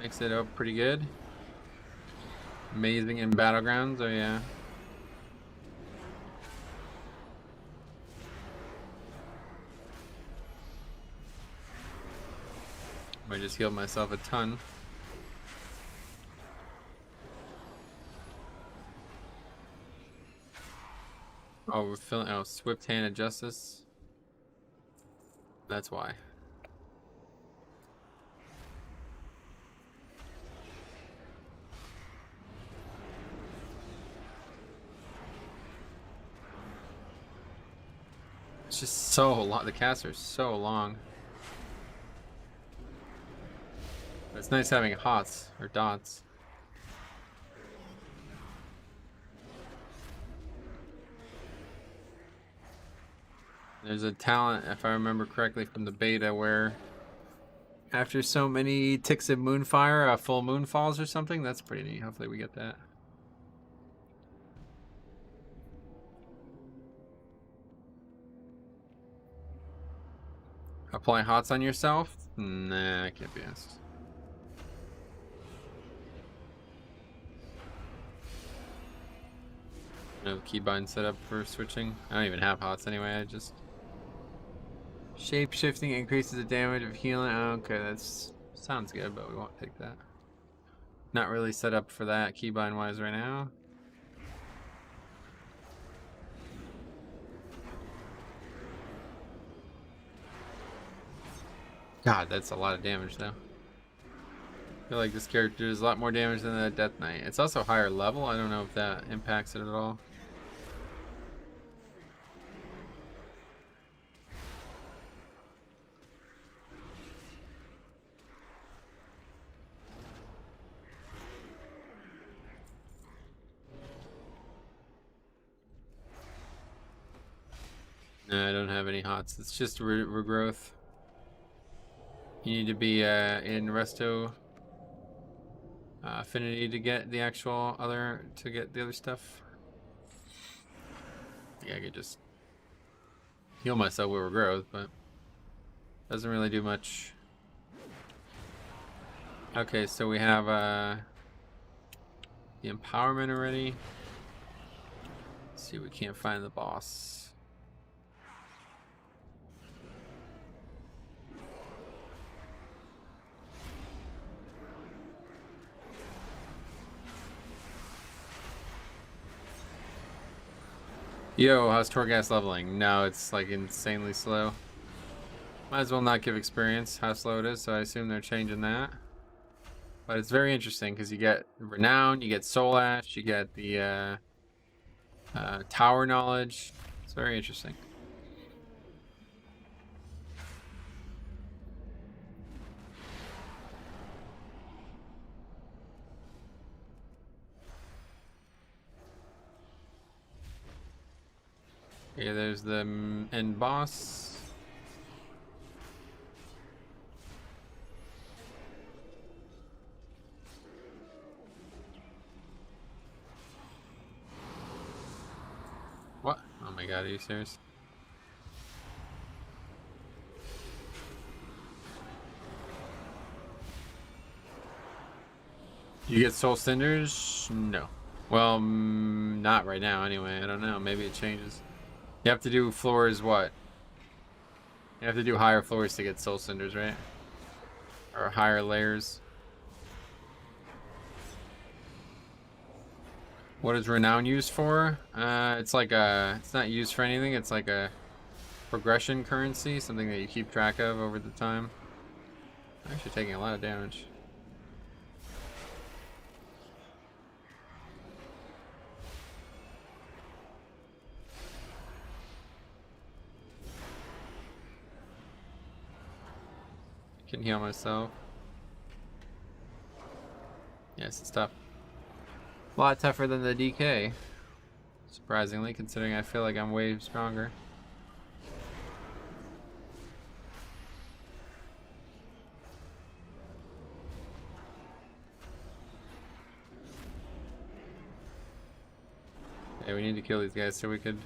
makes it up pretty good. Amazing in battlegrounds, oh yeah. I just healed myself a ton. Oh, we're feeling, oh, Swift Hand of Justice. That's why. It's just so long. The casts are so long. It's nice having hots or dots. There's a talent, if I remember correctly, from the beta where after so many ticks of Moonfire, a full moon falls or something. That's pretty neat. Hopefully we get that. Apply hots on yourself? Nah, I can't be asked. No keybind set up for switching. I don't even have hots anyway. I just shape shifting increases the damage of healing. Oh, okay, that's sounds good, but we won't take that. Not really set up for that keybind wise right now. God, that's a lot of damage though. I feel like this character does a lot more damage than the Death Knight. It's also higher level. I don't know if that impacts it at all. No, I don't have any hots. It's just regrowth. You need to be in resto affinity to get the actual other stuff. Yeah, I could just heal myself with regrowth, but doesn't really do much. Okay, so we have the empowerment already. Let's see, we can't find the boss. Yo, how's Torghast leveling? No, it's like insanely slow. Might as well not give experience how slow it is, so I assume they're changing that. But it's very interesting because you get Renown, you get Soul Ash, you get the Tower Knowledge. It's very interesting. Okay, there's the end boss. What? Oh my god, are you serious? You get Soul Cinders? No. Well, not right now anyway. I don't know. Maybe it changes. You have to do floors, what? You have to do higher floors to get Soul Cinders, right? Or higher layers. What is Renown used for? It's like it's not used for anything. It's like a progression currency, something that you keep track of over the time. I'm actually taking a lot of damage. Can heal myself. Yes, it's tough. A lot tougher than the DK. Surprisingly, considering I feel like I'm way stronger. Okay, we need to kill these guys so we could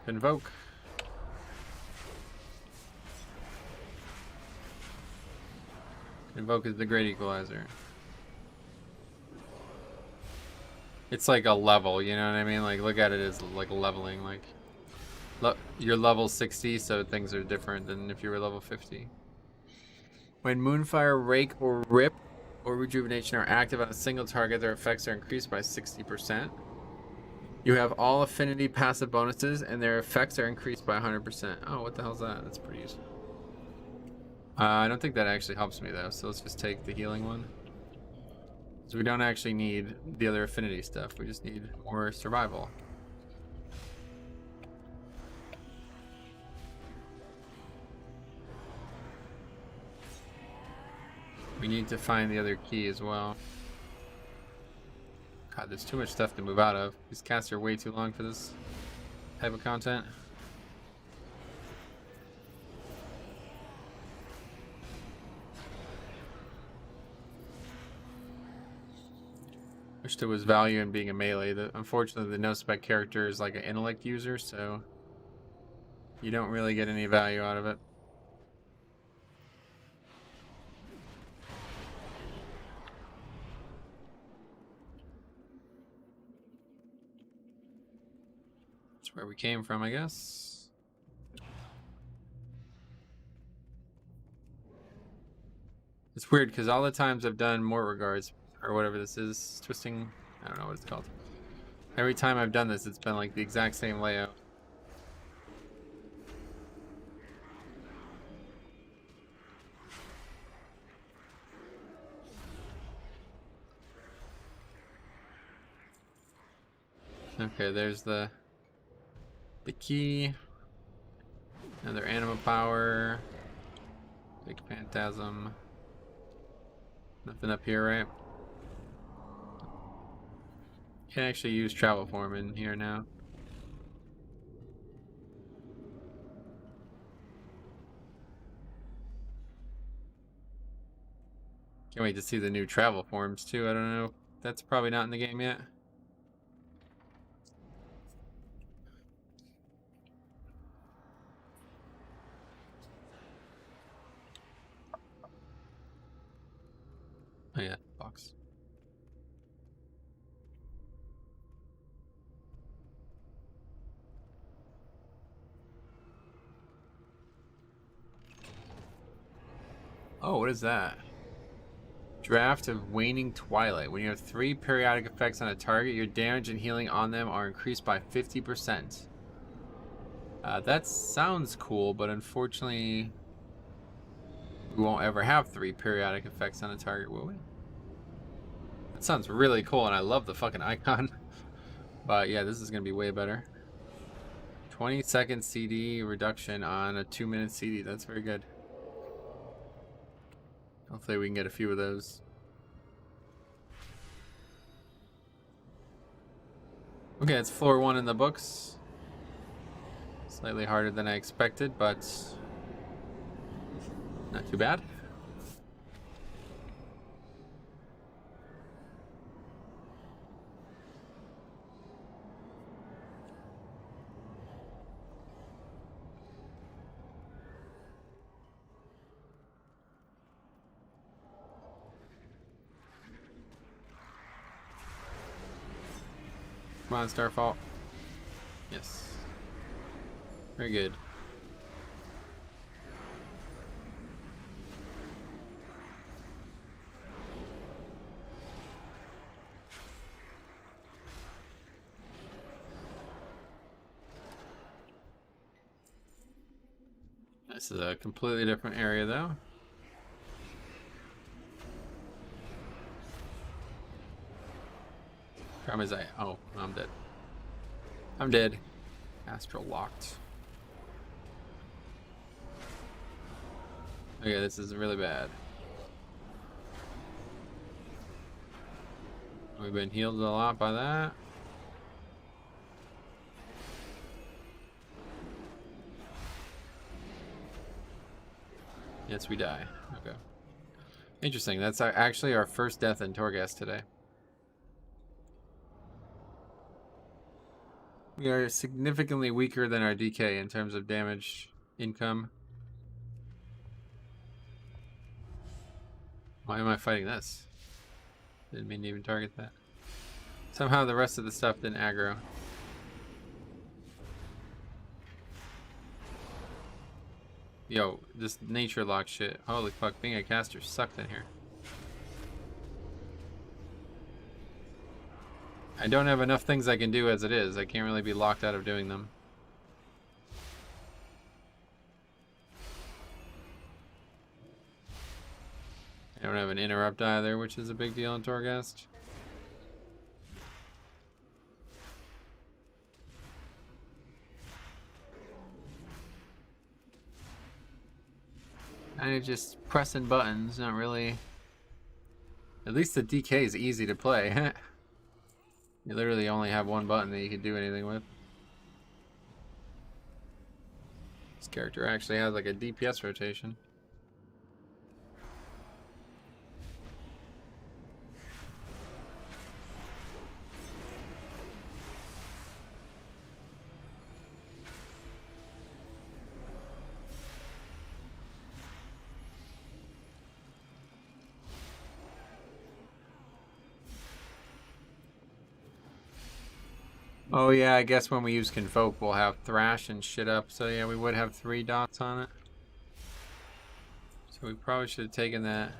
invoke. Invoke is the great equalizer. It's like a level, you know what I mean? Like, look at it as like leveling. Like, you're level 60, so things are different than if you were level 50. When Moonfire, Rake, or Rip, or Rejuvenation are active on a single target, their effects are increased by 60%. You have all affinity passive bonuses, and their effects are increased by 100%. Oh, what the hell's that? That's pretty useful. I don't think that actually helps me though, so let's just take the healing one. So we don't actually need the other affinity stuff, we just need more survival. We need to find the other key as well. God, there's too much stuff to move out of. These casts are way too long for this type of content. Wish there was value in being a melee. Unfortunately, the no spec character is like an intellect user, so you don't really get any value out of it. That's where we came from, I guess. It's weird because all the times I've done more regards, or whatever this is, twisting, I don't know what it's called. Every time I've done this, it's been like the exact same layout. Okay, there's the key. Another anima power. Big phantasm. Nothing up here, right? Can actually use travel form in here now. Can't wait to see the new travel forms too. I don't know. That's probably not in the game yet. Oh yeah, box. Oh, what is that? Draft of Waning Twilight. When you have 3 periodic effects on a target, your damage and healing on them are increased by 50%. That sounds cool, but unfortunately, we won't ever have 3 periodic effects on a target, will we? That sounds really cool, and I love the fucking icon. But yeah, this is going to be way better. 20-second CD reduction on a 2-minute CD. That's very good. Hopefully we can get a few of those. Okay, it's floor 1 in the books. Slightly harder than I expected, but not too bad. Come on, Starfall. Yes. Very good. This is a completely different area, though. Problem is oh, I'm dead. I'm dead. Astral locked. Okay, this is really bad. We've been healed a lot by that. Yes, we die. Okay. Interesting. That's actually our first death in Torghast today. We are significantly weaker than our DK in terms of damage income. Why am I fighting this? Didn't mean to even target that. Somehow the rest of the stuff didn't aggro. Yo, this nature lock shit. Holy fuck, being a caster sucked in here. I don't have enough things I can do as it is. I can't really be locked out of doing them. I don't have an interrupt either, which is a big deal in Torghast. Kind of just pressing buttons, not really. At least the DK is easy to play. You literally only have one button that you can do anything with. This character actually has like a DPS rotation. Oh yeah, I guess when we use Convoke, we'll have Thrash and shit up. So yeah, we would have 3 dots on it. So we probably should have taken that.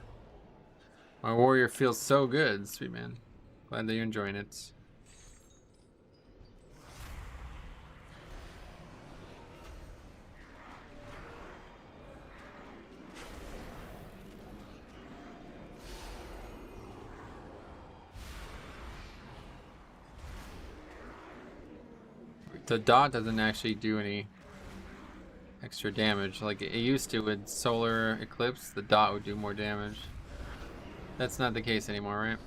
My warrior feels so good, sweet man. Glad that you're enjoying it. The dot doesn't actually do any extra damage like it used to with Solar Eclipse. The dot would do more damage. That's not the case anymore, right?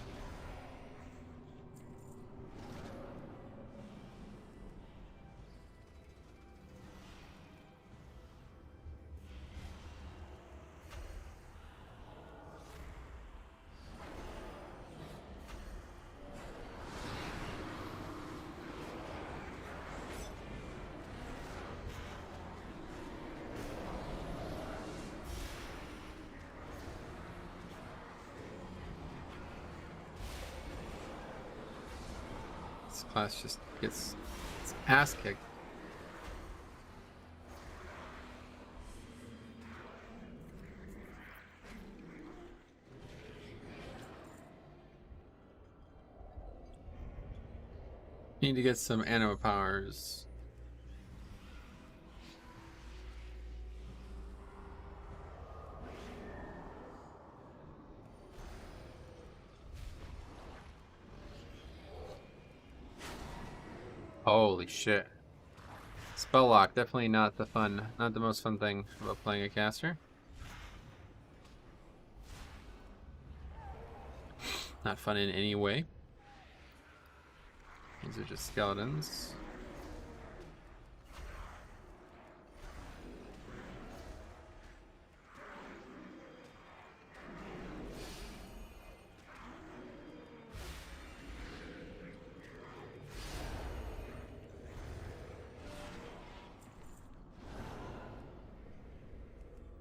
This class just gets its ass kicked. Need to get some anima powers. Holy shit. Spell lock, definitely not the most fun thing about playing a caster. Not fun in any way. These are just skeletons.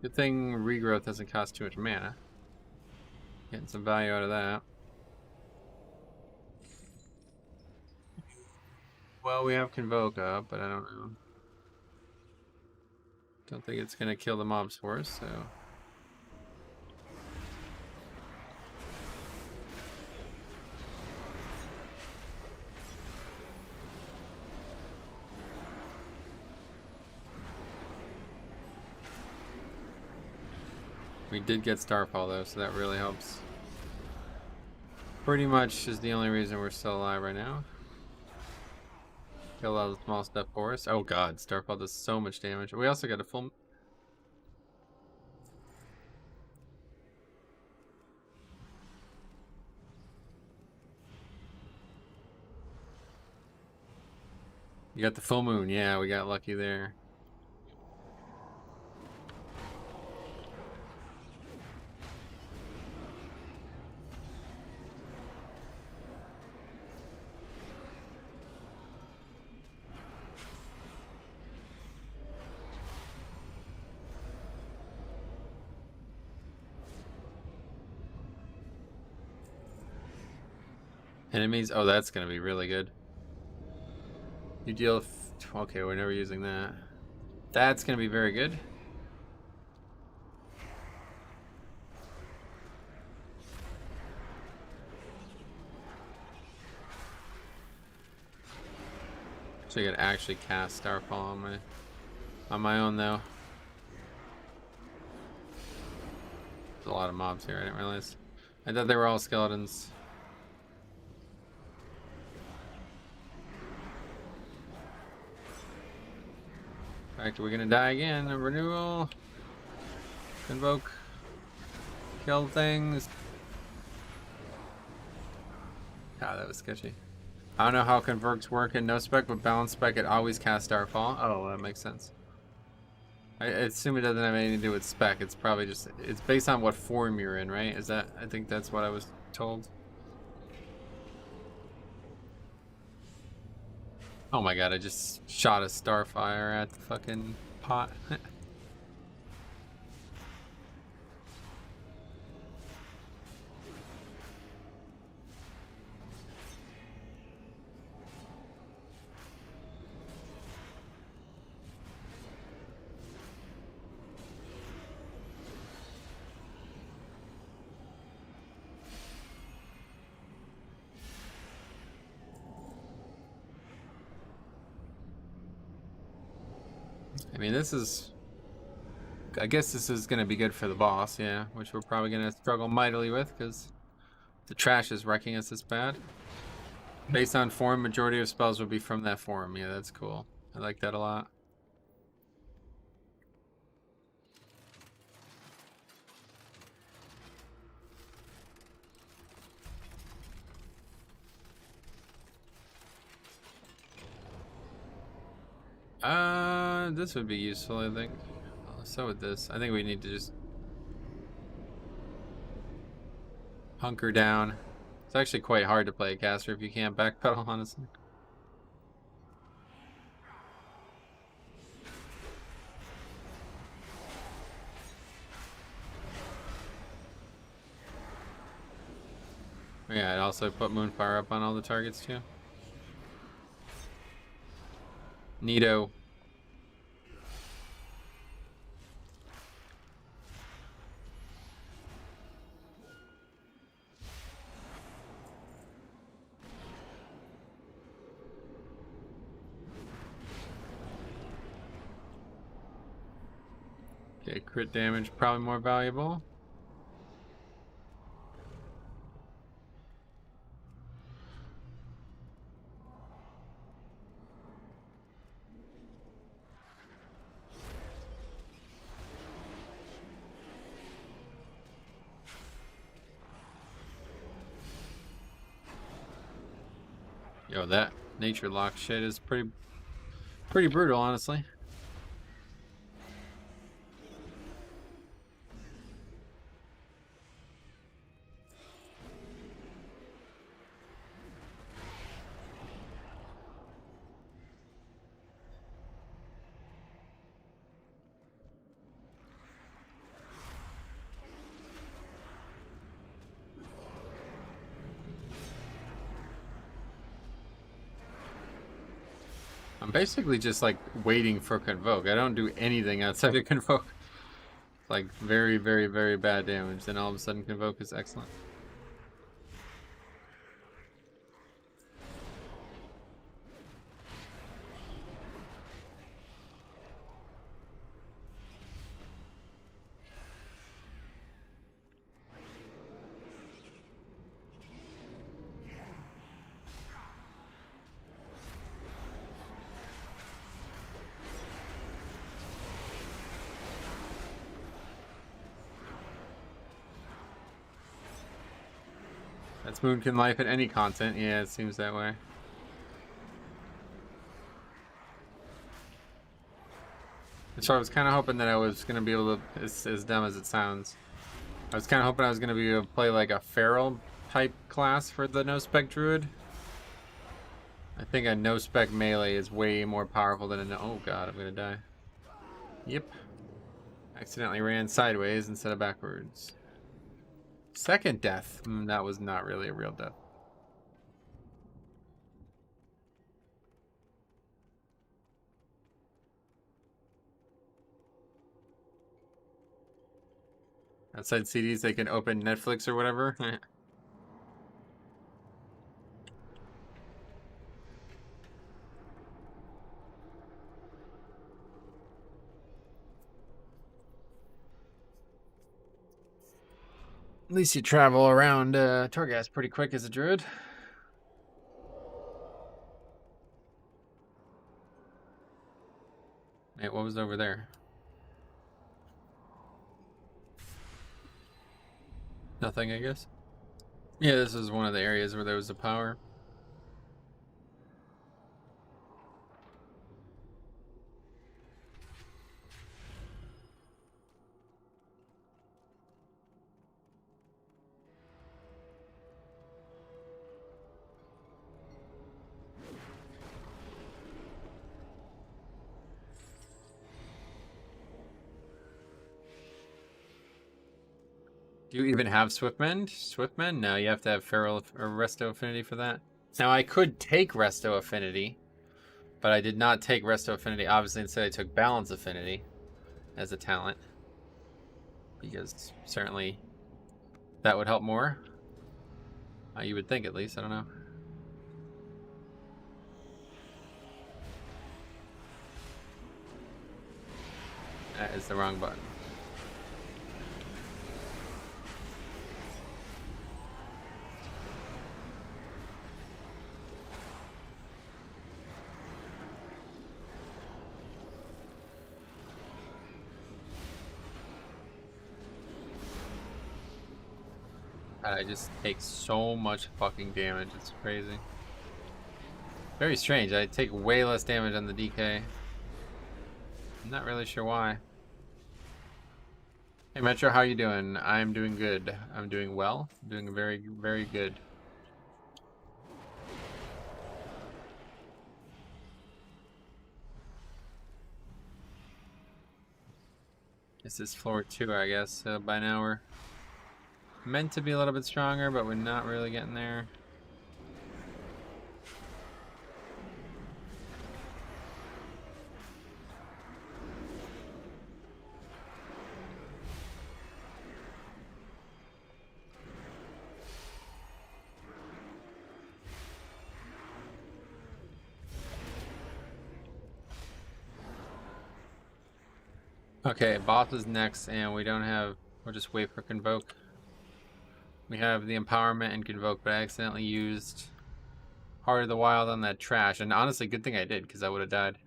Good thing regrowth doesn't cost too much mana. Getting some value out of that. Well, we have Convoke up, but I don't know. Don't think it's gonna kill the mobs for us, so. We did get Starfall though, so that really helps. Pretty much is the only reason we're still alive right now. Kill all the small stuff for us. Oh god, Starfall does so much damage. We also got a full... You got the full moon. Yeah, we got lucky there. Enemies? Oh, that's gonna be really good. You deal... Okay, we're never using that. That's gonna be very good. So I could actually cast Starfall on my own though. There's a lot of mobs here, I didn't realize. I thought they were all skeletons. In fact, we're gonna die again. A renewal. Convoke. Kill things. Ah, that was sketchy. I don't know how Convokes work in no spec, but balance spec it always casts Starfall. Oh, that makes sense. I assume it doesn't have anything to do with spec. It's probably just, it's based on what form you're in, right? Is that, I think that's what I was told. Oh my god, I just shot a Starfire at the fucking pot. I mean, this is... I guess this is going to be good for the boss, yeah. Which we're probably going to struggle mightily with, because the trash is wrecking us this bad. Based on form, majority of spells will be from that form. Yeah, that's cool. I like that a lot. This would be useful, I think. So with this, I think we need to just hunker down. It's actually quite hard to play a caster if you can't backpedal, honestly. Yeah, I'd also put Moonfire up on all the targets too. Neato. Okay, crit damage probably more valuable. Yo, that nature lock shit is pretty brutal, honestly. I'm basically just like waiting for Convoke. I don't do anything outside of Convoke. Like very, very, very bad damage. Then all of a sudden Convoke is excellent. That's Moonkin life at any content. Yeah, it seems that way. So I was kind of hoping that I was going to be able to, as dumb as it sounds, I was kind of hoping I was going to be able to play like a feral type class for the no-spec druid. I think a no-spec melee is way more powerful than a no... Oh god, I'm going to die. Yep. Accidentally ran sideways instead of backwards. Second death. That was not really a real death. Outside CDs, they can open Netflix or whatever. At least you travel around Torghast pretty quick as a druid. Hey, what was over there? Nothing, I guess. Yeah, this is one of the areas where there was a power. Do you even have Swiftmend? Swiftmend? No, you have to have Feral or Resto Affinity for that. Now, I could take Resto Affinity, but I did not take Resto Affinity. Obviously, instead I took Balance Affinity as a talent. Because certainly that would help more. You would think, at least. I don't know. That is the wrong button. I just take so much fucking damage. It's crazy. Very strange. I take way less damage on the DK. I'm not really sure why. Hey Metro, how you doing? I'm doing good. I'm doing well. Doing very, very good. This is floor 2, I guess. By now we're meant to be a little bit stronger, but we're not really getting there. Okay, boss is next, and we don't have. We'll just wait for Convoke. We have the Empowerment and Convoke, but I accidentally used Heart of the Wild on that trash. And honestly, good thing I did, because I would have died.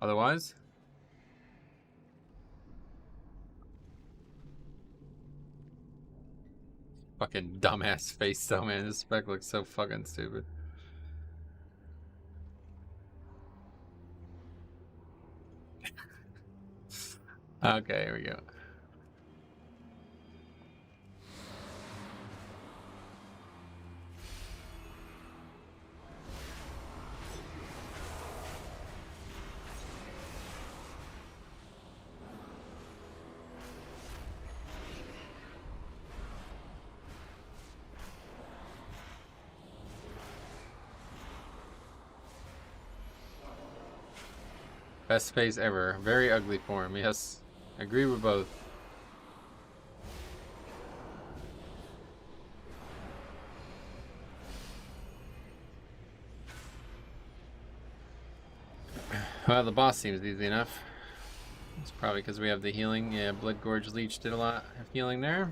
Otherwise. Fucking dumbass face, though, man. This spec looks so fucking stupid. Okay, here we go. Best face ever. Very ugly form, yes. Agree with both. Well, the boss seems easy enough. It's probably because we have the healing. Yeah, Blood Gorge Leech did a lot of healing there.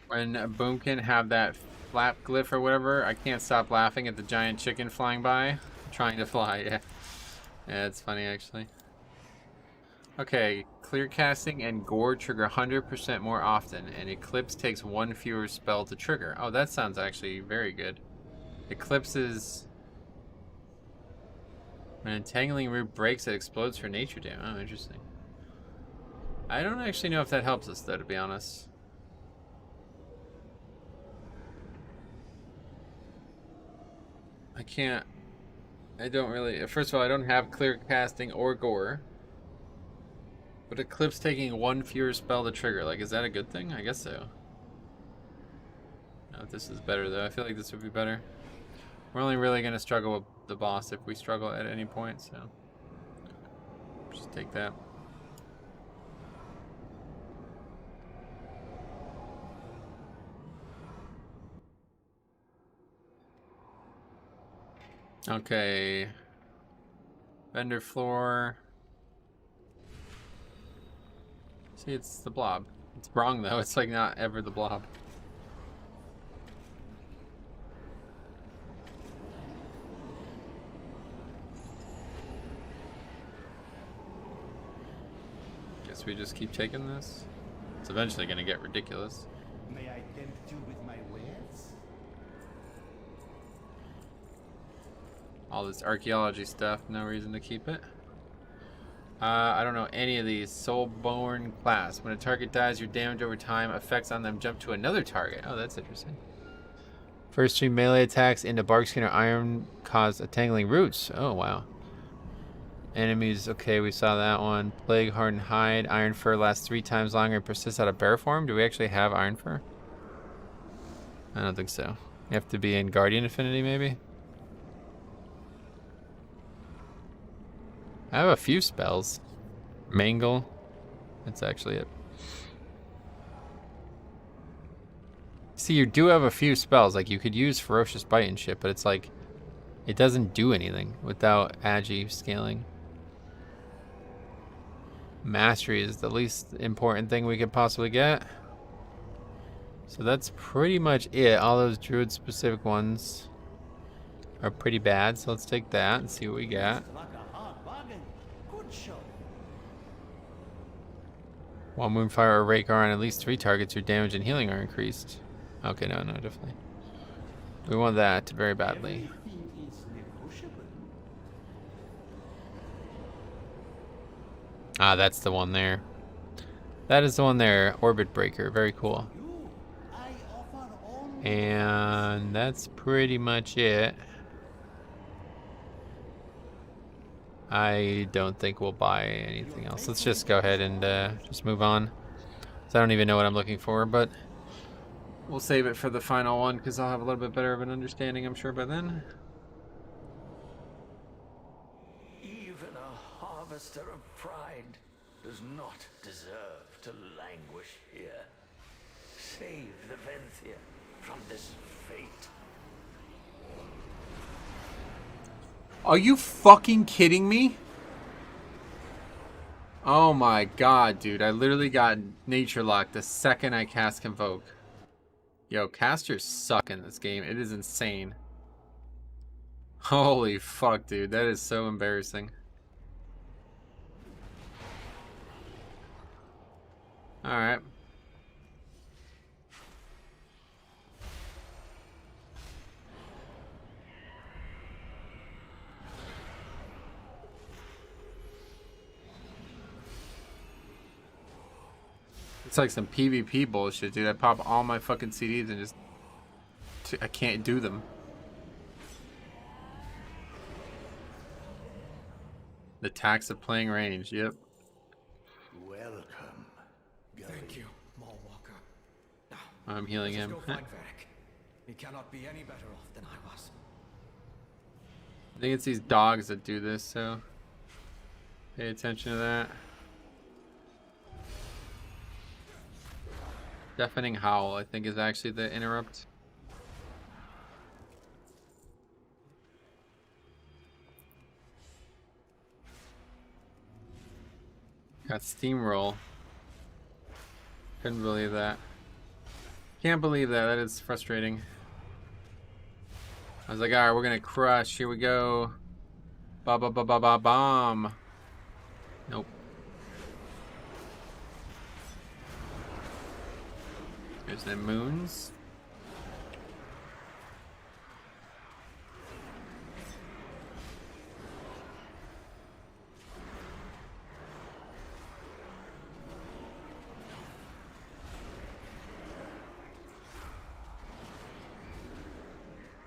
When Boomkin have that flap glyph or whatever, I can't stop laughing at the giant chicken flying by, trying to fly. Yeah, yeah, it's funny actually. Okay, clear casting and gore trigger 100% more often, and Eclipse takes 1 fewer spell to trigger. Oh, that sounds actually very good. Eclipse is when Entangling Root breaks, it explodes for nature damage. Oh, interesting. I don't actually know if that helps us though, to be honest. I don't really, first of all, I don't have clear casting or gore. But Eclipse taking 1 fewer spell to trigger, like, is that a good thing? I guess so. No, this is better though. I feel like this would be better. We're only really gonna struggle with the boss if we struggle at any point, so just take that. Okay. Vendor floor. See, it's the blob. It's wrong though. It's like not ever the blob. Guess we just keep taking this. It's eventually gonna get ridiculous. May I tempt you with my wares? All this archaeology stuff, no reason to keep it. I don't know any of these. Soulborn class. When a target dies, your damage over time effects on them jump to another target. Oh, that's interesting. First 3 melee attacks into Barkskin or Iron cause Entangling Roots. Oh, wow. Enemies, okay, we saw that one. Plague, Hardened Hide, Iron Fur lasts 3 times longer and persists out of bear form. Do we actually have Iron Fur? I don't think so. You have to be in Guardian Affinity, maybe? I have a few spells. Mangle. That's actually it. See, you do have a few spells. Like, you could use Ferocious Bite and shit, but it's like, it doesn't do anything without Agi scaling. Mastery is the least important thing we could possibly get. So that's pretty much it. All those Druid specific ones are pretty bad. So let's take that and see what we got. Like a hard bargain. Good show. While Moonfire or Rake are on at least 3 targets, your damage and healing are increased. Okay, no, definitely. We want that very badly. Everything is negotiable. Ah, that's the one there. That is the one there. Orbit Breaker. Very cool. You, I offer all And that's pretty much it. I don't think we'll buy anything else. Let's just go ahead and just move on. So I don't even know what I'm looking for, but we'll save it for the final one because I'll have a little bit better of an understanding, I'm sure, by then. Even a harvester of pride does not deserve to languish here. Save the Venthia from this fate. Are you fucking kidding me? Oh my god, dude. I literally got Nature Lock the second I cast Convoke. Yo, casters suck in this game. It is insane. Holy fuck, dude. That is so embarrassing. Alright. It's like some PvP bullshit, dude. I pop all my fucking CDs and just... I can't do them. The tax of playing range, yep. Welcome. Thank you, Mallwalker. Now, I'm healing let us him. go find Varric. He cannot be any better off than I was. I think it's these dogs that do this, so... Pay attention to that. Deafening Howl, I think, is actually the interrupt. Got Steamroll. Couldn't believe that. Can't believe that. That is frustrating. I was like, alright, we're gonna crush. Here we go. Ba ba ba ba ba bomb. Nope. There's the moons.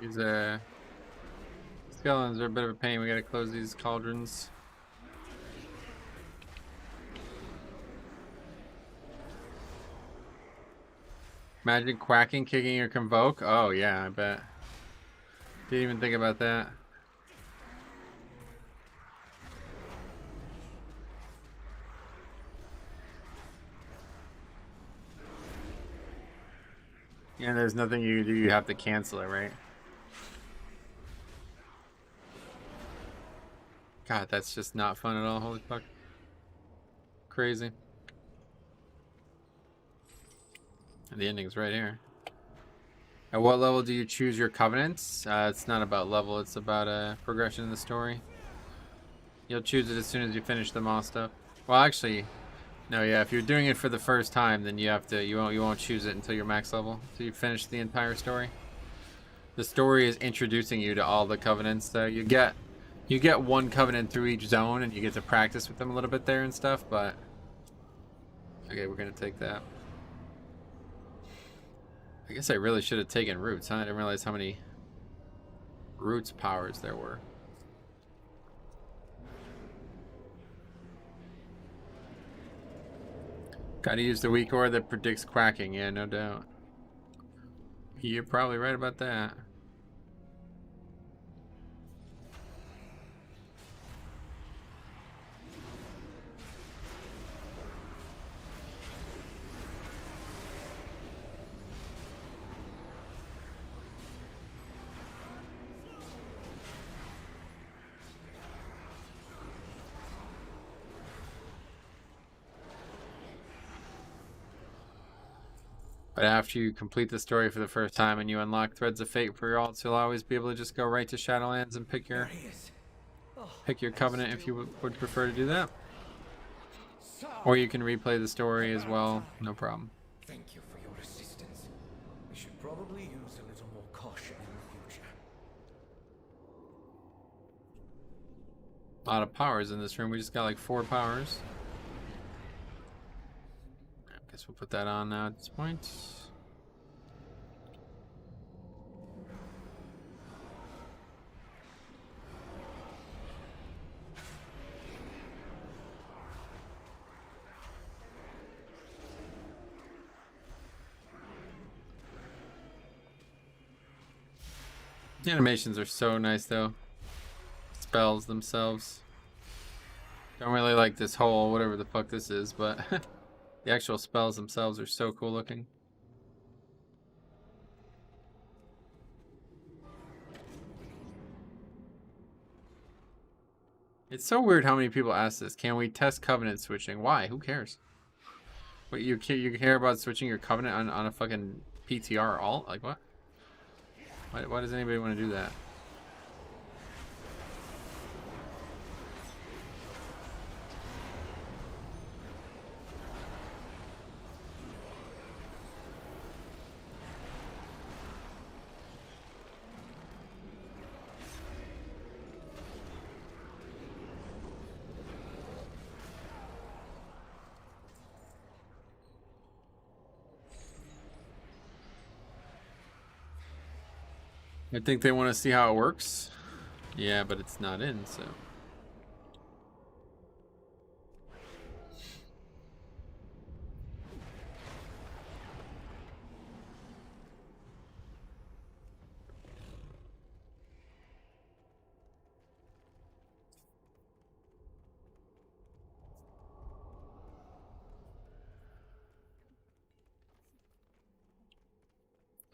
These skeletons are a bit of a pain. We gotta close these cauldrons. Magic quacking, kicking your Convoke? Oh yeah, I bet. Didn't even think about that. Yeah, there's nothing you can do. You have to cancel it, right? God, that's just not fun at all. Holy fuck. Crazy. And the ending's right here. At what level do you choose your covenants? It's not about level, it's about progression in the story. You'll choose it as soon as you finish them all stuff. Well, actually, no, yeah, if you're doing it for the first time, then you have to you won't choose it until you're max level. So you finish the entire story. The story is introducing you to all the covenants that you get. You get one covenant through each zone and you get to practice with them a little bit there and stuff, but okay, we're gonna take that. I guess I really should have taken roots, huh? I didn't realize how many roots powers there were. Gotta use the weak ore that predicts quacking, yeah, no doubt. You're probably right about that. But after you complete the story for the first time and you unlock Threads of Fate for your alts, you'll always be able to just go right to Shadowlands and pick There your he is. Oh, covenant if you would prefer to do that. sir. Or you can replay the story as well, no problem. Thank you for your assistance. We should probably use a little more caution in the future. A lot of powers in this room. We just got like 4 powers. I guess we'll put that on now at this point. The animations are so nice though. Spells themselves. Don't really like this whole whatever the fuck this is, but the actual spells themselves are so cool looking. It's so weird how many people ask this. Can we test covenant switching? Why? Who cares? What, you care about switching your covenant on a fucking PTR alt? Like what? Why does anybody want to do that? I think they want to see how it works. Yeah, but it's not in, so.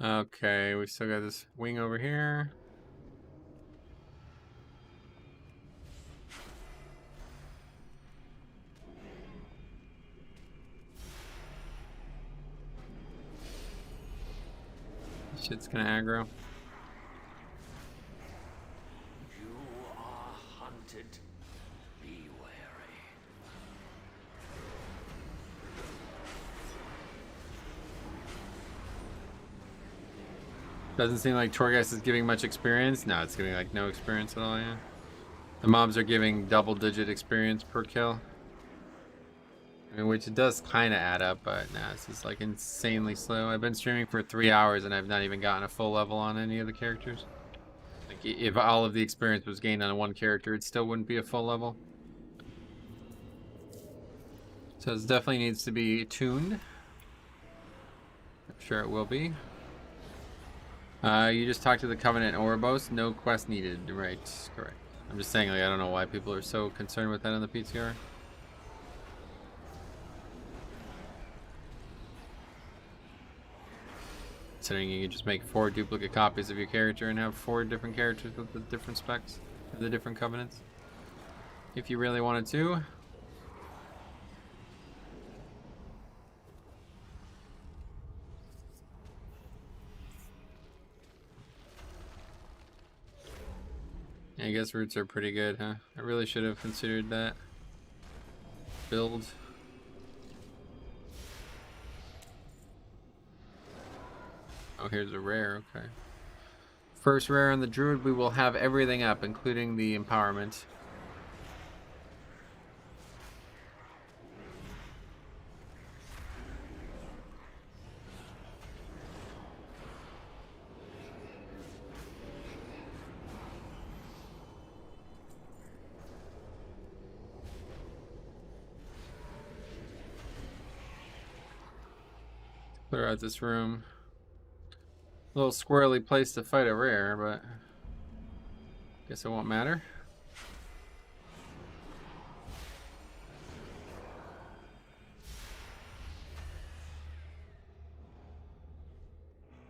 Okay, we still got this wing over here. Shit's gonna aggro. You are hunted. Be wary. Doesn't seem like Torghast is giving much experience. No, it's giving like no experience at all, yeah. The mobs are giving double-digit experience per kill. I mean, which it does kind of add up, but nah, this is like insanely slow. I've been streaming for 3 hours and I've not even gotten a full level on any of the characters. Like, if all of the experience was gained on one character, it still wouldn't be a full level. So this definitely needs to be tuned. I'm sure it will be. You just talked to the Covenant Ouroboros. No quest needed. Right, correct. I'm just saying, like, I don't know why people are so concerned with that on the PTR. Considering you can just make 4 duplicate copies of your character and have 4 different characters with the different specs, the different covenants. If you really wanted to. I guess roots are pretty good, huh? I really should have considered that build. Oh, here's a rare, okay. First rare on the Druid, we will have everything up, including the empowerment. Clear out this room. A little squirrely place to fight a rare, but guess it won't matter.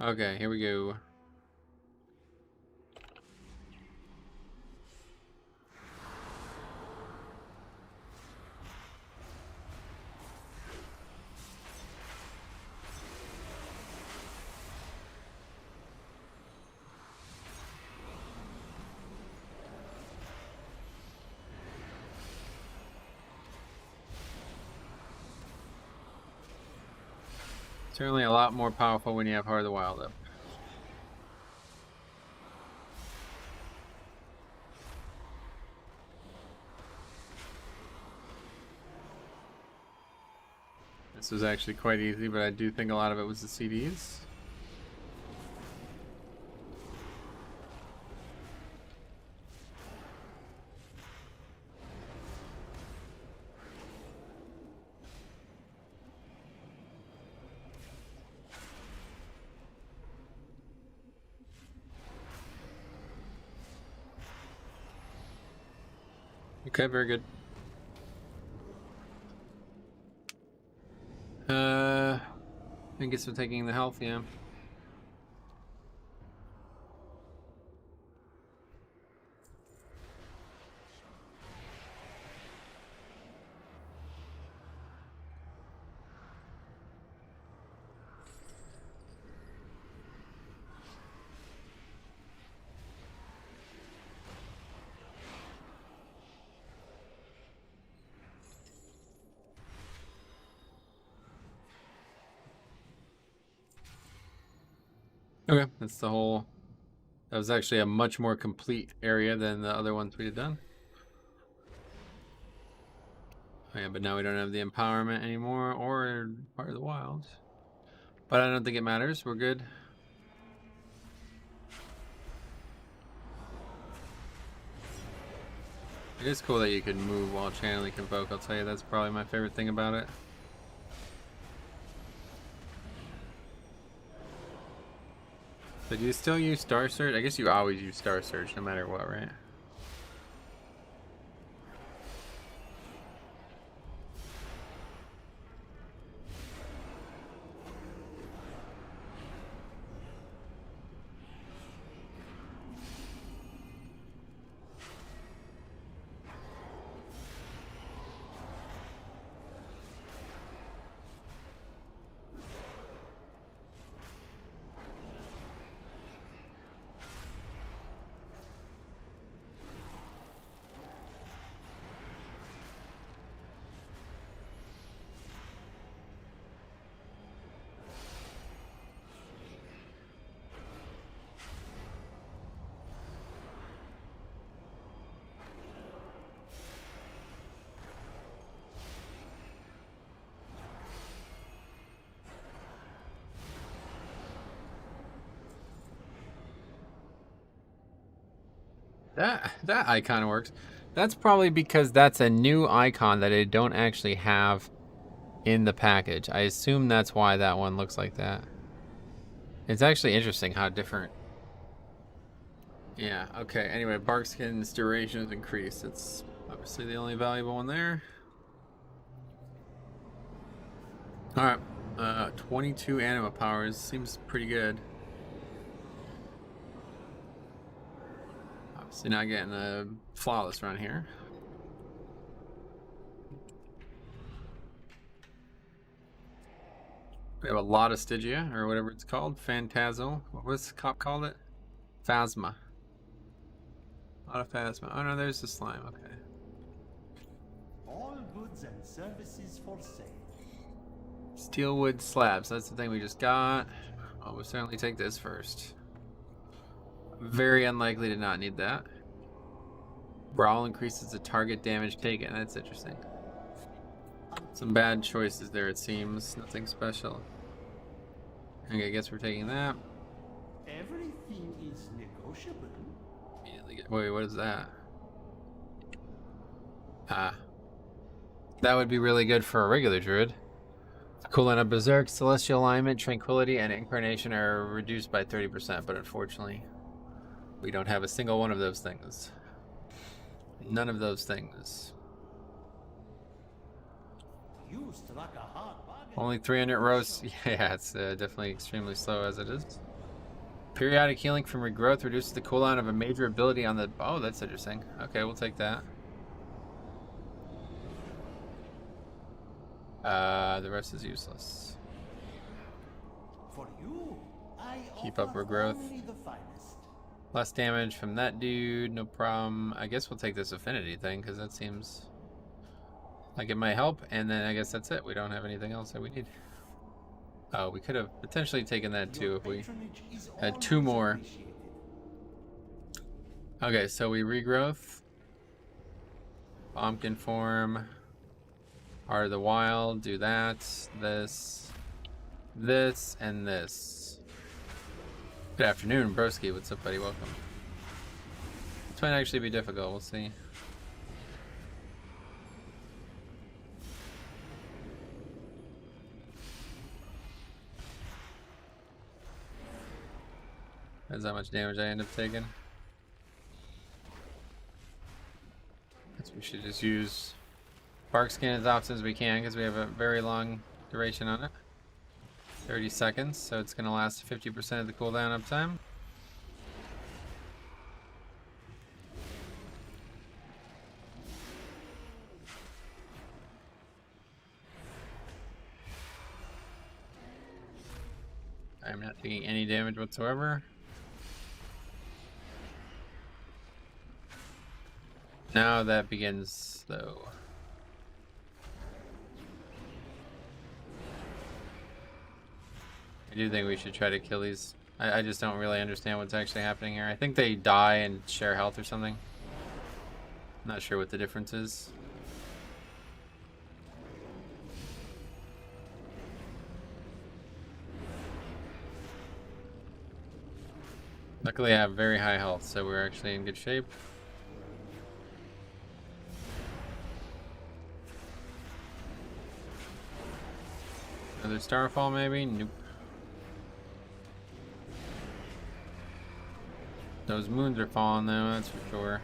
Okay, here we go. Certainly a lot more powerful when you have Heart of the Wild up. This was actually quite easy, but I do think a lot of it was the CDs. Okay, very good. I guess we're taking the health, yeah. Okay, that's the whole... That was actually a much more complete area than the other ones we had done. Oh yeah, but now we don't have the empowerment anymore, or Part of the Wild. But I don't think it matters, we're good. It is cool that you can move while channeling Convoke, I'll tell you, that's probably my favorite thing about it. So do you still use Star Search? I guess you always use Star Search no matter what, right? That icon works. That's probably because that's a new icon that I don't actually have in the package. I assume that's why that one looks like that. It's actually interesting how different. Yeah, okay. Anyway, Barkskin's duration is increased. It's obviously the only valuable one there. Alright. 22 anima powers. Seems pretty good. Obviously not getting a flawless run here. We have a lot of Stygia, or whatever it's called. Phantasmal. What was the cop called it? Phasma. A lot of Phasma. Oh no, there's the slime. Okay. All goods and services for sale. Steelwood slabs. That's the thing we just got. Well, we'll certainly take this first. Very unlikely to not need that. Brawl increases the target damage taken. That's interesting. Some bad choices there, it seems. Nothing special. Okay, I guess we're taking that. Everything is negotiable. Wait, what is that? Ah. That would be really good for a regular druid. Cooldown of Berserk, Celestial Alignment, Tranquility, and Incarnation are reduced by 30%, but unfortunately, we don't have a single one of those things. None of those things. You struck a hard bargain. Only 300 rows. Yeah, it's definitely extremely slow as it is. Periodic healing from regrowth reduces the cooldown of a major ability on the... Oh, that's interesting. Okay, we'll take that. The rest is useless. For you, I Keep up offer regrowth. only the finest. Less damage from that dude, no problem. I guess we'll take this affinity thing, because that seems like it might help. And then I guess that's it. We don't have anything else that we need. Oh, we could have potentially taken that too Your if we patronage is had 2 always more. appreciated. Okay, so we regrowth. Pumpkin form. Heart of the Wild, do that. This, and this. Good afternoon, broski. What's up, buddy? Welcome. This might actually be difficult. We'll see. That's how much damage I end up taking. Guess we should just use bark skin as often as we can because we have a very long duration on it. 30 seconds, so it's going to last 50% of the cooldown uptime. I'm not taking any damage whatsoever. Now that begins, though. I do think we should try to kill these. I just don't really understand what's actually happening here. I think they die and share health or something. Not sure what the difference is. Luckily I have very high health, so we're actually in good shape. Another starfall maybe? Nope. Those moons are falling though, that's for sure.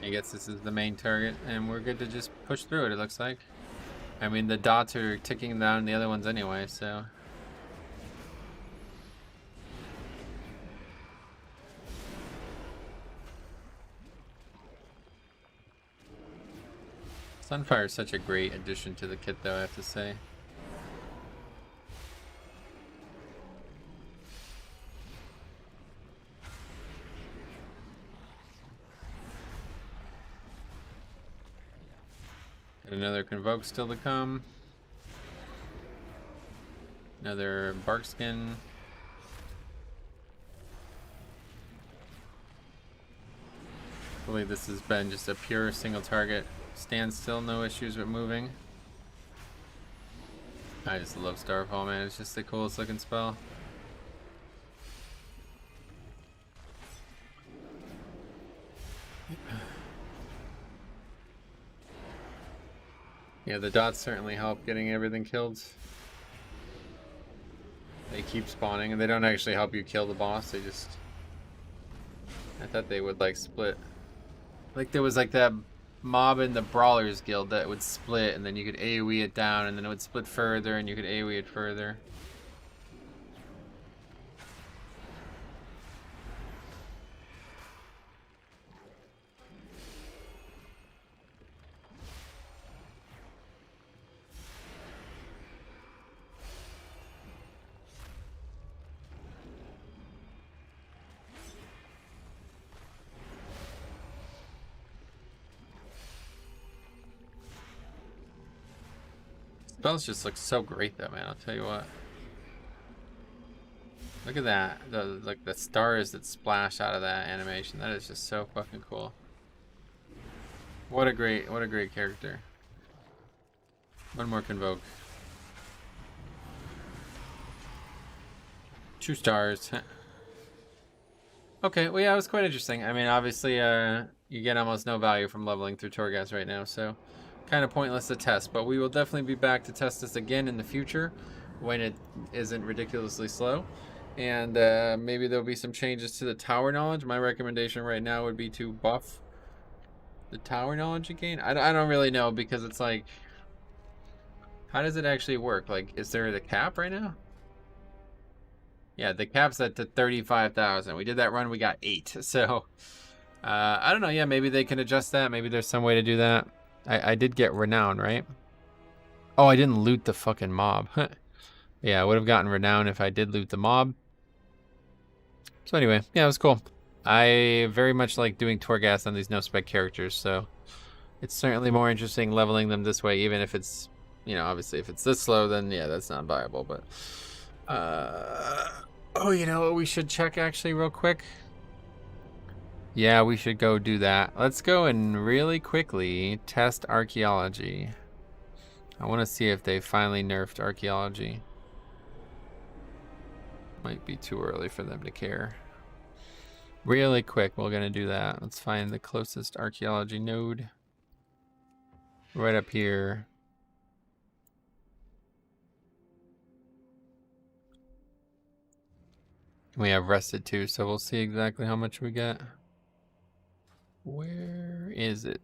I guess this is the main target, and we're good to just push through it, it looks like. I mean, the dots are ticking down the other ones anyway, so... Sunfire is such a great addition to the kit, though, I have to say. Another Convoke still to come. Another bark skin. I believe this has been just a pure single target standstill, no issues with moving. I just love Starfall, man. It's just the coolest looking spell. Yeah, the dots certainly help getting everything killed. They keep spawning, and they don't actually help you kill the boss, they just... I thought they would, like, split. Like, there was, like, that mob in the Brawlers Guild that would split, and then you could AoE it down, and then it would split further, and you could AoE it further. Spells just look so great though, man, I'll tell you what. Look at that, like the stars that splash out of that animation. That is just so fucking cool. What a great character. One more Convoke. 2 stars. Okay, well yeah, it was quite interesting. I mean, obviously, you get almost no value from leveling through Torghast right now, so kind of pointless to test, but we will definitely be back to test this again in the future when it isn't ridiculously slow, and maybe there'll be some changes to the tower knowledge. My recommendation right now would be to buff the tower knowledge again. I don't really know, because it's like, how does it actually work? Like, is there the cap right now? Yeah, the cap's at 35,000. We did that run, we got 8. So, I don't know. Yeah, maybe they can adjust that. Maybe there's some way to do that. I did get renown, right? Oh, I didn't loot the fucking mob. Yeah, I would have gotten renown if I did loot the mob. So anyway, yeah, it was cool. I very much like doing Torghast on these no-spec characters, so it's certainly more interesting leveling them this way, even if it's, you know, obviously if it's this slow, then yeah, that's not viable, but... oh, you know what we should check actually real quick? Yeah, we should go do that. Let's go and really quickly test Archaeology. I want to see if they finally nerfed Archaeology. Might be too early for them to care. Really quick, we're going to do that. Let's find the closest Archaeology node. Right up here. We have rested too, so we'll see exactly how much we get. Where is it?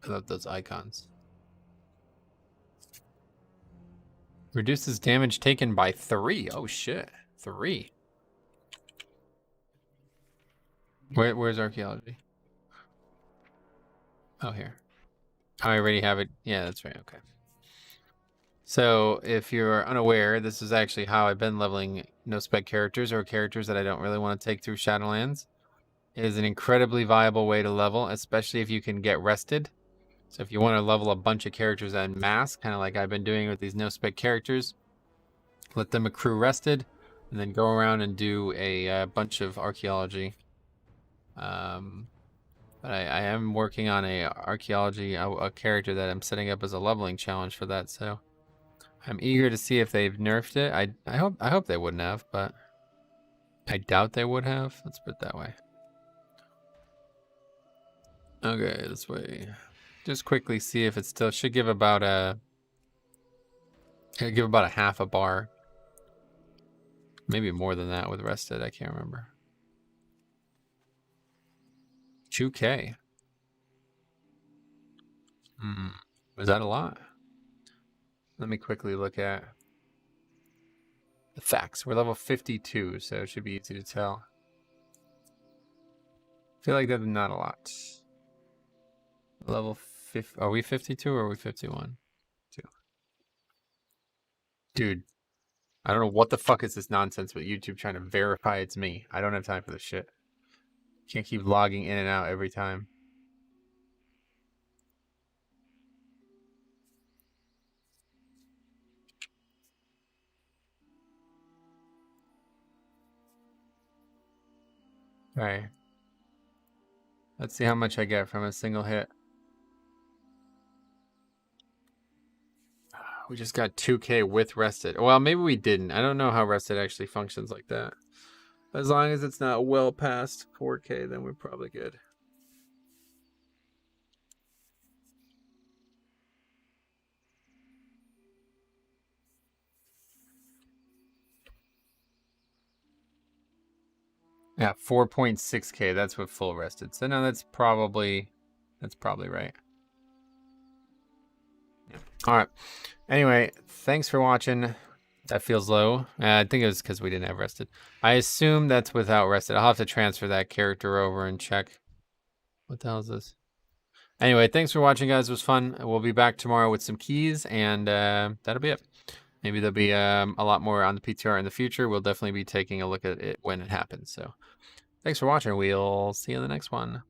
I love those icons. Reduces damage taken by 3. Oh shit. 3. Where's Archaeology? Oh, here. I already have it. Yeah, that's right. Okay. So if you're unaware, this is actually how I've been leveling no-spec characters, or characters that I don't really want to take through Shadowlands. It is an incredibly viable way to level, especially if you can get rested. So if you want to level a bunch of characters en masse, kind of like I've been doing with these no-spec characters, let them accrue rested, and then go around and do a bunch of Archaeology. But I am working on a Archaeology, a character that I'm setting up as a leveling challenge for that, so I'm eager to see if they've nerfed it. I hope they wouldn't have, but I doubt they would have. Let's put it that way. Okay, this way. Just quickly see if it still should give about a half a bar. Maybe more than that with rested, I can't remember. 2K. Was that a lot? Let me quickly look at the facts. We're level 52, so it should be easy to tell. I feel like that's not a lot. Level 50. Are we 52 or are we 51? 2. Dude, I don't know what the fuck is this nonsense with YouTube trying to verify it's me. I don't have time for this shit. Can't keep logging in and out every time. Alright. Let's see how much I get from a single hit. We just got 2K with rested. Well, maybe we didn't. I don't know how rested actually functions like that. As long as it's not well past 4K, then we're probably good. Yeah, 4.6K. That's with full rested. So no, that's probably right. Yeah. All right. Anyway, thanks for watching. That feels low. I think it was because we didn't have rested. I assume that's without rested. I'll have to transfer that character over and check. What the hell is this? Anyway, thanks for watching, guys. It was fun. We'll be back tomorrow with some keys, and that'll be it. Maybe there'll be a lot more on the PTR in the future. We'll definitely be taking a look at it when it happens. So thanks for watching. We'll see you in the next one.